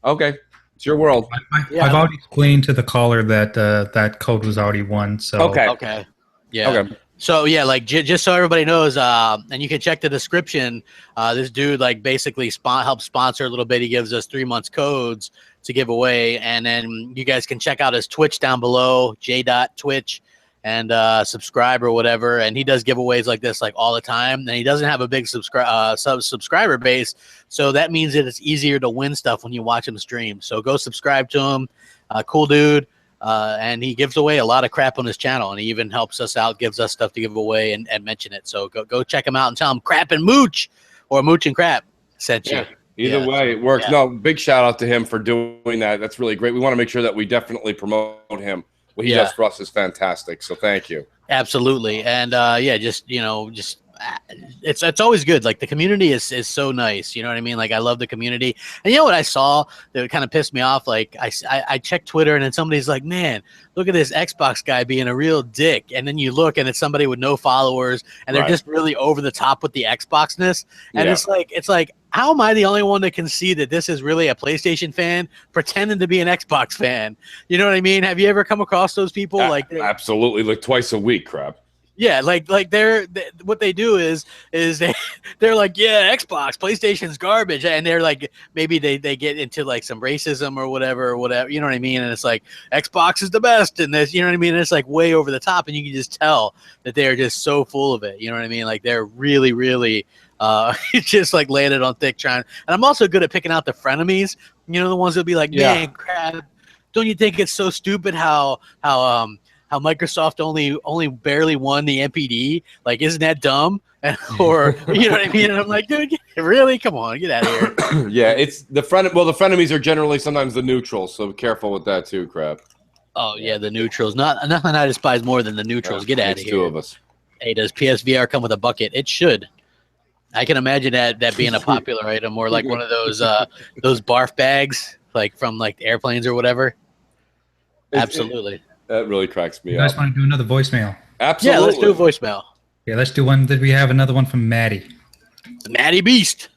Okay. It's your world. I've already explained to the caller that that code was already won. So okay, yeah. Okay. So yeah, like just so everybody knows, and you can check the description. This dude like basically helps sponsor a little bit. He gives us 3 months codes to give away, and then you guys can check out his Twitch down below, J.Twitch, and subscribe or whatever. And he does giveaways like this like all the time. And he doesn't have a big subscriber base, so that means that it's easier to win stuff when you watch him stream. So go subscribe to him. Cool dude. And he gives away a lot of crap on his channel, and he even helps us out, gives us stuff to give away and mention it. So go check him out and tell him Crap and Mooch or Mooch and Crap sent you. Either way, it works. No, big shout out to him for doing that. That's really great. We want to make sure that we definitely promote him. What he does for us is fantastic. So thank you. Absolutely. And it's always good. Like the community is so nice. You know what I mean? Like I love the community. And you know what I saw that kind of pissed me off? Like I checked Twitter and then somebody's like, man, look at this Xbox guy being a real dick. And then you look and it's somebody with no followers and they're just really over the top with the Xboxness. And it's like, how am I the only one that can see that this is really a PlayStation fan pretending to be an Xbox fan? You know what I mean? Have you ever come across those people? Absolutely, like twice a week, Crap. Yeah, like they what they do is they're like, yeah, Xbox, PlayStation's garbage, and they're like, maybe they get into like some racism or whatever, you know what I mean? And it's like Xbox is the best, and this, you know what I mean? And it's like way over the top, and you can just tell that they are just so full of it. You know what I mean? Like they're really, really just like laying it on thick trying. And I'm also good at picking out the frenemies. You know, the ones that'll be like, man, Crap, don't you think it's so stupid how Microsoft only barely won the NPD? Like, isn't that dumb? Or you know what I mean? And I'm like, dude, really? Come on, get out of here. Yeah, it's the the frenemies are generally sometimes the neutrals, so be careful with that too, Crap. Oh yeah, the neutrals. Nothing I despise more than the neutrals. Get out of here. 2 of us. Hey, does PSVR come with a bucket? It should. I can imagine that being a popular item, or like one of those barf bags, like from like airplanes or whatever. Absolutely. That really cracks me up. You guys want to do another voicemail? Absolutely. Yeah, let's do a voicemail. Yeah, let's do one. Did we have another one from Maddie? The Maddie Beast.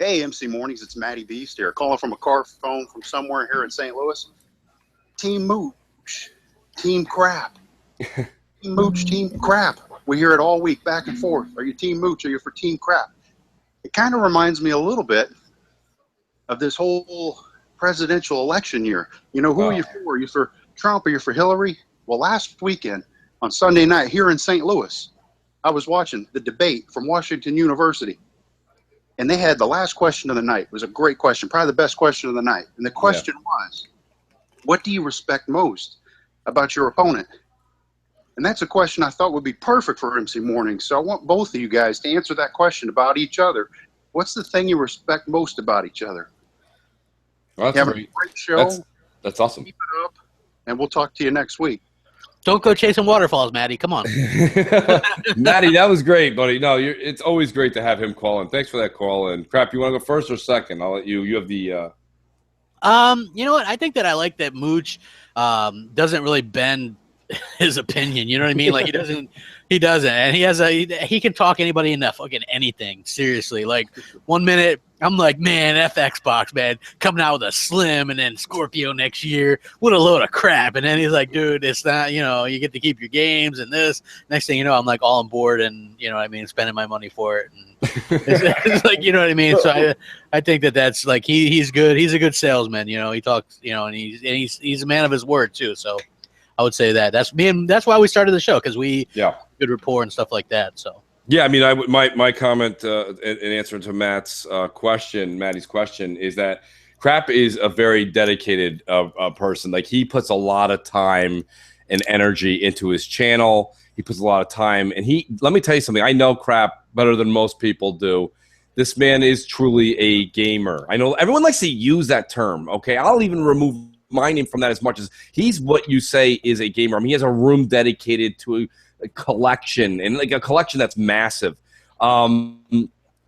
Hey, MC Mornings, it's Matty Beast here, calling from a car phone from somewhere here in St. Louis. Team Mooch, Team Crap. Team Mooch, Team Crap. We hear it all week, back and forth. Are you Team Mooch? Are you for Team Crap? It kind of reminds me a little bit of this whole presidential election year. You know, who are you for? Are you for Trump? Are you for Hillary? Well, last weekend on Sunday night here in St. Louis, I was watching the debate from Washington University. And they had the last question of the night. It was a great question, probably the best question of the night. And the question was, what do you respect most about your opponent? And that's a question I thought would be perfect for MC Morning. So I want both of you guys to answer that question about each other. What's the thing you respect most about each other? Well, that's Have a great. great show. That's awesome. Keep it up, and we'll talk to you next week. Don't go chasing waterfalls, Maddie. Come on. Maddie, that was great, buddy. No, it's always great to have him call in. Thanks for that call. And Crap, you want to go first or second? I'll let you. You have the. You know what? I think that I like that Mooch doesn't really bend his opinion. You know what I mean? Like he doesn't, and he can talk anybody into fucking anything. Seriously, like 1 minute I'm like, man, F Xbox, man, coming out with a Slim and then Scorpio next year. What a load of crap. And then he's like, dude, it's not, you know, you get to keep your games and this. Next thing you know, I'm like all on board and, you know what I mean, spending my money for it. And it's like, you know what I mean? So I think that's like, he's good. He's a good salesman. You know, he talks, you know, and he's a man of his word too. So I would say that's me. And that's why we started the show. Cause we good rapport and stuff like that. So. Yeah, I mean, my comment in answer to Maddie's question is that Crap is a very dedicated person. Like he puts a lot of time and energy into his channel. He puts a lot of time, and let me tell you something. I know Crap better than most people do. This man is truly a gamer. I know everyone likes to use that term. Okay, I'll even remove my name from that as much as he's what you say is a gamer. I mean, he has a room dedicated to a collection, and like a collection that's massive.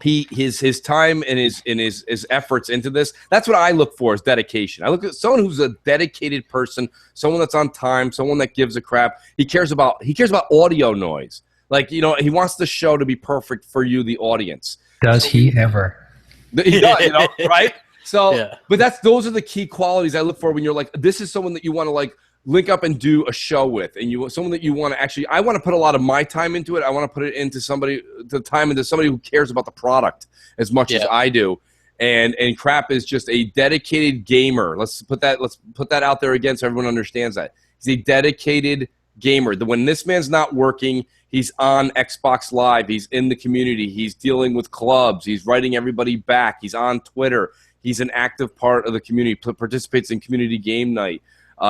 His time and his efforts into this, that's what I look for, is dedication. I look at someone who's a dedicated person, someone that's on time, someone that gives a crap. He cares about audio noise. Like, you know, he wants the show to be perfect for you, the audience. Does he ever? He does, you know, right? So, but those are the key qualities I look for when you're like, this is someone that you want to like link up and do a show with, and someone that you want to actually. I want to put a lot of my time into it. I want to put it into somebody who cares about the product as much as I do. And Crap is just a dedicated gamer. Let's put that out there again so everyone understands that. He's a dedicated gamer. When this man's not working, he's on Xbox Live. He's in the community. He's dealing with clubs. He's writing everybody back. He's on Twitter. He's an active part of the community. Participates in community game night.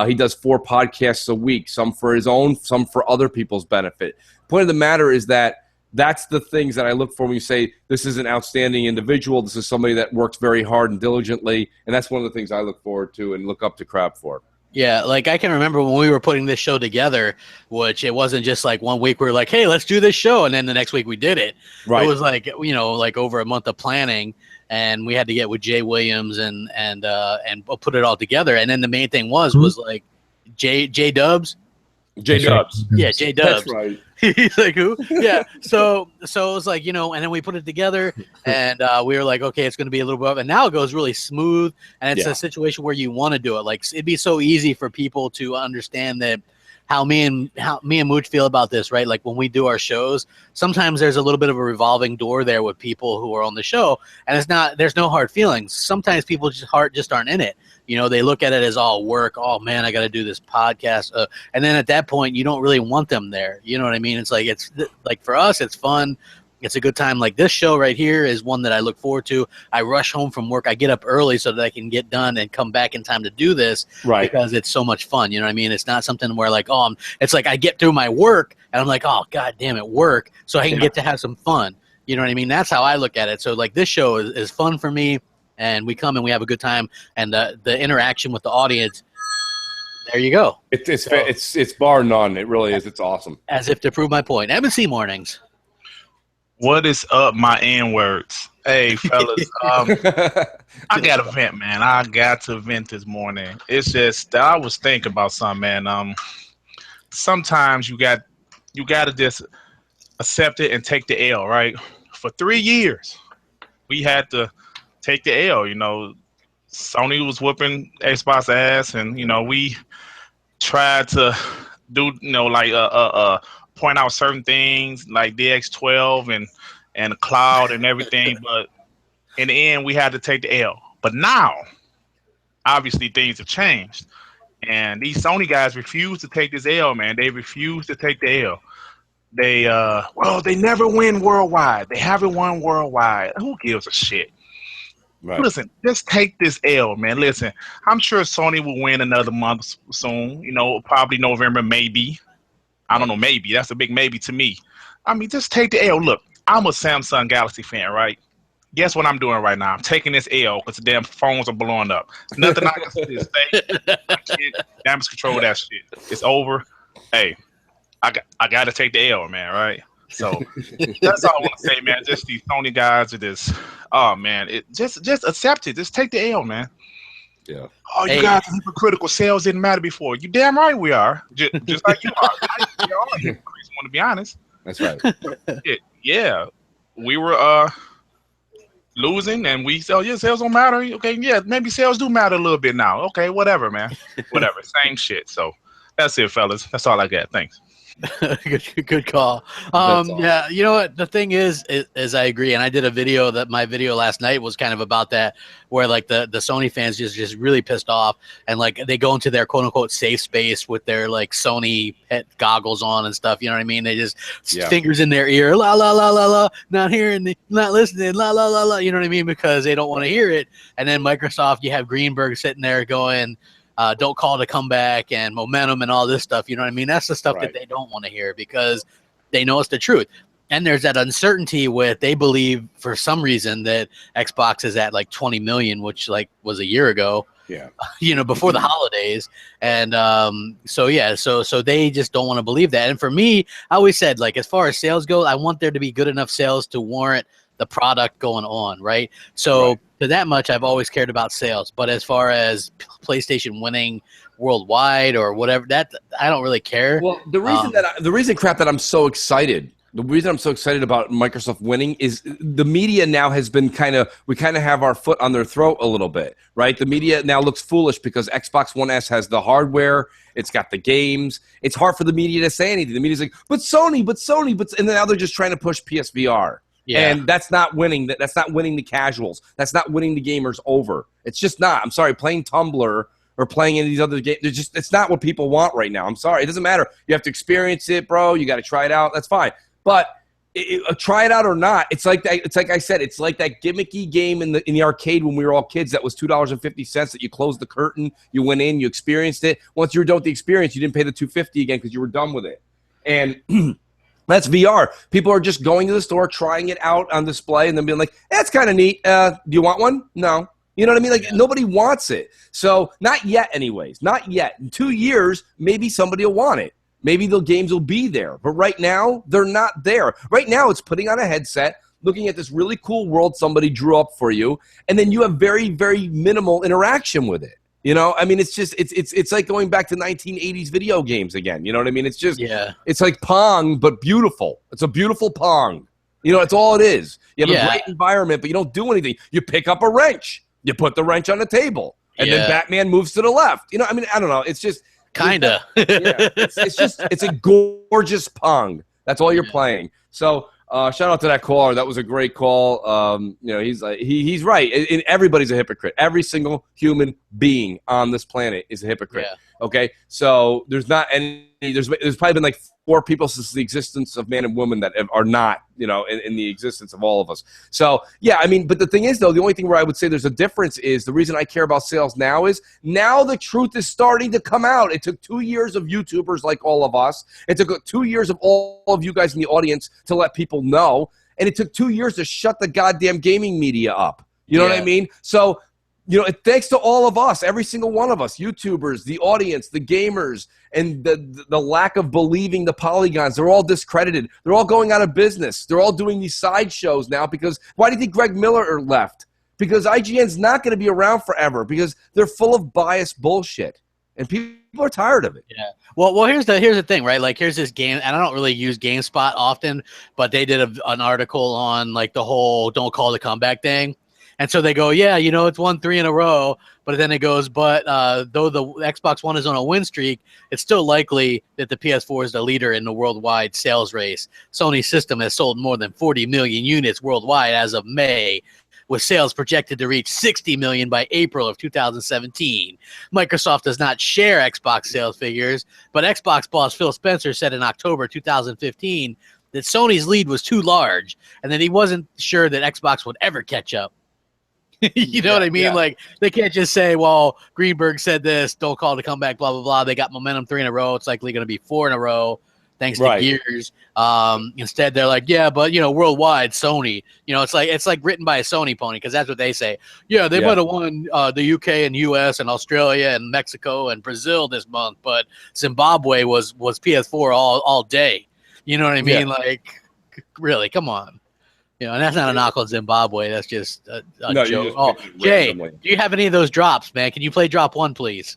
He does 4 podcasts a week, some for his own, some for other people's benefit. Point of the matter is that's the things that I look for when you say this is an outstanding individual. This is somebody that works very hard and diligently, and that's one of the things I look forward to and look up to Crap for. Yeah, like I can remember when we were putting this show together, which it wasn't just like one week we were like, hey, let's do this show, and then the next week we did it. Right. It was like, you know, like over a month of planning, and we had to get with Jay Williams and put it all together. And then the main thing was like J Dubs. J Dubs. Yeah, J Dubs. That's right. He's like, who? Yeah. So it was like, you know, and then we put it together, and we were like, okay, it's going to be a little bit, and now it goes really smooth, and it's a situation where you want to do it. Like it'd be so easy for people to understand that how me and Mooch feel about this, right? Like when we do our shows, sometimes there's a little bit of a revolving door there with people who are on the show, and there's no hard feelings. Sometimes people just aren't in it. You know, they look at it as all work. Oh man, I got to do this podcast, and then at that point, you don't really want them there. You know what I mean? It's like for us, it's fun. It's a good time. Like this show right here is one that I look forward to. I rush home from work. I get up early so that I can get done and come back in time to do this. Right. Because it's so much fun. You know what I mean? It's not something where like, it's like I get through my work and I'm like, oh, God damn it, work. So I can get to have some fun. You know what I mean? That's how I look at it. So like this show is fun for me, and we come and we have a good time, and the interaction with the audience. There you go. It's bar none. It really is. It's awesome. As if to prove my point. M&C Mornings. What is up, my N-words? Hey, fellas. I got to vent, man. I got to vent this morning. It's just that I was thinking about something, man. Sometimes you got to just accept it and take the L, right? For 3 years, we had to take the L. You know, Sony was whooping Xbox ass, and you know we tried to do like point out certain things like DX12 and the cloud and everything, but in the end we had to take the L. But now, obviously, things have changed, and these Sony guys refuse to take this L, man. They refuse to take the L. They they never win worldwide. They haven't won worldwide. Who gives a shit? Right. Listen, just take this L, man. Listen, I'm sure Sony will win another month soon. You know, probably November, maybe. I don't know, maybe. That's a big maybe to me. I mean, just take the L. Look, I'm a Samsung Galaxy fan, right? Guess what I'm doing right now? I'm taking this L because the damn phones are blowing up. There's nothing I can say. I can't damage control that shit. It's over. Hey, I got to take the L, man, right? So that's all I want to say, man. Just these Sony guys are just, oh man, just accept it. Just take the L, man. Yeah. Oh, you guys are hypocritical. Sales didn't matter before. You damn right we are. Just like you are. Right? We are hypocrites, want to be honest. That's right. Yeah, we were losing, and we said, yeah, sales don't matter. Okay, yeah, maybe sales do matter a little bit now. Okay, whatever, man. Whatever, same shit. So that's it, fellas. That's all I got. Thanks. Good call. Yeah, you know what the thing is I agree, and I did a video my video last night was kind of about that, where like the Sony fans just really pissed off, and like they go into their quote unquote safe space with their like Sony pet goggles on and stuff. You know what I mean? They just fingers in their ear, la la la la la, not hearing, not listening, la la la la. You know what I mean? Because they don't want to hear it. And then Microsoft, you have Greenberg sitting there going, don't call to come back and momentum and all this stuff. You know what I mean? That's the stuff that they don't want to hear because they know it's the truth. And there's that uncertainty with they believe for some reason that Xbox is at like 20 million, which like was a year ago. Yeah. You know, before the holidays. And so they just don't want to believe that. And for me, I always said, like, as far as sales go, I want there to be good enough sales to warrant the product going on, right? So to that much, I've always cared about sales. But as far as PlayStation winning worldwide or whatever, that I don't really care. Well, the reason crap that I'm so excited. The reason I'm so excited about Microsoft winning is the media now has been we have our foot on their throat a little bit, right? The media now looks foolish because Xbox One S has the hardware, it's got the games. It's hard for the media to say anything. The media's like, but Sony, and then now they're just trying to push PSVR. Yeah. And that's not winning. That's not winning the casuals. That's not winning the gamers over. It's just not. I'm sorry, playing Tumblr or playing any of these other games, it's not what people want right now. I'm sorry. It doesn't matter. You have to experience it, bro. You got to try it out. That's fine. But try it out or not, it's like that. It's like I said. It's like that gimmicky game in the arcade when we were all kids. That was $2.50 that you closed the curtain, you went in, you experienced it. Once you were done with the experience, you didn't pay the $2.50 again because you were done with it. And that's VR. People are just going to the store, trying it out on display, and then being like, that's kind of neat. Do you want one? No. You know what I mean? Like, nobody wants it. So, not yet anyways. Not yet. In 2 years, maybe somebody will want it. Maybe the games will be there. But right now, they're not there. Right now, it's putting on a headset, looking at this really cool world somebody drew up for you, and then you have very, very minimal interaction with it. You know, I mean, it's just it's like going back to 1980s video games again. You know what I mean? It's just it's like Pong, but beautiful. It's a beautiful Pong. You know, it's all it is. You have a great environment, but you don't do anything. You pick up a wrench, you put the wrench on the table, and then Batman moves to the left. You know, I mean, I don't know. It's just kinda. It's a gorgeous Pong. That's all you're playing. So. Shout out to that caller. That was a great call. You know, he's like, he's right. And everybody's a hypocrite. Every single human being on this planet is a hypocrite. Yeah. Okay, so there's not any. There's probably been like 4 people since the existence of man and woman that are not, you know, in the existence of all of us. So yeah, I mean, but the thing is though, the only thing where I would say there's a difference is the reason I care about sales now is now the truth is starting to come out. It took 2 years of YouTubers like all of us. It took 2 years of all of you guys in the audience to let people know, and it took 2 years to shut the goddamn gaming media up. You know what I mean? So. You know, thanks to all of us, every single one of us, YouTubers, the audience, the gamers, and the lack of believing the polygons, they're all discredited. They're all going out of business. They're all doing these side shows now because why do you think Greg Miller left? Because IGN's not going to be around forever because they're full of biased bullshit. And people are tired of it. Yeah. Well, here's the thing, right? Like, here's this game, and I don't really use GameSpot often, but they did an article on, like, the whole don't call the comeback thing. And so they go, yeah, it's won 3 in a row. But then it goes, but though the Xbox One is on a win streak, it's still likely that the PS4 is the leader in the worldwide sales race. Sony's system has sold more than 40 million units worldwide as of May, with sales projected to reach 60 million by April of 2017. Microsoft does not share Xbox sales figures, but Xbox boss Phil Spencer said in October 2015 that Sony's lead was too large and that he wasn't sure that Xbox would ever catch up. You know what I mean? Yeah. Like, they can't just say, well, Greenberg said this, don't call to come back, blah, blah, blah. They got momentum 3 in a row. It's likely going to be 4 in a row, thanks to Gears. Instead, they're like, yeah, but, worldwide, Sony. It's like written by a Sony pony, because that's what they say. Yeah, they might have won the UK and US and Australia and Mexico and Brazil this month, but Zimbabwe was PS4 all day. You know what I mean? Yeah. Like, really, come on. And that's not a knock on Zimbabwe. That's just a No, you joke. just Oh, picked it Jay, randomly. do you have any of those drops, man? Can you play drop 1, please?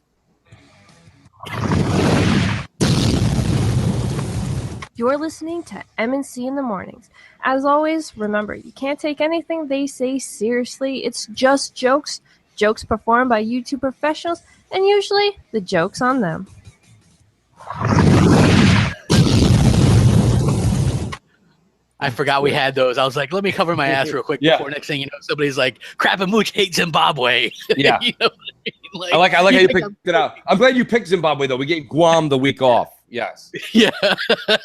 You're listening to M&C in the Mornings. As always, remember, you can't take anything they say seriously. It's just jokes. Jokes performed by YouTube professionals, and usually the joke's on them. I forgot we had those. I was like, let me cover my ass real quick before next thing you know, somebody's like, Crap and Mooch hate Zimbabwe. Yeah. You know what I mean? I like how you picked it out. I'm glad you picked Zimbabwe, though. We gave Guam the week off. Yes. Yeah.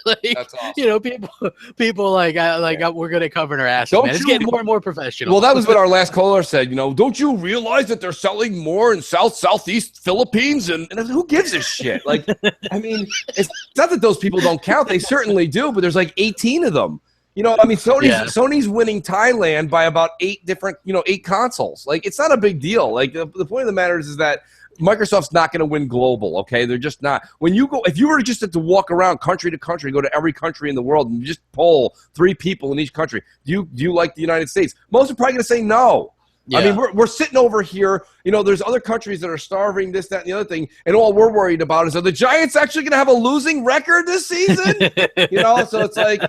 Like, That's awesome. People we're good at covering our asses, man. It's getting more and more professional. Well, that was what our last caller said. Don't you realize that they're selling more in Southeast Philippines? And who gives a shit? Like, I mean, it's not that those people don't count. They certainly do, but there's like 18 of them. Sony's winning Thailand by about 8 different, 8 consoles. Like, it's not a big deal. Like, the point of the matter is that Microsoft's not going to win global, okay? They're just not. If you were just to walk around country to country, go to every country in the world, and you just poll 3 people in each country, do you like the United States? Most are probably going to say no. Yeah. I mean, we're sitting over here. There's other countries that are starving, this, that, and the other thing, and all we're worried about is, are the Giants actually going to have a losing record this season? So it's like,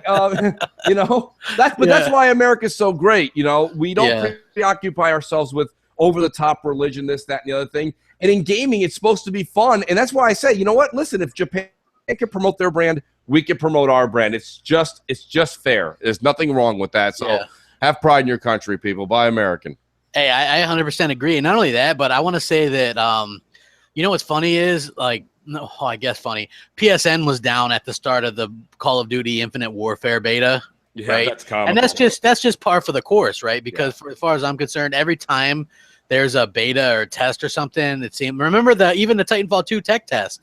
that's why America's so great. We don't preoccupy ourselves with over-the-top religion, this, that, and the other thing. And in gaming, it's supposed to be fun, and that's why I say, you know what? Listen, if Japan can promote their brand, we can promote our brand. It's just fair. There's nothing wrong with that. So have pride in your country, people. Buy American. Hey, I 100% agree. And not only that, but I want to say that, what's funny is, I guess funny, PSN was down at the start of the Call of Duty Infinite Warfare beta, right? That's comical. And that's just par for the course, right? Because as far as I'm concerned, every time there's a beta or test or something, it seemed, remember even the Titanfall 2 tech test,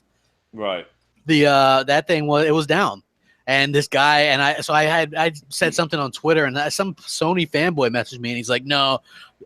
right? That thing was down. And this guy, and I said something on Twitter, and some Sony fanboy messaged me, and he's like, no,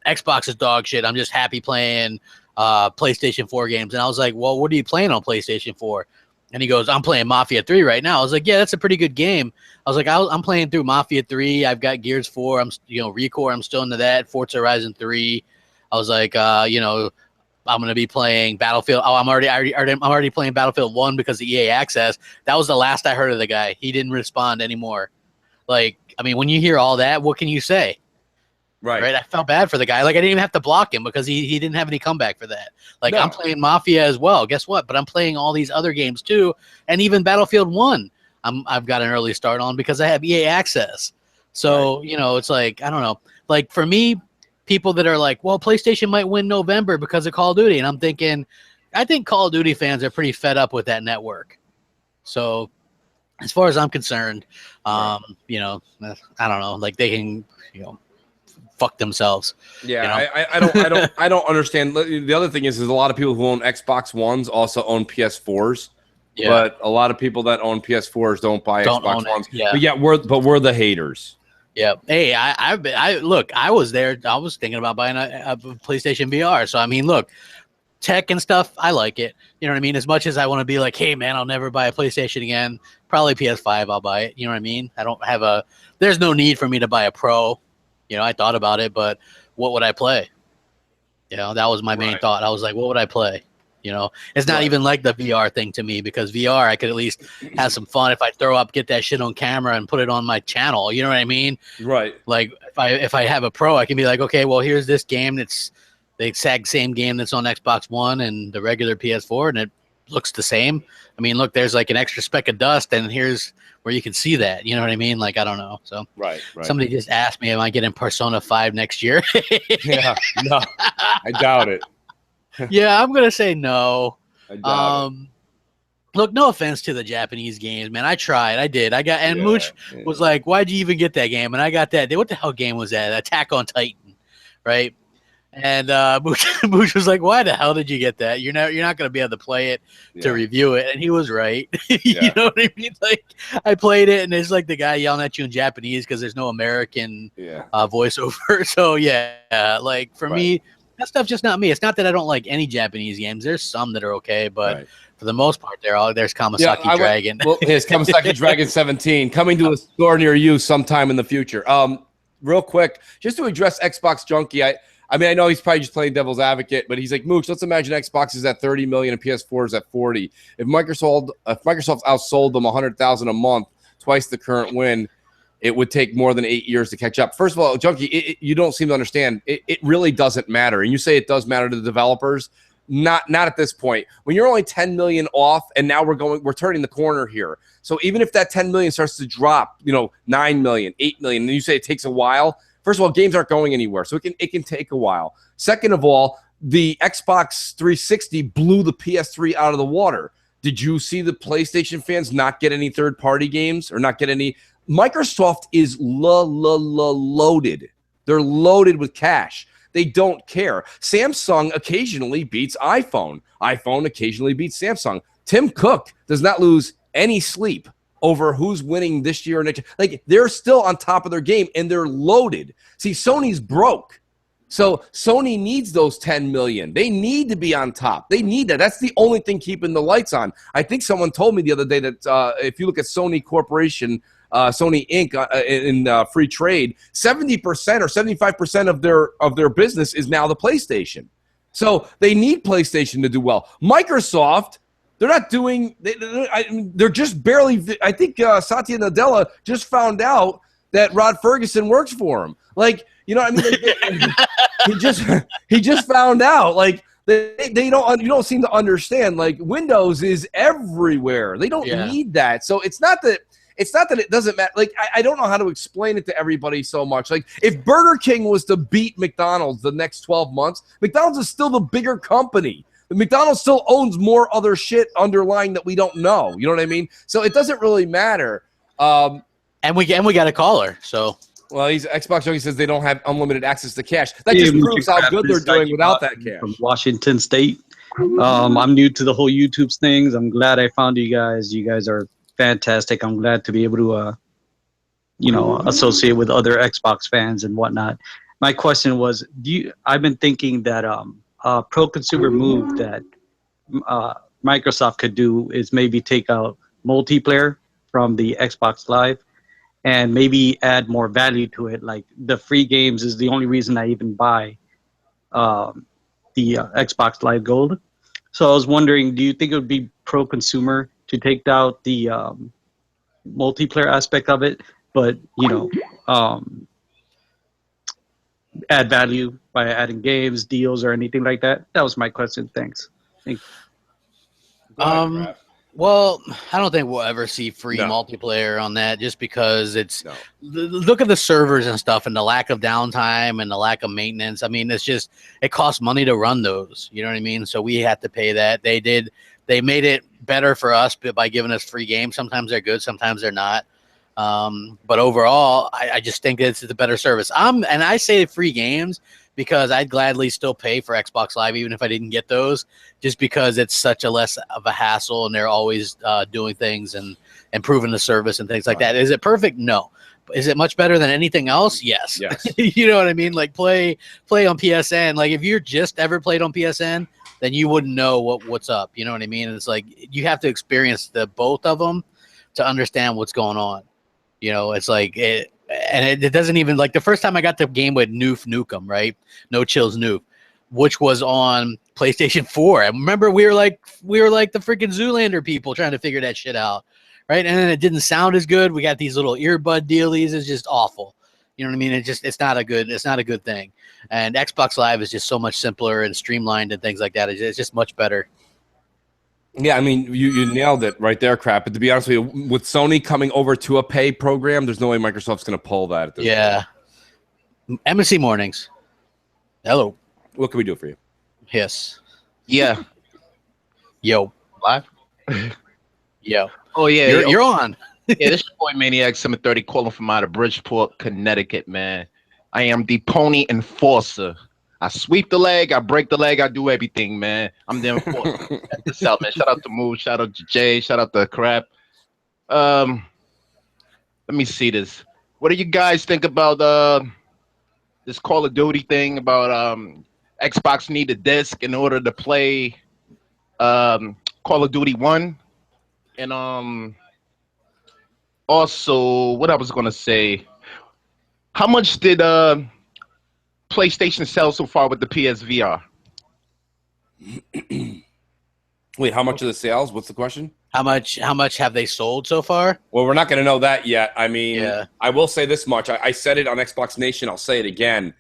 Xbox is dog shit. I'm just happy playing PlayStation 4 games. And I was like, well, what are you playing on PlayStation 4? And he goes, I'm playing Mafia 3 right now. I was like, yeah, that's a pretty good game. I was like, I'm playing through Mafia 3. I've got Gears 4. Recore, I'm still into that. Forza Horizon 3. I was like, I'm going to be playing Battlefield. Oh, I'm already playing Battlefield 1 because of EA Access. That was the last I heard of the guy. He didn't respond anymore. Like, I mean, when you hear all that, what can you say? Right. I felt bad for the guy. Like, I didn't even have to block him because he didn't have any comeback for that. Like, no. I'm playing Mafia as well. Guess what? But I'm playing all these other games too. And even Battlefield 1, I've got an early start on because I have EA Access. So, it's like, I don't know. Like, for me, people that are like, well, PlayStation might win November because of Call of Duty. And I'm thinking, I think Call of Duty fans are pretty fed up with that network. So as far as I'm concerned, I don't know, like they can, fuck themselves. Yeah. I don't understand. The other thing is a lot of people who own Xbox Ones also own PS4s. Yeah. But a lot of people that own PS4s don't buy Xbox Ones. Yeah. But we're the haters. Yeah. Hey, I was there. I was thinking about buying a PlayStation VR. So, I mean, look, tech and stuff, I like it. You know what I mean? As much as I want to be like, hey, man, I'll never buy a PlayStation again. Probably PS5, I'll buy it. You know what I mean? I don't have there's no need for me to buy a Pro. I thought about it, but what would I play? That was my main thought. I was like, what would I play? You know, it's not even like the VR thing to me, because VR, I could at least have some fun. If I throw up, get that shit on camera and put it on my channel. You know what I mean? Right. Like if I have a Pro, I can be like, okay, well, here's this game that's the exact same game that's on Xbox One and the regular PS4, and it looks the same. I mean, look, there's like an extra speck of dust, and here's where you can see that. You know what I mean? Like, I don't know. So right. Somebody just asked me, am I getting Persona 5 next year? Yeah, no, I doubt it. Yeah, I'm gonna say no. I doubt it. Look, no offense to the Japanese games, man. I tried. I did. And Mooch was like, why'd you even get that game? And I got that. What the hell game was that? Attack on Titan, right? And Mooch was like, why the hell did you get that? You're not going to be able to play it to review it. And he was right. You know what I mean? Like, I played it, and it's like the guy yelling at you in Japanese because there's no American voiceover. So, like, for me, that stuff's just not me. It's not that I don't like any Japanese games. There's some that are okay, but for the most part, there's Kamasaki Dragon. Well, here's Kamasaki Dragon 17 coming to a store near you sometime in the future. Real quick, just to address Xbox Junkie, I mean, I know he's probably just playing devil's advocate, but he's like, Mooch, let's imagine Xbox is at 30 million and PS4 is at 40. If Microsoft outsold them 100,000 a month, twice the current win, it would take more than 8 years to catch up. First of all, Junkie, you don't seem to understand. It really doesn't matter. And you say it does matter to the developers. Not at this point. When you're only 10 million off, and now we're turning the corner here. So even if that 10 million starts to drop, 9 million, 8 million, and you say it takes a while, first of all, games aren't going anywhere, so it can take a while. Second of all, the Xbox 360 blew the PS3 out of the water. Did you see the PlayStation fans not get any third-party games or not get any? Microsoft is loaded. They're loaded with cash. They don't care. Samsung occasionally beats iPhone. iPhone occasionally beats Samsung. Tim Cook does not lose any sleep over who's winning this year or next year. Like, they're still on top of their game, and they're loaded. See, Sony's broke. So Sony needs those 10 million. They need to be on top. They need that. That's the only thing keeping the lights on. I think someone told me the other day that if you look at Sony Corporation, Sony Inc. In free trade, 70% or 75% of their business is now the PlayStation. So they need PlayStation to do well. Microsoft, they're not doing. They're just barely. I think Satya Nadella just found out that Rod Ferguson works for him. Like, you know what I mean? Like, he just found out. Like, they don't. You don't seem to understand. Like, Windows is everywhere. They don't need that. So it's not that it doesn't matter. Like, I don't know how to explain it to everybody so much. Like, if Burger King was to beat McDonald's the next 12 months, McDonald's is still the bigger company. McDonald's still owns more other shit underlying that we don't know. You know what I mean? So it doesn't really matter. And we got a caller. So, well, Xbox Junkie says they don't have unlimited access to cash. That just proves how good they're doing without that cash. From Washington State. I'm new to the whole YouTube things. I'm glad I found you guys. You guys are fantastic. I'm glad to be able to, associate with other Xbox fans and whatnot. My question was, I've been thinking that pro-consumer move that Microsoft could do is maybe take out multiplayer from the Xbox Live and maybe add more value to it. Like, the free games is the only reason I even buy the Xbox Live Gold. So I was wondering, do you think it would be pro-consumer to take out the multiplayer aspect of it, but add value by adding games, deals, or anything like that? That was my question. Thanks. Well, I don't think we'll ever see free multiplayer on that, just because look at the servers and stuff and the lack of downtime and the lack of maintenance. I mean, it costs money to run those. You know what I mean? So we have to pay that. They made it better for us by giving us free games. Sometimes they're good, sometimes they're not. But overall, I just think it's a better service. And I say free games because I'd gladly still pay for Xbox Live even if I didn't get those, just because it's such a less of a hassle and they're always doing things and improving the service and things like that. Is it perfect? No. Is it much better than anything else? Yes. You know what I mean? Like, play on PSN. Like, if you're just ever played on PSN, then you wouldn't know what's up. You know what I mean? And it's like, you have to experience both of them to understand what's going on. It's like it doesn't even, like, the first time I got the game with Noof Nukem, right? No Chills Noof, which was on PlayStation 4. I remember we were like the freaking Zoolander people trying to figure that shit out, right? And then it didn't sound as good. We got these little earbud dealies. It's just awful. You know what I mean? It's not a good thing. And Xbox Live is just so much simpler and streamlined and things like that. It's just much better. Yeah, I mean, you nailed it right there, Crap. But to be honest with you, with Sony coming over to a pay program, there's no way Microsoft's going to pull that. At this point. MNC Mornings. Hello. What can we do for you? Yes. Yeah. Yo. Live? Yo. Oh, yeah. You're on. Yeah, this is your boy Maniac 730 calling from out of Bridgeport, Connecticut, man. I am the pony enforcer. I sweep the leg, I break the leg, I do everything, man. I'm the enforcer. Check this out, man. Shout out to Mooch, shout out to Jay, shout out to Crap. Let me see this. What do you guys think about this Call of Duty thing about Xbox need a disc in order to play Call of Duty 1? And also, what I was gonna say, how much did PlayStation sell so far with the PSVR? Wait, how much of the sales? What's the question? How much have they sold so far? Well, we're not going to know that yet. I mean, I will say this much. I said it on Xbox Nation. I'll say it again.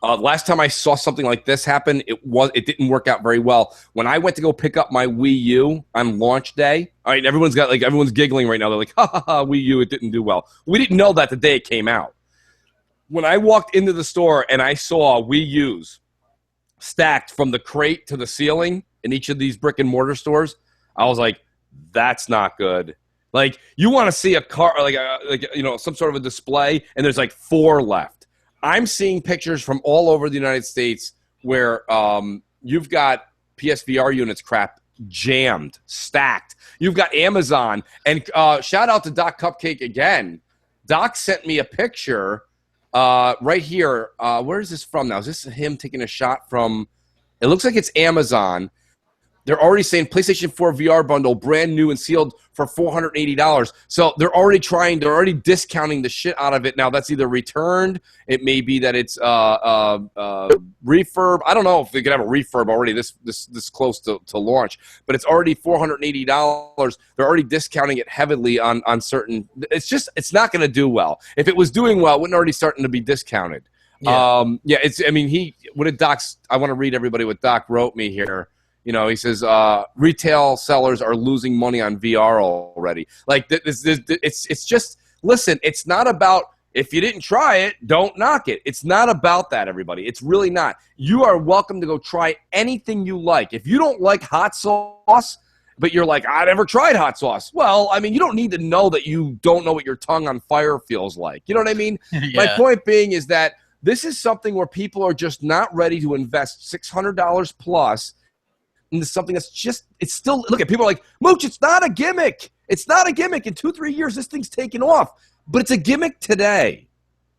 Last time I saw something like this happen, it didn't work out very well. When I went to go pick up my Wii U on launch day, all right, everyone's giggling right now. They're like, ha ha ha, Wii U, it didn't do well. We didn't know that the day it came out. When I walked into the store and I saw Wii U's stacked from the crate to the ceiling in each of these brick and mortar stores, I was like, that's not good. Like, you want to see a car, some sort of a display, and there's like 4 left. I'm seeing pictures from all over the United States where you've got PSVR units jammed, stacked. You've got Amazon, and shout out to Doc Cupcake again. Doc sent me a picture right here. Where is this from now? Is this him taking a shot from? It looks like it's Amazon. They're already saying PlayStation 4 VR bundle, brand new and sealed for $480. So they're already discounting the shit out of it. Now that's either returned. It may be that it's refurb. I don't know if they could have a refurb already this close to launch, but it's already $480. They're already discounting it heavily on certain. It's not going to do well. If it was doing well, it wouldn't already starting to be discounted. Yeah. What did Doc's? I want to read everybody what Doc wrote me here. You know, he says retail sellers are losing money on VR already. Like it's just, listen. It's not about, if you didn't try it, don't knock it. It's not about that, everybody. It's really not. You are welcome to go try anything you like. If you don't like hot sauce, but you're like, I never tried hot sauce. Well, I mean, you don't need to know that you don't know what your tongue on fire feels like. You know what I mean? Yeah. My point being is that this is something where people are just not ready to invest $600 plus into something that's just, it's still, look at people are like, Mooch, it's not a gimmick. It's not a gimmick. In 2-3 years, this thing's taken off. But it's a gimmick today.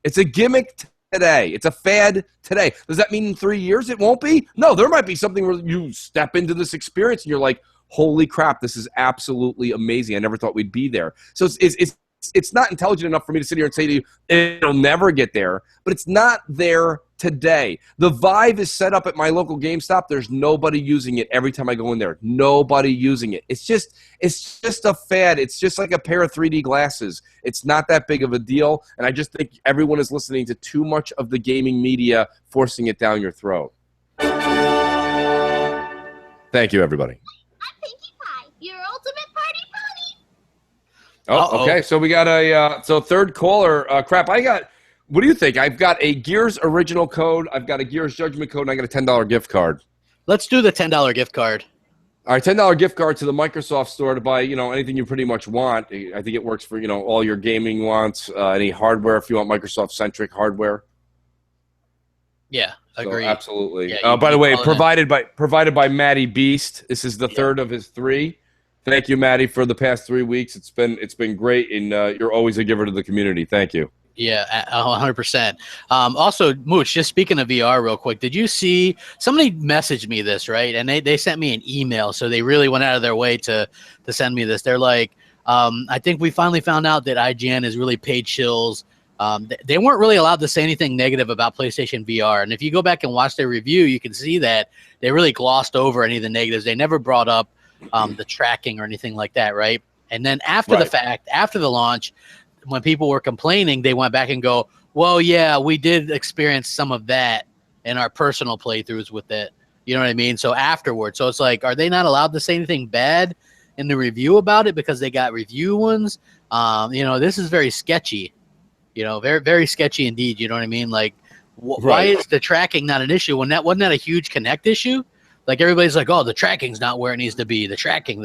It's a gimmick today. It's a fad today. Does that mean in 3 years it won't be? No, there might be something where you step into this experience and you're like, holy crap, this is absolutely amazing. I never thought we'd be there. So it's not intelligent enough for me to sit here and say to you, it'll never get there, but it's not there today. The Vive is set up at my local GameStop. There's nobody using it every time I go in there. Nobody using it. It's just a fad. It's just like a pair of 3D glasses. It's not that big of a deal, and I just think everyone is listening to too much of the gaming media forcing it down your throat. Thank you, everybody. I'm Pinkie Pie, your ultimate party pony. Oh, okay. So we got a third caller. Crap, what do you think? I've got a Gears original code. I've got a Gears Judgment code, and I got a $10 gift card. Let's do the $10 gift card. All right, $10 gift card to the Microsoft store to buy, anything you pretty much want. I think it works for, all your gaming wants, any hardware if you want Microsoft-centric hardware. Yeah, agree. So, absolutely. Yeah, by the way, provided by Matty Beast. This is the third of his 3. Thank you, Matty, for the past 3 weeks. It's been great, and you're always a giver to the community. Thank you. Yeah, 100%. Also, Mooch, just speaking of VR real quick, did you see somebody messaged me this, right? And they sent me an email, so they really went out of their way to send me this. They're like, I think we finally found out that IGN is really paid shills They weren't really allowed to say anything negative about PlayStation VR. And if you go back and watch their review, you can see that they really glossed over any of the negatives. They never brought up the tracking or anything like that, right? And then after the fact, after the launch, when people were complaining, they went back and go, well, yeah, we did experience some of that in our personal playthroughs with it. You know what I mean? So afterwards, so it's like, are they not allowed to say anything bad in the review about it because they got review ones? You know, this is very sketchy. You know, very, very sketchy indeed. You know what I mean? Like, why is the tracking not an issue? Wasn't that a huge Connect issue? Like, everybody's like, oh, the tracking's not where it needs to be. The tracking.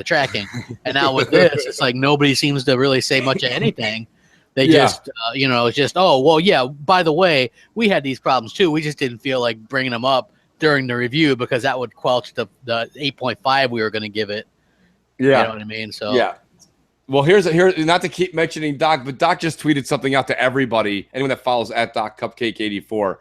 And now with this, it's like nobody seems to really say much of anything. They just, you know, it's just, oh, well, yeah, by the way, we had these problems too. We just didn't feel like bringing them up during the review because that would quelch the 8.5 we were going to give it. Yeah. You know what I mean? So, yeah. Well, here's not to keep mentioning Doc, but Doc just tweeted something out to everybody, anyone that follows at Doc Cupcake 84.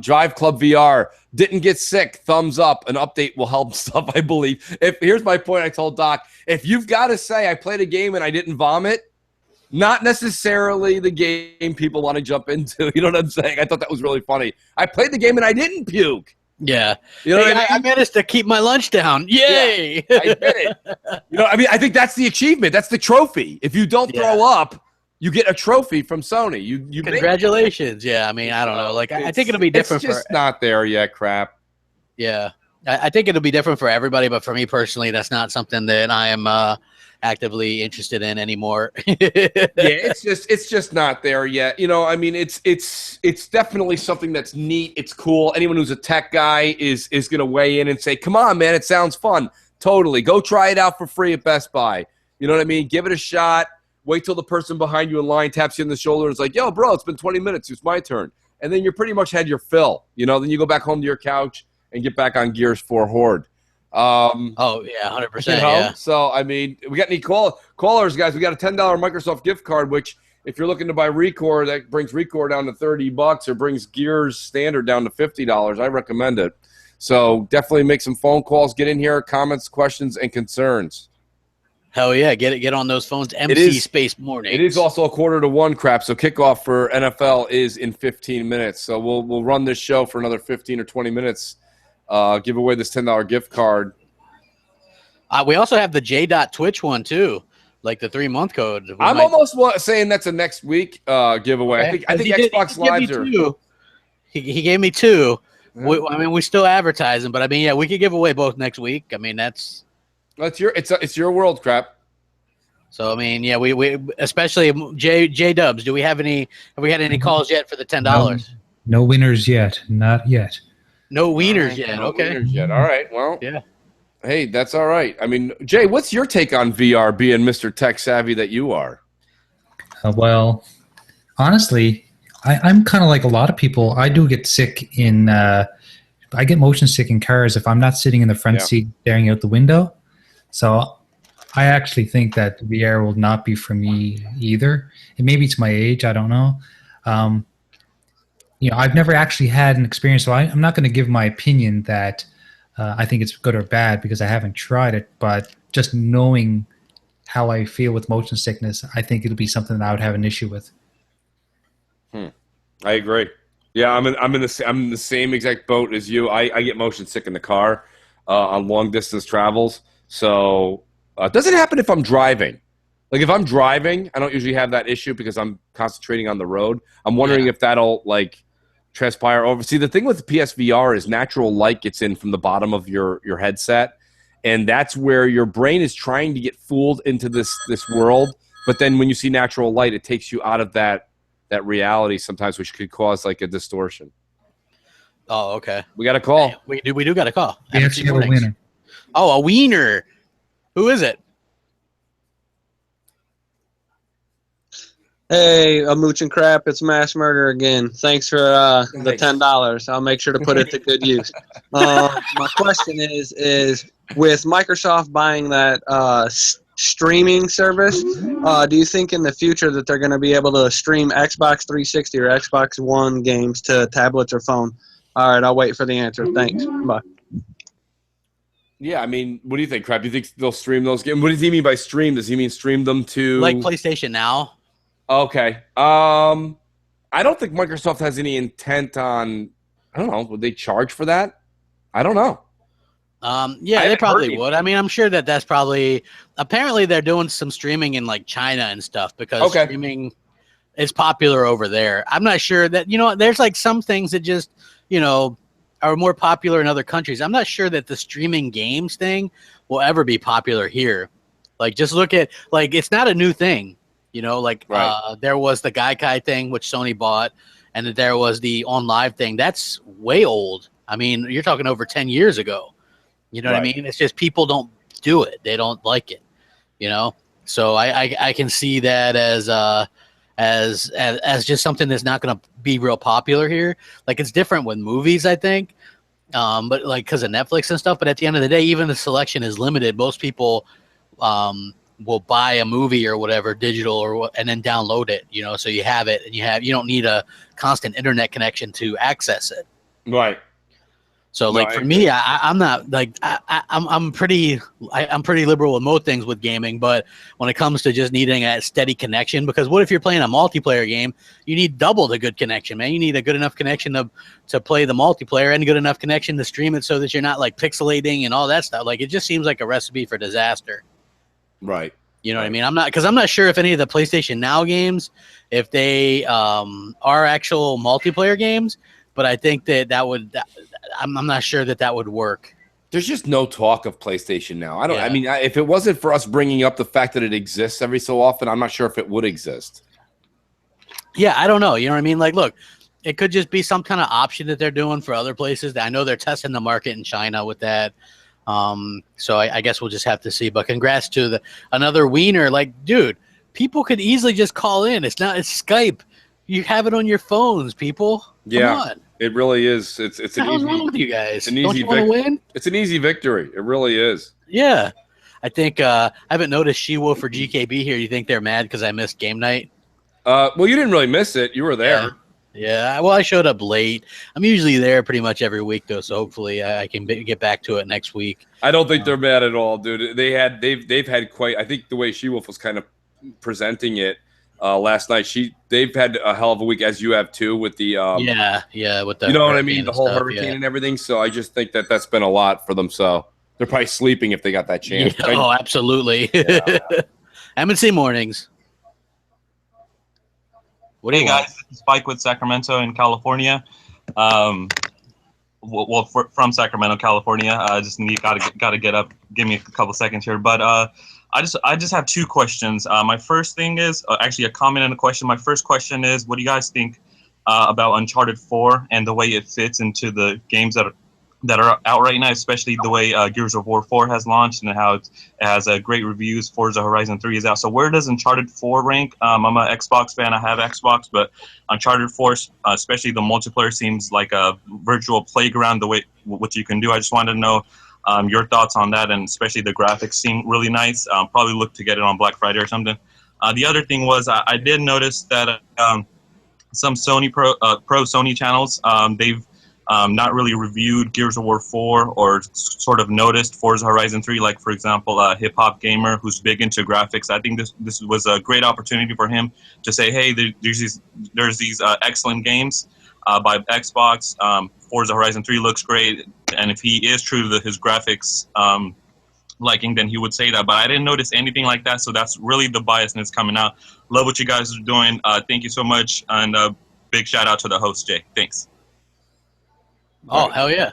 Drive Club VR didn't get sick. Thumbs up. An update will help stuff, I believe. Here's my point. I told Doc, if you've got to say I played a game and I didn't vomit, not necessarily the game people want to jump into. You know what I'm saying? I thought that was really funny. I played the game and I didn't puke. Yeah. You know what I mean? I managed to keep my lunch down. Yay! Yeah, I did it. You know, I mean, I think that's the achievement. That's the trophy. If you don't throw up, you get a trophy from Sony. You Congratulations. Yeah, I mean, I don't know. Like, I think it'll be different. It's just not there yet, crap. Yeah. I think it'll be different for everybody, but for me personally, that's not something that I am actively interested in anymore. It's just not there yet. You know, I mean, it's definitely something that's neat. It's cool. Anyone who's a tech guy is going to weigh in and say, come on, man, it sounds fun. Totally. Go try it out for free at Best Buy. You know what I mean? Give it a shot. Wait till the person behind you in line taps you on the shoulder and is like, yo, bro, it's been 20 minutes. It's my turn. And then you're pretty much had your fill. You know, then you go back home to your couch and get back on Gears 4 Horde. Oh yeah, 100%. You know? Yeah. So I mean, we got any callers, guys? We got a $10 Microsoft gift card, which if you're looking to buy Recore, that brings Recore down to $30 or brings Gears Standard down to $50. I recommend it. So definitely make some phone calls. Get in here, comments, questions, and concerns. Hell yeah, get on those phones. MC Space Morning. It is also 1:45 crap. So kickoff for NFL is in 15 minutes. So we'll run this show for another 15 or 20 minutes. Give away this $10 gift card. We also have the J.Twitch one too, like the 3-month code. I'm almost saying that's a next week giveaway. I think Xbox Lives are. He gave me 2. Yeah. I mean, we still advertising, but I mean, yeah, we could give away both next week. I mean, it's your world, crap. So I mean, yeah, we especially J Dubs. Have we had any calls yet for the $10? No winners yet, not yet. No wieners yet. No Okay. wieners yet. All right. Well. Yeah. Hey, that's all right. I mean, Jay, what's your take on VR, being Mr. Tech Savvy that you are? Well, honestly, I'm kind of like a lot of people. I do get sick I get motion sick in cars if I'm not sitting in the front seat staring out the window. So I actually think that VR will not be for me either. And maybe it's my age. I don't know. You know, I've never actually had an experience, so I'm not going to give my opinion that I think it's good or bad because I haven't tried it. But just knowing how I feel with motion sickness, I think it'll be something that I would have an issue with. I agree. Yeah, I'm in the same exact boat as you. I get motion sick in the car on long distance travels. So it doesn't happen if I'm driving. Like if I'm driving, I don't usually have that issue because I'm concentrating on the road. I'm wondering if that'll like transpire over. See, the thing with the PSVR is natural light gets in from the bottom of your headset, and that's where your brain is trying to get fooled into this world. But then when you see natural light, it takes you out of that reality sometimes, which could cause like a distortion. Oh, okay. We got a call. Hey, we do got a call. We actually have a winner. Oh, a wiener. Who is it? Hey, a Mooch and Crap, it's Mass Murder again. Thanks for the $10. I'll make sure to put it to good use. My question is with Microsoft buying that streaming service, do you think in the future that they're going to be able to stream Xbox 360 or Xbox One games to tablets or phone? All right, I'll wait for the answer. Thanks. Bye. Yeah, I mean, what do you think, Crap? Do you think they'll stream those games? What does he mean by stream? Does he mean stream them to like PlayStation Now? Okay. I don't think Microsoft has any intent on. I don't know. Would they charge for that? I don't know. Yeah, they probably would. I mean, I'm sure that that's probably. Apparently, they're doing some streaming in like China and stuff because streaming is popular over there. I'm not sure that there's like some things that just are more popular in other countries. I'm not sure that the streaming games thing will ever be popular here. Like, just look at it's not a new thing. There was the Gaikai thing, which Sony bought, and there was the On Live thing. That's way old. I mean, you're talking over 10 years ago. You know what I mean? It's just people don't do it. They don't like it. So I can see that as just something that's not going to be real popular here. Like, it's different with movies, I think, but like because of Netflix and stuff. But at the end of the day, even the selection is limited. Most people will buy a movie or whatever digital and then download it. So you have it, and you don't need a constant internet connection to access it. Right. So for me, I'm not like I'm pretty liberal with most things with gaming, but when it comes to just needing a steady connection, because what if you're playing a multiplayer game? You need double the good connection, man. You need a good enough connection to play the multiplayer and a good enough connection to stream it so that you're not like pixelating and all that stuff. Like, it just seems like a recipe for disaster. Right. You know what I mean? I'm not sure if any of the PlayStation Now games, if they are actual multiplayer games, but I think that would. I'm not sure that would work. There's just no talk of PlayStation Now. I mean, if it wasn't for us bringing up the fact that it exists every so often, I'm not sure if it would exist. Yeah, I don't know. You know what I mean? Like, look, it could just be some kind of option that they're doing for other places. I know they're testing the market in China with that. So I guess we'll just have to see. But congrats to another wiener. Like, dude, people could easily just call in. It's Skype. You have it on your phones, people. Come on. It really is. It's an What's easy. wrong with you guys? It's an Don't easy you want to win? It's an easy victory. It really is. Yeah, I think I haven't noticed She-Wolf or GKB here. You think they're mad because I missed game night? Well, you didn't really miss it. You were there. Yeah. Well, I showed up late. I'm usually there pretty much every week, though. So hopefully I can get back to it next week. I don't think they're mad at all, dude. They've had quite. I think the way She-Wolf was kind of presenting it last night, they've had a hell of a week, as you have too, with the with the you know what I mean, the whole stuff, hurricane and everything. So I just think that's been a lot for them. So they're probably sleeping if they got that chance. Yeah, oh, absolutely. M&C mornings. Hey guys, this is Spike with Sacramento in California. From Sacramento, California. Gotta get up. Give me a couple seconds here, but I just have two questions. My first thing is actually a comment and a question. My first question is, what do you guys think about Uncharted 4 and the way it fits into the games that are out right now, especially the way Gears of War 4 has launched and how it has great reviews. Forza Horizon 3 is out. So where does Uncharted 4 rank? I'm an Xbox fan. I have Xbox, but Uncharted 4, especially the multiplayer, seems like a virtual playground, the way what you can do. I just wanted to know your thoughts on that, and especially the graphics seem really nice. Probably look to get it on Black Friday or something. The other thing was I did notice that some Sony Pro Sony channels, they've not really reviewed Gears of War 4 or sort of noticed Forza Horizon 3, like, for example, Hip Hop Gamer, who's big into graphics. I think this was a great opportunity for him to say, hey, there's these excellent games by Xbox. Forza Horizon 3 looks great, and if he is true to his graphics liking, then he would say that. But I didn't notice anything like that, so that's really the biasness coming out. Love what you guys are doing. Thank you so much, and big shout out to the host, Jay. Thanks. Oh, hell yeah.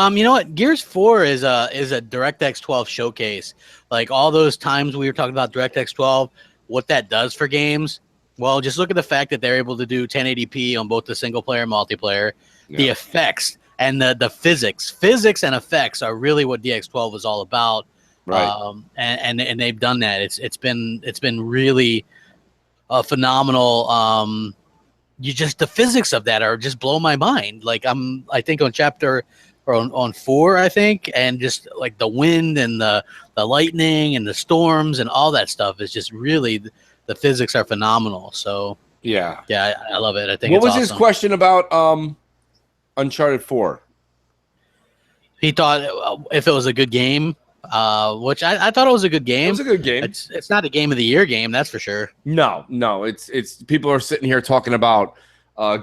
You know what? Gears 4 is a DirectX 12 showcase. Like, all those times we were talking about DirectX 12, what that does for games. Well, just look at the fact that they're able to do 1080p on both the single player and multiplayer. Yeah. The effects and the physics. Physics and effects are really what DX12 is all about. Right. And they've done that. It's been really phenomenal. The physics of that are just blow my mind. Like, I think on chapter or on 4, I think, and just like the wind and the lightning and the storms and all that stuff is just really, the physics are phenomenal. So yeah, I love it. I think. What was his question about Uncharted 4? He thought if it was a good game, which I thought it was a good game. It was a good game. It's not a game of the year game, that's for sure. No. It's people are sitting here talking about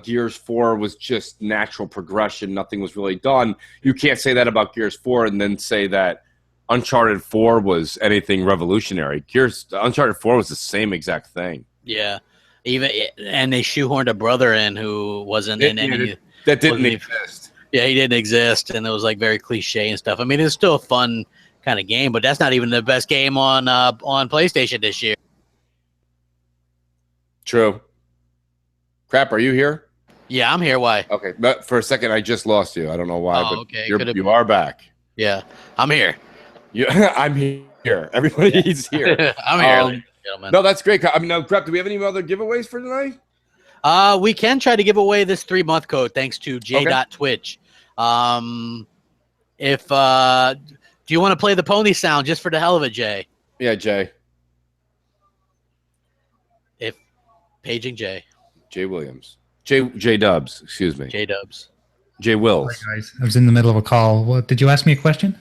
Gears 4 was just natural progression. Nothing was really done. You can't say that about Gears 4 and then say that Uncharted 4 was anything revolutionary. Uncharted 4 was the same exact thing. Yeah. And they shoehorned a brother in who wasn't in any... That didn't exist. Yeah, he didn't exist, and it was like very cliche and stuff. I mean, it's still a fun kind of game, but that's not even the best game on PlayStation this year. True. Crap, are you here? Yeah, I'm here. Why? Okay, but for a second I just lost you. I don't know why, but okay. you are back. Yeah, I'm here. I'm here. Everybody's here. I'm here, ladies and gentlemen. No, that's great. I mean, no, crap. Do we have any other giveaways for tonight? We can try to give away this 3-month code thanks to J.Twitch. If do you want to play the pony sound just for the hell of it, Jay? Yeah, Jay. If paging Jay. Jay Williams. J Dubs, excuse me. J Dubs. Jay Wills. Sorry, guys. I was in the middle of a call. What did you ask me a question?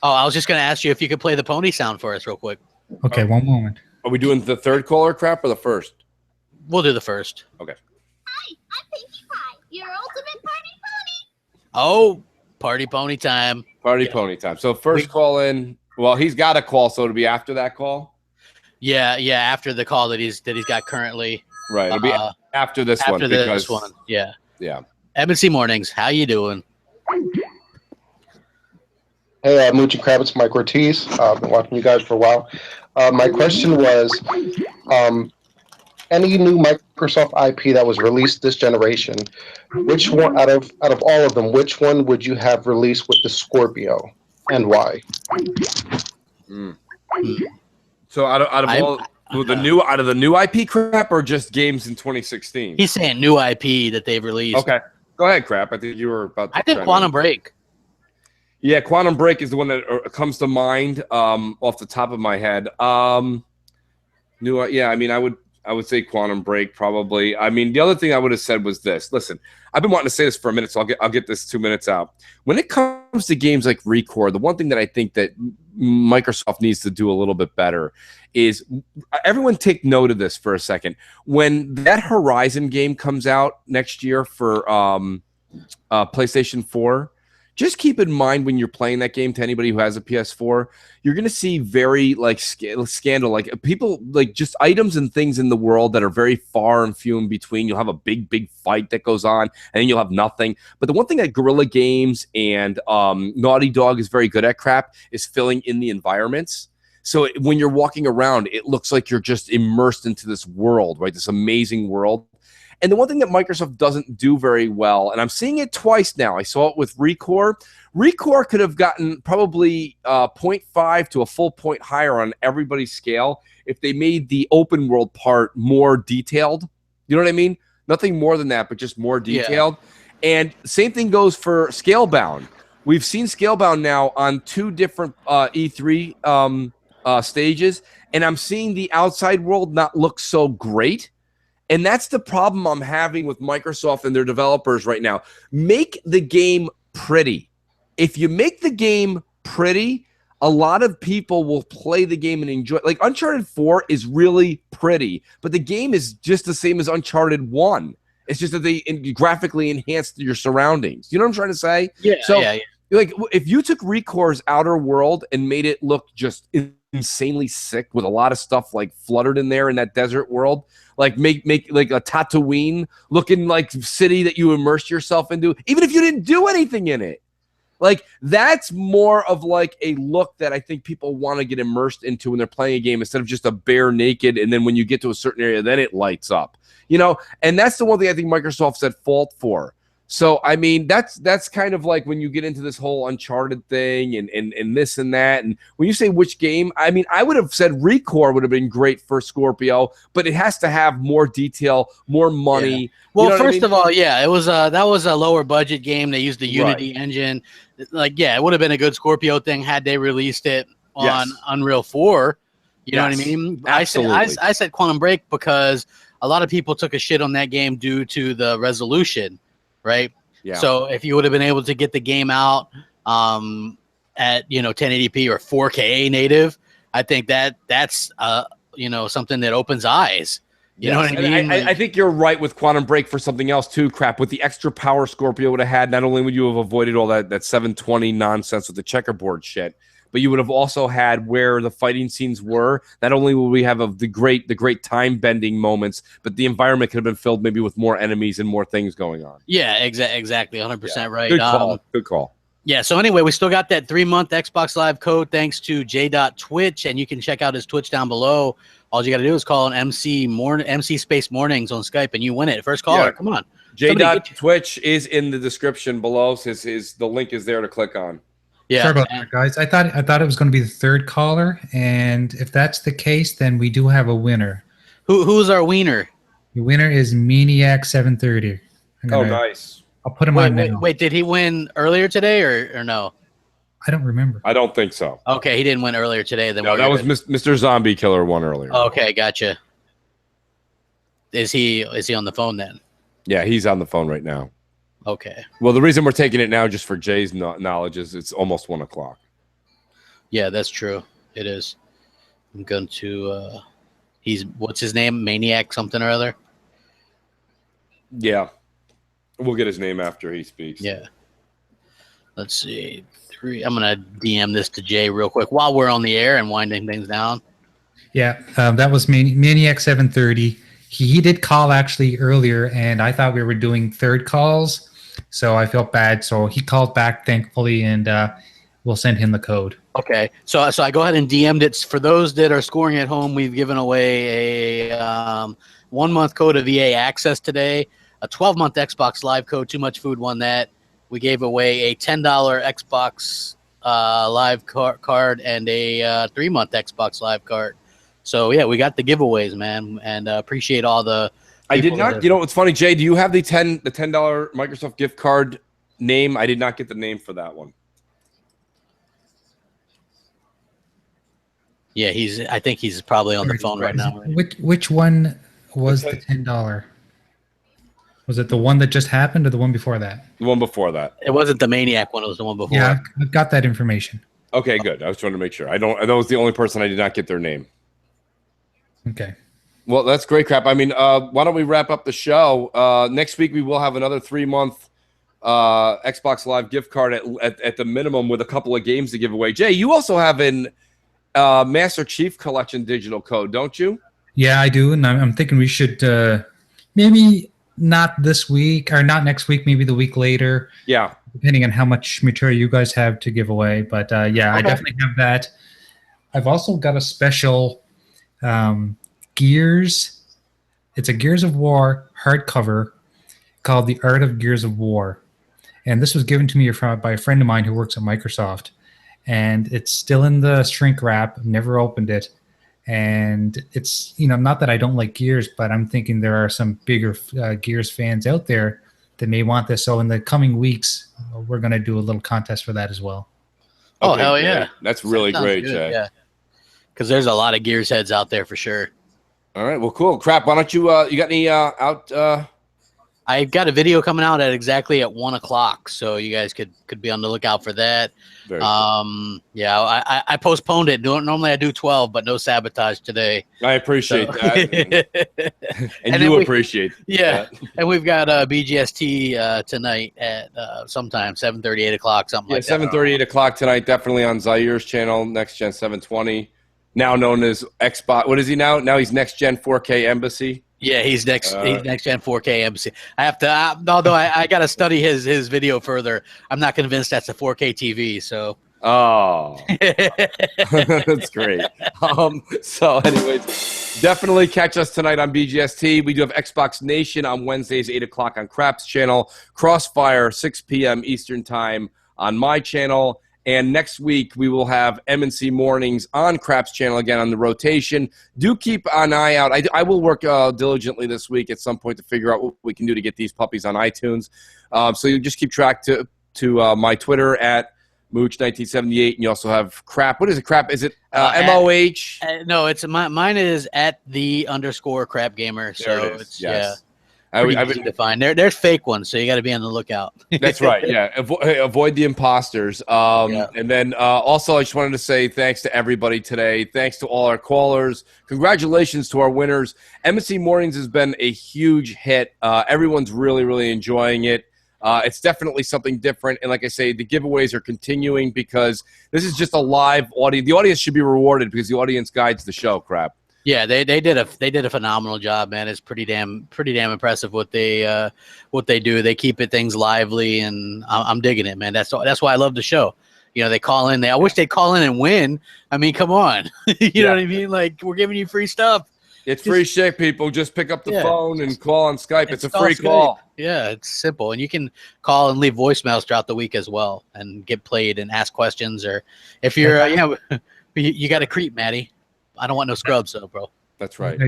Oh, I was just going to ask you if you could play the pony sound for us real quick. Okay, one moment. Are we doing the third caller crap or the first? We'll do the first. Okay. Hi, I'm Pinkie Pie, your ultimate party pony. Oh, party pony time. Party pony time. So first call in. Well, he's got a call, so it'll be after that call. Yeah, after the call that he's got currently. Right. It'll be after this one. After this one. Yeah. Yeah. MNC Mornings, how you doing? Hey, Mooch and Crab, it's Mike Ortiz. I've been watching you guys for a while. My question was, any new Microsoft IP that was released this generation, which one out of all of them, which one would you have released with the Scorpio, and why? So out of all the new IP crap, or just games in 2016? He's saying new IP that they've released. Okay, go ahead, Crap. I think you were about to. I think Quantum Break. Yeah, Quantum Break is the one that comes to mind off the top of my head. Yeah, I mean, I would say Quantum Break probably. I mean, the other thing I would have said was this. Listen, I've been wanting to say this for a minute, so I'll get this 2 minutes out. When it comes to games like ReCore, the one thing that I think that Microsoft needs to do a little bit better is everyone take note of this for a second. When that Horizon game comes out next year for PlayStation 4, just keep in mind when you're playing that game, to anybody who has a PS4, you're going to see very like scandal, like people, like just items and things in the world that are very far and few in between. You'll have a big fight that goes on, and then you'll have nothing. But the one thing that Guerrilla Games and Naughty Dog is very good at, Crap, is filling in the environments. So when you're walking around, it looks like you're just immersed into this world, right? This amazing world. And the one thing that Microsoft doesn't do very well, and I'm seeing it twice now. I saw it with ReCore. ReCore could have gotten probably 0.5 to a full point higher on everybody's scale if they made the open world part more detailed. You know what I mean? Nothing more than that, but just more detailed. Yeah. And same thing goes for Scalebound. We've seen Scalebound now on 2 different E3 stages, and I'm seeing the outside world not look so great. And that's the problem I'm having with Microsoft and their developers right now. Make the game pretty. If you make the game pretty, a lot of people will play the game and enjoy it. Like Uncharted 4 is really pretty, but the game is just the same as Uncharted 1. It's just that they graphically enhanced your surroundings. You know what I'm trying to say? Yeah. So, yeah. like, if you took ReCore's Outer World and made it look just insanely sick with a lot of stuff like fluttered in there in that desert world, like make like a Tatooine looking like city that you immerse yourself into, even if you didn't do anything in it. Like, that's more of like a look that I think people want to get immersed into when they're playing a game, instead of just a bare naked, and then when you get to a certain area, then it lights up. You know, and that's the one thing I think Microsoft's at fault for. So, I mean, that's kind of like when you get into this whole Uncharted thing and this and that. And when you say which game, I mean, I would have said ReCore would have been great for Scorpio, but it has to have more detail, more money. Yeah. Well, you know first of all, yeah, it was that was a lower budget game. They used the Unity engine. Like, yeah, it would have been a good Scorpio thing had they released it on Unreal 4. You know what I mean? Absolutely. I said Quantum Break because a lot of people took a shit on that game due to the resolution. Right. Yeah. So if you would have been able to get the game out at 1080p or 4K native, I think that's something that opens eyes. You know what I mean? I think you're right with Quantum Break for something else too, Crap. With the extra power Scorpio would have had, not only would you have avoided all that 720 nonsense with the checkerboard shit, but you would have also had where the fighting scenes were. Not only will we have the great time bending moments, but the environment could have been filled maybe with more enemies and more things going on. Yeah, exactly, 100% right. Good call. Good call. Yeah, so anyway, we still got that 3-month Xbox Live code thanks to J.Twitch, and you can check out his Twitch down below. All you got to do is call an MC Space Mornings on Skype, and you win it. First caller, come on. J.Twitch is in the description below. The link is there to click on. Yeah, sorry about that, guys. I thought it was going to be the third caller, and if that's the case, then we do have a winner. Who's our wiener? The winner is Maniac 730. Oh, nice. I'll put him on now. Wait, did he win earlier today or no? I don't remember. I don't think so. Okay, he didn't win earlier today. Then no, that was Mr. Zombie Killer won earlier. Okay, gotcha. Is he on the phone then? Yeah, he's on the phone right now. Okay. Well, the reason we're taking it now, just for Jay's knowledge, is it's almost 1 o'clock. Yeah, that's true. It is. I'm going to. What's his name? Maniac something or other. Yeah. We'll get his name after he speaks. Yeah. Let's see. I'm going to DM this to Jay real quick while we're on the air and winding things down. Yeah, that was Maniac 730. He did call actually earlier, and I thought we were doing third calls, so I felt bad. So he called back, thankfully, and we'll send him the code. Okay. So I go ahead and DM'd it. For those that are scoring at home, we've given away a 1-month code of EA Access today. A 12-month Xbox Live code. Too Much Food won that. We gave away a $10 Xbox Live card and a 3-month Xbox Live card. So yeah, we got the giveaways, man, and appreciate all the. I did not. You know what's funny, Jay? Do you have the $10 Microsoft gift card name? I did not get the name for that one. Yeah, I think he's probably on the phone right now. Which one was the $10? Was it the one that just happened or the one before that? The one before that. It wasn't the Maniac one. It was the one before. Yeah, I've got that information. Okay, good. I was trying to make sure. That was the only person I did not get their name. Okay. Well, that's great, Crap. I mean, why don't we wrap up the show? Next week, we will have another 3-month Xbox Live gift card at the minimum with a couple of games to give away. Jay, you also have an Master Chief Collection digital code, don't you? Yeah, I do, and I'm thinking we should maybe not this week or not next week, maybe the week later. Yeah. Depending on how much material you guys have to give away. But yeah, okay. I definitely have that. I've also got a special Gears. It's a Gears of War hardcover called The Art of Gears of War. And this was given to me by a friend of mine who works at Microsoft. And it's still in the shrink wrap. I've never opened it. And it's, not that I don't like Gears, but I'm thinking there are some bigger Gears fans out there that may want this. So in the coming weeks, we're going to do a little contest for that as well. Oh, hell yeah. That's really great, Jay. Yeah. Because there's a lot of Gears heads out there for sure. All right. Well, cool. Crap. Why don't you got any out? I've got a video coming out at 1 o'clock, so you guys could be on the lookout for that. Very cool. Yeah, I postponed it. Normally I do 12, but no sabotage today. I appreciate that, and you appreciate. Yeah, that. And we've got BGST tonight at sometime 7:30, 8 o'clock, something like that. 7:30, 8 o'clock tonight. Definitely on Zair's channel, Next Gen 720, now known as Xbox. What is he now? Now he's Next Gen 4K Embassy. Yeah, he's next gen 4K MC. I have to, although I got to study his video further. I'm not convinced that's a 4K TV. So. Oh, that's great. So, anyways, definitely catch us tonight on BGST. We do have Xbox Nation on Wednesdays, 8 o'clock on Crap's channel. Crossfire, 6 p.m. Eastern time on my channel. And next week, we will have M&C Mornings on Crap's channel again on the rotation. Do keep an eye out. I will work diligently this week at some point to figure out what we can do to get these puppies on iTunes. So you just keep track to my Twitter at Mooch1978. And you also have Crap. What is it, Crap? Is it MOH? No, it's mine is at _Crap Gamer. So it's, yes. Pretty easy to find. There's fake ones, so you got to be on the lookout. That's right. Yeah. Avoid the imposters. And then also, I just wanted to say thanks to everybody today. Thanks to all our callers. Congratulations to our winners. MSC Mornings has been a huge hit. Everyone's really, really enjoying it. It's definitely something different. And like I say, the giveaways are continuing because this is just a live audience. The audience should be rewarded because the audience guides the show, crap. Yeah, they did a phenomenal job, man. It's pretty damn impressive what they do. They keep things lively, and I'm digging it, man. That's why I love the show. You know, they call in. I wish they'd call in and win. I mean, come on. You know what I mean? Like, we're giving you free stuff. It's free shit, people. Just pick up the phone and call on Skype. It's a free call. Yeah, it's simple. And you can call and leave voicemails throughout the week as well and get played and ask questions. Or if you're, you got to creep, Maddie. I don't want no scrubs, though, bro. That's right.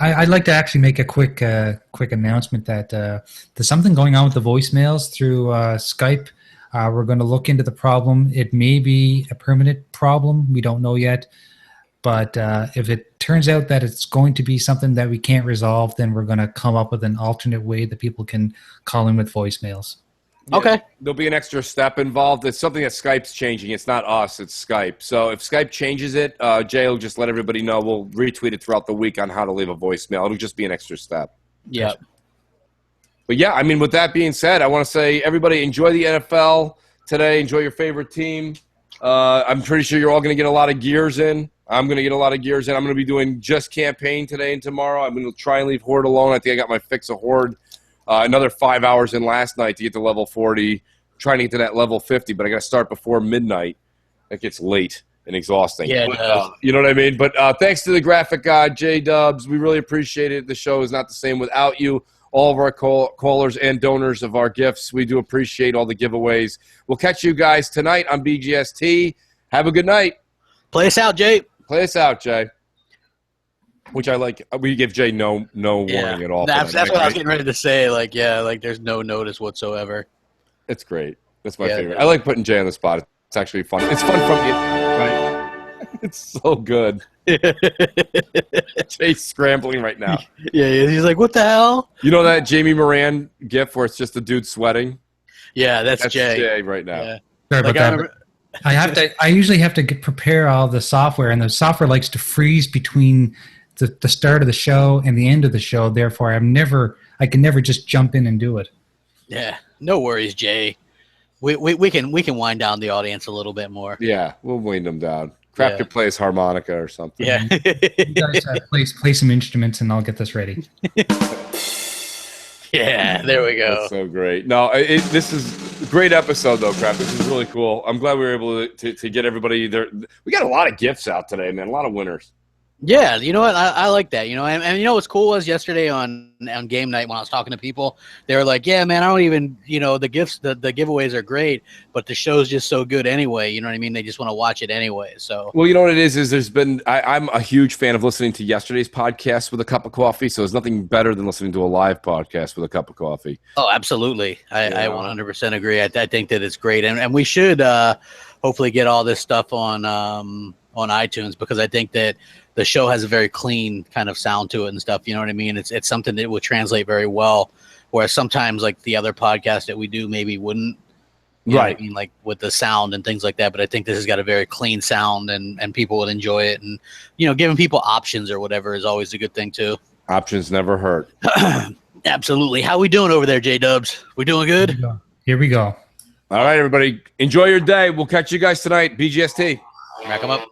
I'd like to actually make a quick announcement that there's something going on with the voicemails through Skype. We're going to look into the problem. It may be a permanent problem. We don't know yet. But if it turns out that it's going to be something that we can't resolve, then we're going to come up with an alternate way that people can call in with voicemails. Yeah, okay. There'll be an extra step involved. It's something that Skype's changing. It's not us. It's Skype. So if Skype changes it, Jay will just let everybody know. We'll retweet it throughout the week on how to leave a voicemail. It'll just be an extra step. Yeah. But, yeah, I mean, with that being said, I want to say, everybody, enjoy the NFL today. Enjoy your favorite team. I'm pretty sure you're all going to get a lot of gears in. I'm going to get a lot of gears in. I'm going to be doing just campaign today and tomorrow. I'm going to try and leave Horde alone. I think I got my fix of Horde. Another 5 hours in last night to get to level 40. Trying to get to that level 50, but I got to start before midnight. That gets late and exhausting. Yeah, but, you know what I mean? But thanks to the graphic guy, J-Dubs. We really appreciate it. The show is not the same without you. All of our callers and donors of our gifts. We do appreciate all the giveaways. We'll catch you guys tonight on BGST. Have a good night. Play us out, Jay. Play us out, Jay. Which I like. We give Jay no warning at all. That's what I was getting ready to say. Like, there's no notice whatsoever. It's great. That's my favorite. I like putting Jay on the spot. It's actually fun. It's fun from the right. It's so good. Jay's scrambling right now. Yeah, he's like, what the hell? You know that Jamie Moran gif where it's just a dude sweating? Yeah, that's Jay. Jay right now. Yeah. Sorry about that. I usually have to prepare all the software, and the software likes to freeze between the start of the show and the end of the show. Therefore, I can never just jump in and do it. Yeah, no worries, Jay. We can wind down the audience a little bit more. Yeah, we'll wind them down. Crap could play his harmonica or something. Yeah. You guys play some instruments, and I'll get this ready. Yeah, there we go. That's so great. No, this is a great episode, though, Crap. This is really cool. I'm glad we were able to get everybody there. We got a lot of gifts out today, man. A lot of winners. Yeah, you know what? I like that. You know, and you know what's cool was yesterday on game night when I was talking to people, they were like, "Yeah, man, I don't even, the gifts, the giveaways are great, but the show's just so good anyway." You know what I mean? They just want to watch it anyway. So, well, you know what it is there's been I'm a huge fan of listening to yesterday's podcast with a cup of coffee. So there's nothing better than listening to a live podcast with a cup of coffee. Oh, absolutely. I 100% agree. I think that it's great, and we should hopefully get all this stuff on iTunes, because I think that the show has a very clean kind of sound to it and stuff. You know what I mean? It's something that will translate very well. Whereas sometimes like the other podcast that we do maybe wouldn't. You know what I mean? Like with the sound and things like that. But I think this has got a very clean sound and people would enjoy it. And, giving people options or whatever is always a good thing too. Options never hurt. Absolutely. How we doing over there, J-Dubs? We doing good? Here we go. All right, everybody. Enjoy your day. We'll catch you guys tonight. BGST. Rack them up.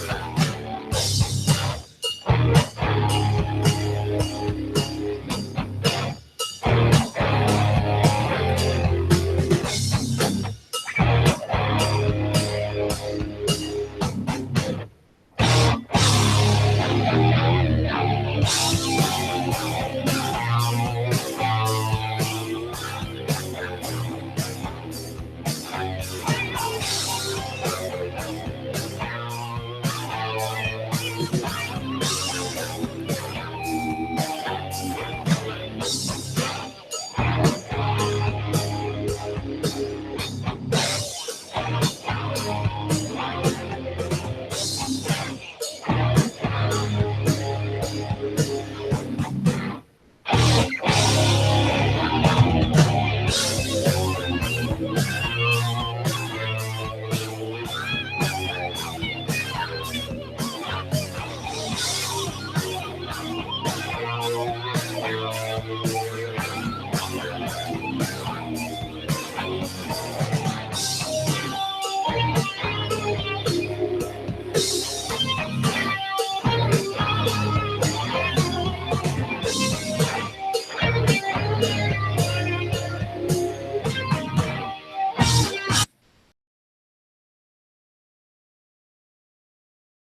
Bye.